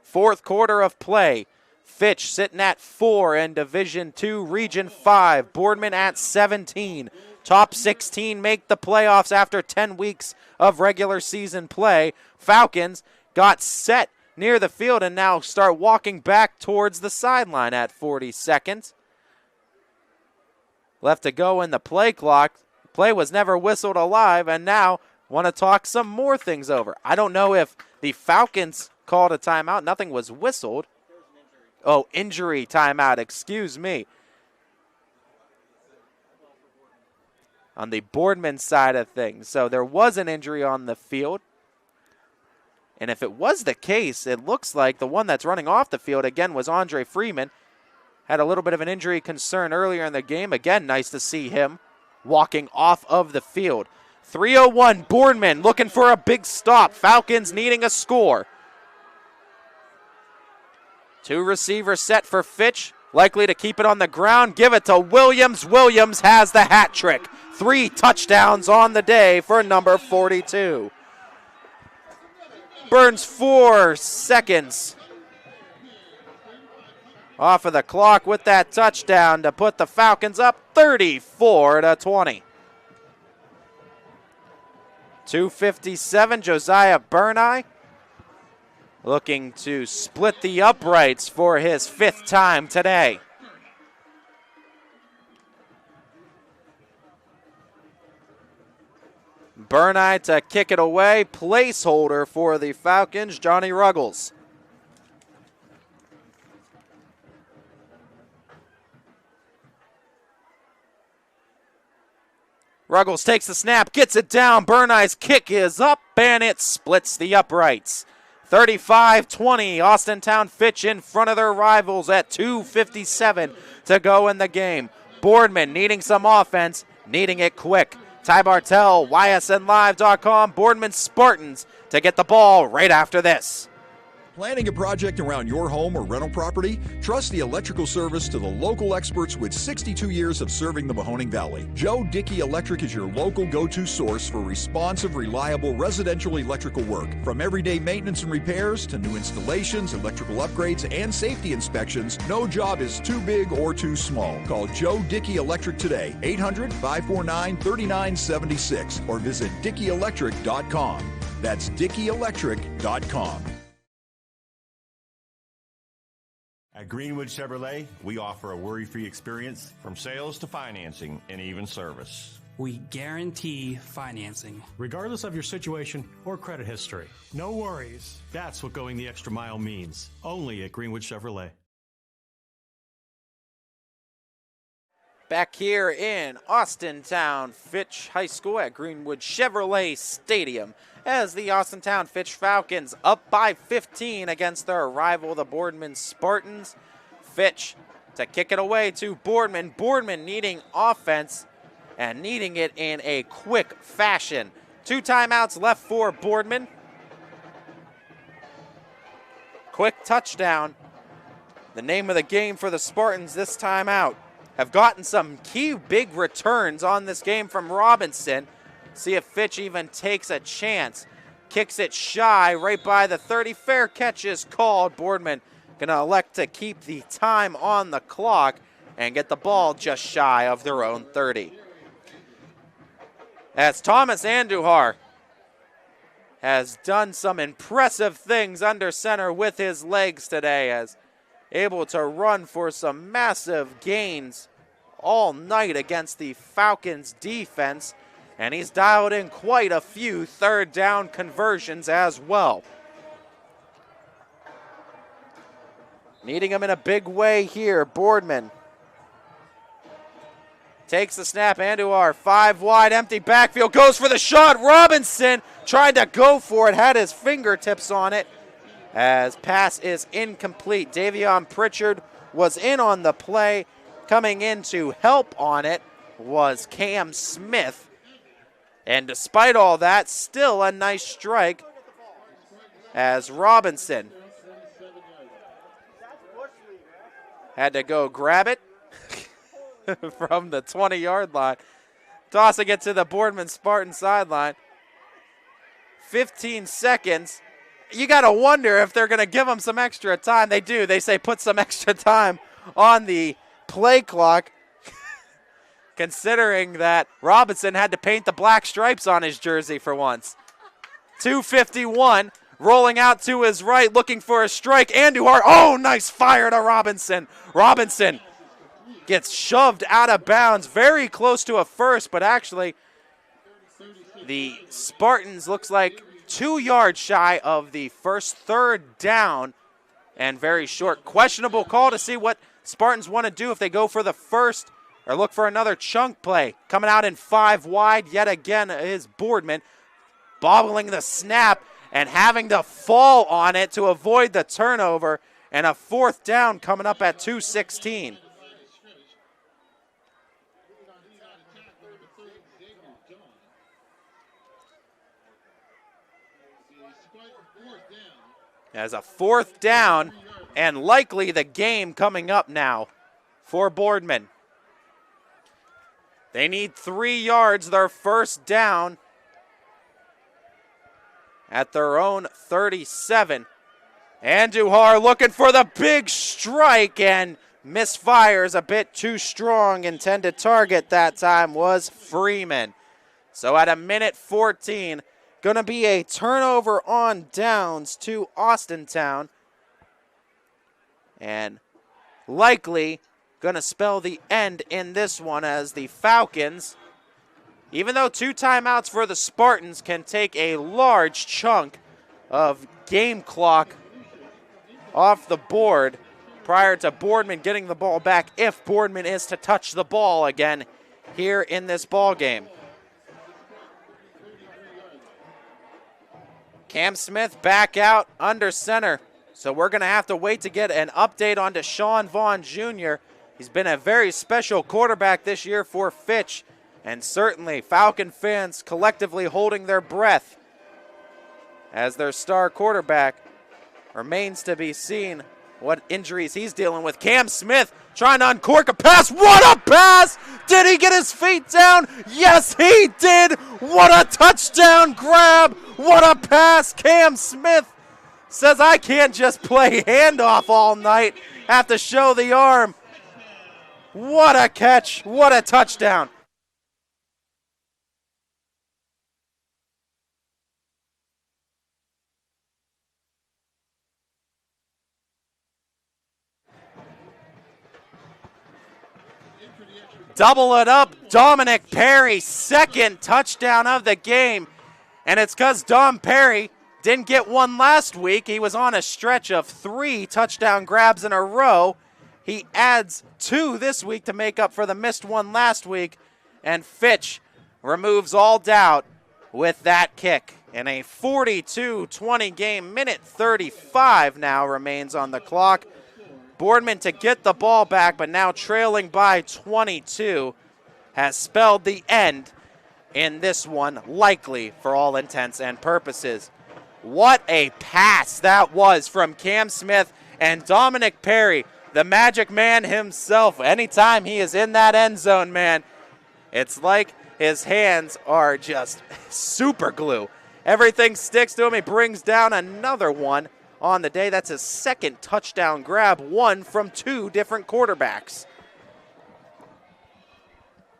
4th quarter of play. Fitch sitting at 4 in Division II, Region 5. Boardman at 17. Top 16 make the playoffs after 10 weeks of regular season play. Falcons got set near the field and now start walking back towards the sideline at 40 seconds. Left to go in the play clock. Play was never whistled alive, and now want to talk some more things over. I don't know if the Falcons called a timeout. Nothing was whistled. Oh, injury timeout, excuse me. On the Boardman side of things. So there was an injury on the field. And if it was the case, it looks like the one that's running off the field again was Andre Freeman. Had a little bit of an injury concern earlier in the game. Again, nice to see him walking off of the field. 3:01, Boardman looking for a big stop. Falcons needing a score. 2 receivers set for Fitch. Likely to keep it on the ground. Give it to Williams. Williams has the hat trick. 3 touchdowns on the day for number 42. Burns 4 seconds. off of the clock with that touchdown to put the Falcons up 34-20. 2:57, Josiah Burney looking to split the uprights for his 5th time today. Burney to kick it away, placeholder for the Falcons, Johnny Ruggles. Ruggles takes the snap, gets it down. Burney's kick is up, and it splits the uprights. 35-20, Austintown Fitch in front of their rivals at 2:57 to go in the game. Boardman needing some offense, needing it quick. Ty Bartell, YSNLive.com, Boardman Spartans to get the ball right after this. Planning a project around your home or rental property? Trust the electrical service to the local experts with 62 years of serving the Mahoning Valley. Joe Dickey Electric is your local go-to source for responsive, reliable residential electrical work. From everyday maintenance and repairs to new installations, electrical upgrades, and safety inspections, no job is too big or too small. Call Joe Dickey Electric today, 800-549-3976, or visit DickeyElectric.com. That's DickeyElectric.com. At Greenwood Chevrolet, we offer a worry-free experience from sales to financing and even service. We guarantee financing. Regardless of your situation or credit history. No worries. That's what going the extra mile means. Only at Greenwood Chevrolet. Back here in Austintown Fitch High School at Greenwood Chevrolet Stadium as the Austintown Fitch Falcons up by 15 against their rival, the Boardman Spartans. Fitch to kick it away to Boardman. Boardman needing offense and needing it in a quick fashion. 2 timeouts left for Boardman. Quick touchdown. The name of the game for the Spartans this time out. Have gotten some key big returns on this game from Robinson. See if Fitch even takes a chance. Kicks it shy right by the 30. Fair catch is called. Boardman gonna elect to keep the time on the clock and get the ball just shy of their own 30. As Thomas Andujar has done some impressive things under center with his legs today, as able to run for some massive gains all night against the Falcons defense, and he's dialed in quite a few 3rd down conversions as well. Needing him in a big way here, Boardman takes the snap. Andujar 5 wide, empty backfield, goes for the shot. Robinson tried to go for it, had his fingertips on it, as pass is incomplete. Davion Pritchard was in on the play. Coming in to help on it was Cam Smith. And despite all that, still a nice strike as Robinson had to go grab it from the 20-yard line. Tossing it to the Boardman Spartan sideline. 15 seconds. You got to wonder if they're going to give them some extra time. They do. They say put some extra time on the play clock, considering that Robinson had to paint the black stripes on his jersey for once. 2:51, rolling out to his right, looking for a strike. Andujar, oh, nice fire to Robinson. Robinson gets shoved out of bounds, very close to a first, but actually the Spartans looks like 2 yards shy of the first 3rd down, and very short. Questionable call to see what Spartans want to do if they go for the first or look for another chunk play. Coming out in 5 wide yet again is Boardman, bobbling the snap and having to fall on it to avoid the turnover, and a 4th down coming up at 2:16. As a 4th down, and likely the game coming up now for Boardman. They need 3 yards, their first down at their own 37. Andujar looking for the big strike and misfires a bit too strong. Intended target that time was Freeman. So at a minute 14, going to be a turnover on downs to Austintown. And likely going to spell the end in this one as the Falcons, even though 2 timeouts for the Spartans, can take a large chunk of game clock off the board prior to Boardman getting the ball back, if Boardman is to touch the ball again here in this ball game. Cam Smith back out under center, so we're going to have to wait to get an update on Deshaun Vaughn Jr. He's been a very special quarterback this year for Fitch, and certainly Falcon fans collectively holding their breath as their star quarterback remains to be seen what injuries he's dealing with. Cam Smith trying to uncork a pass. What a pass! Did he get his feet down? Yes, he did. What a touchdown grab. What a pass. Cam Smith says, I can't just play handoff all night. Have to show the arm. What a catch. What a touchdown. Double it up, Dominic Perry, second touchdown of the game. And it's because Dom Perry didn't get one last week. He was on a stretch of 3 touchdown grabs in a row. He adds 2 this week to make up for the missed one last week. And Fitch removes all doubt with that kick. In a 42-20 game, minute 35 now remains on the clock. Boardman to get the ball back, but now trailing by 22, has spelled the end in this one, likely for all intents and purposes. What a pass that was from Cam Smith and Dominic Perry, the magic man himself. Anytime he is in that end zone, man, it's like his hands are just super glue. Everything sticks to him. He brings down another one on the day. That's his second touchdown grab, one from 2 different quarterbacks.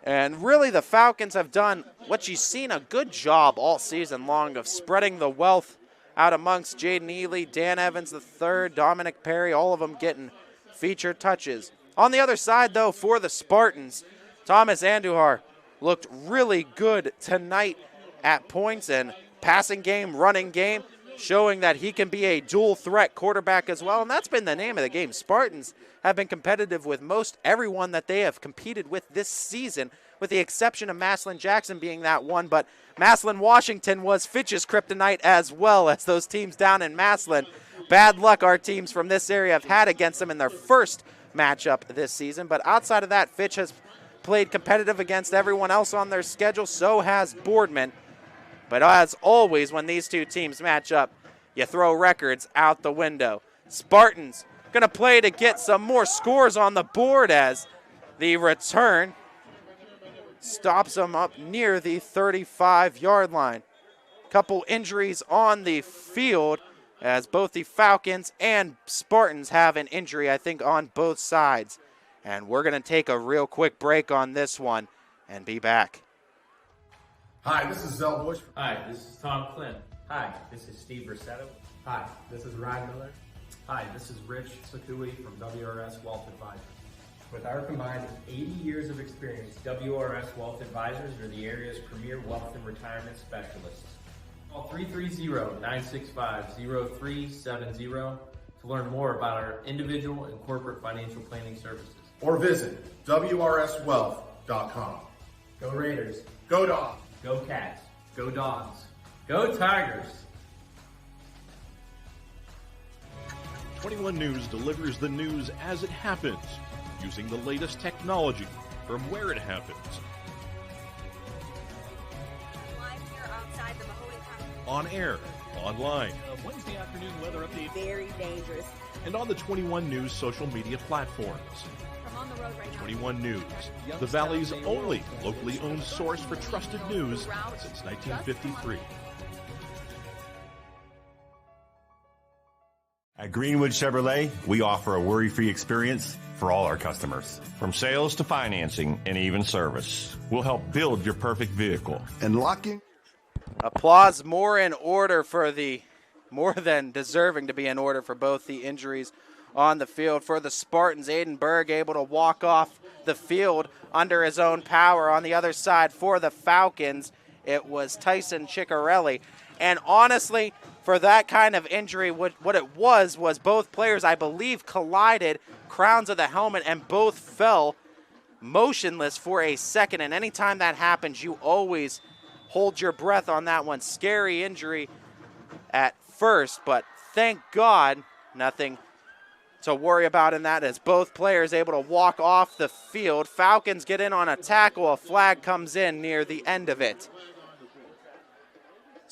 And really the Falcons have done what you've seen a good job all season long of spreading the wealth out amongst Jaden Ely, Dan Evans III, Dominic Perry, all of them getting featured touches. On the other side, though, for the Spartans, Thomas Andujar looked really good tonight at points and passing game, running game, showing that he can be a dual threat quarterback as well, and that's been the name of the game. Spartans have been competitive with most everyone that they have competed with this season, with the exception of Massillon Jackson being that one, but Massillon Washington was Fitch's kryptonite as well, as those teams down in Massillon. Bad luck our teams from this area have had against them in their first matchup this season, but outside of that, Fitch has played competitive against everyone else on their schedule, so has Boardman. But as always, when these two teams match up, you throw records out the window. Spartans going to play to get some more scores on the board as the return stops them up near the 35-yard line. Couple injuries on the field as both the Falcons and Spartans have an injury, I think, on both sides. And we're going to take a real quick break on this one and be back. Hi, this is Zell Bush. Hi, this is Tom Clint. Hi, this is Steve Bracetto. Hi, this is Ryan Miller. Hi, this is Rich Sakui from WRS Wealth Advisors. With our combined 80 years of experience, WRS Wealth Advisors are the area's premier wealth and retirement specialists. Call 330-965-0370 to learn more about our individual and corporate financial planning services. Or visit WRSwealth.com. Go Raiders. Go Dogs. Go Cats. Go Dogs. Go Tigers. 21 News delivers the news as it happens, using the latest technology from where it happens. Live here outside the Mahoney County. On air, online, Wednesday afternoon weather update. Very dangerous. and on the 21 News social media platforms. I'm on the road right now. 21 News, the Valley's only locally owned source for trusted news since 1953. At Greenwood Chevrolet, we offer a worry-free experience for all our customers. From sales to financing and even service, we'll help build your perfect vehicle. And locking. Applause more than deserving to be in order for both the injuries on the field. For the Spartans, Aiden Berg able to walk off the field under his own power. On the other side for the Falcons, it was Tyson Ciccarelli. And honestly, for that kind of injury, what it was both players, I believe, collided, crowns of the helmet, and both fell motionless for a second. And anytime that happens, you always hold your breath on that one. Scary injury at first, but thank God nothing to worry about in that, as both players able to walk off the field. Falcons get in on a tackle. A flag comes in near the end of it.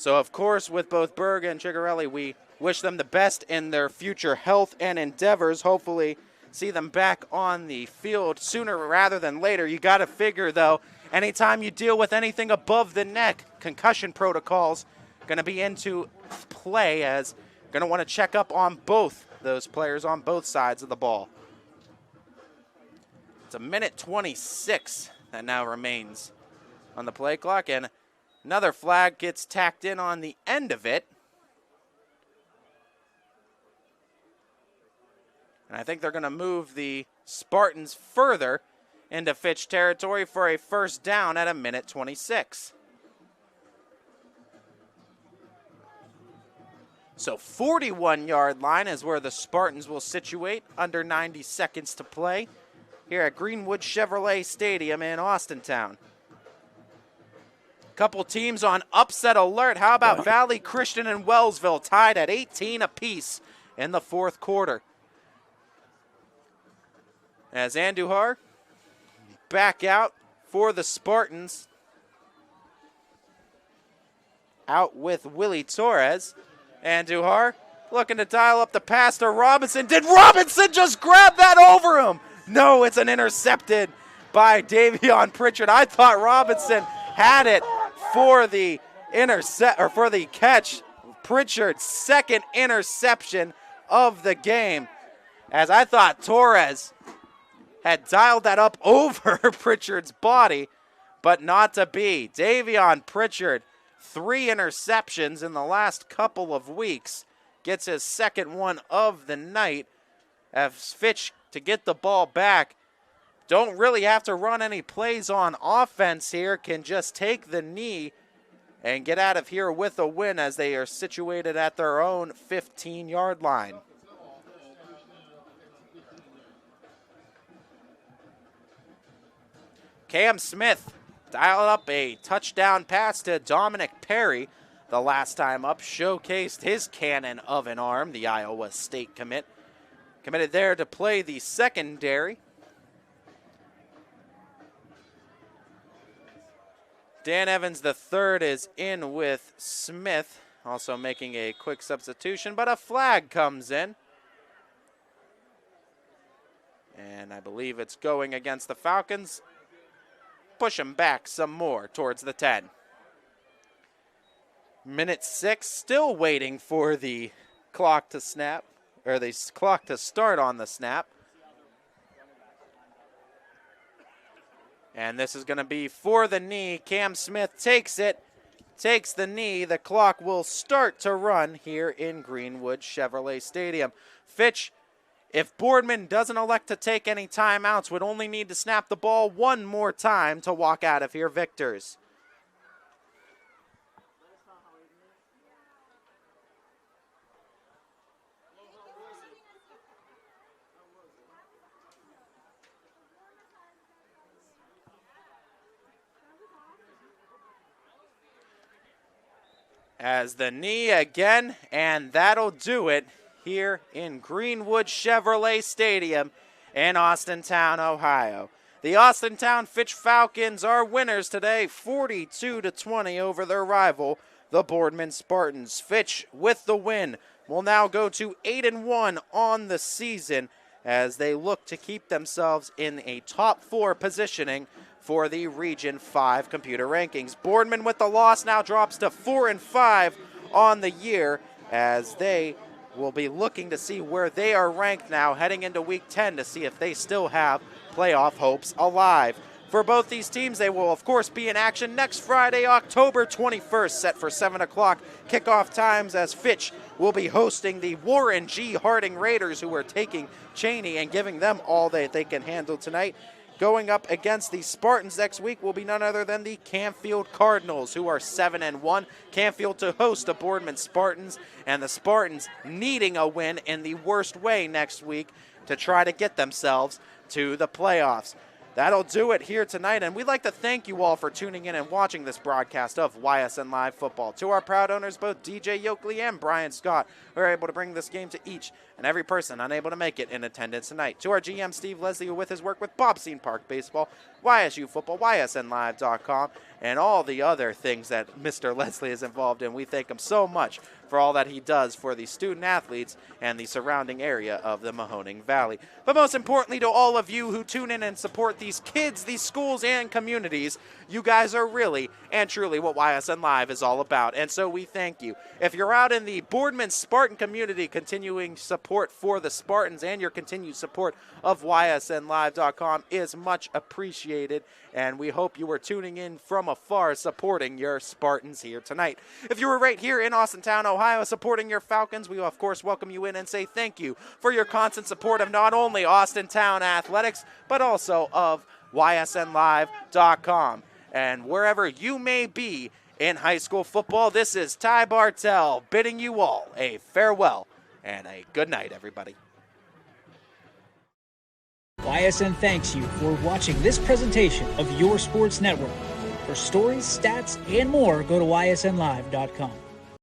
So, of course, with both Berg and Ciccarelli, we wish them the best in their future health and endeavors. Hopefully see them back on the field sooner rather than later. You got to figure, though, anytime you deal with anything above the neck, concussion protocols going to be into play, as going to want to check up on both those players on both sides of the ball. It's a minute 26 that now remains on the play clock, and another flag gets tacked in on the end of it. And I think they're going to move the Spartans further into Fitch territory for a first down at a minute 26. So 41-yard line is where the Spartans will situate, under 90 seconds to play here at Greenwood Chevrolet Stadium in Austintown. Couple teams on upset alert. How about Valley Christian and Wellsville tied at 18 apiece in the fourth quarter? As Andujar back out for the Spartans, out with Willie Torres. Andujar looking to dial up the pass to Robinson. Did Robinson just grab that over him? No, it's an intercepted by Davion Pritchard. I thought Robinson had it for the catch. Pritchard's second interception of the game, as I thought Torres had dialed that up over Pritchard's body, but not to be. Davion Pritchard, 3 interceptions in the last couple of weeks, gets his second one of the night. As Fitch to get the ball back, don't really have to run any plays on offense here, can just take the knee and get out of here with a win, as they are situated at their own 15-yard line. Cam Smith dialed up a touchdown pass to Dominic Perry the last time up, showcased his cannon of an arm, the Iowa State committed there to play the secondary. Dan Evans III is in with Smith, also making a quick substitution, but a flag comes in. And I believe it's going against the Falcons. Push him back some more towards the 10. Minute 6, still waiting for the clock to snap, or the clock to start on the snap. And this is going to be for the knee. Cam Smith takes it, takes the knee. The clock will start to run here in Greenwood Chevrolet Stadium. Fitch, if Boardman doesn't elect to take any timeouts, would only need to snap the ball one more time to walk out of here victors. As the knee again, and that'll do it here in Greenwood Chevrolet Stadium in Austintown, Ohio. The Austintown Fitch Falcons are winners today, 42-20 over their rival, the Boardman Spartans. Fitch with the win will now go to 8-1 on the season as they look to keep themselves in a top 4 positioning for the Region 5 computer rankings. Boardman with the loss now drops to 4-5 on the year as they will be looking to see where they are ranked now heading into Week 10 to see if they still have playoff hopes alive. For both these teams, they will, of course, be in action next Friday, October 21st, set for 7 o'clock kickoff times, as Fitch will be hosting the Warren G. Harding Raiders, who are taking Cheney and giving them all that they can handle tonight. Going up against the Spartans next week will be none other than the Canfield Cardinals, who are 7-1. Canfield to host the Boardman Spartans, and the Spartans needing a win in the worst way next week to try to get themselves to the playoffs. That'll do it here tonight, and we'd like to thank you all for tuning in and watching this broadcast of YSN Live Football. To our proud owners, both DJ Yoakley and Brian Scott, who are able to bring this game to each and every person unable to make it in attendance tonight. To our GM, Steve Leslie, who with his work with Bobstein Park Baseball, YSU Football, YSNLive.com, and all the other things that Mr. Leslie is involved in. We thank him so much for all that he does for the student athletes and the surrounding area of the Mahoning Valley. But most importantly, to all of you who tune in and support these kids, these schools, and communities, you guys are really and truly what YSN Live is all about, and so we thank you. If you're out in the Boardman Spartan community, continuing support for the Spartans and your continued support of YSNLive.com is much appreciated, and we hope you are tuning in from afar supporting your Spartans here tonight. If you were right here in Austintown, Ohio, supporting your Falcons, we of course welcome you in and say thank you for your constant support of not only Austintown athletics, but also of YSNLive.com. And wherever you may be in high school football, this is Ty Bartell bidding you all a farewell and a good night, everybody. YSN thanks you for watching this presentation of your sports network. For stories, stats, and more, go to ysnlive.com.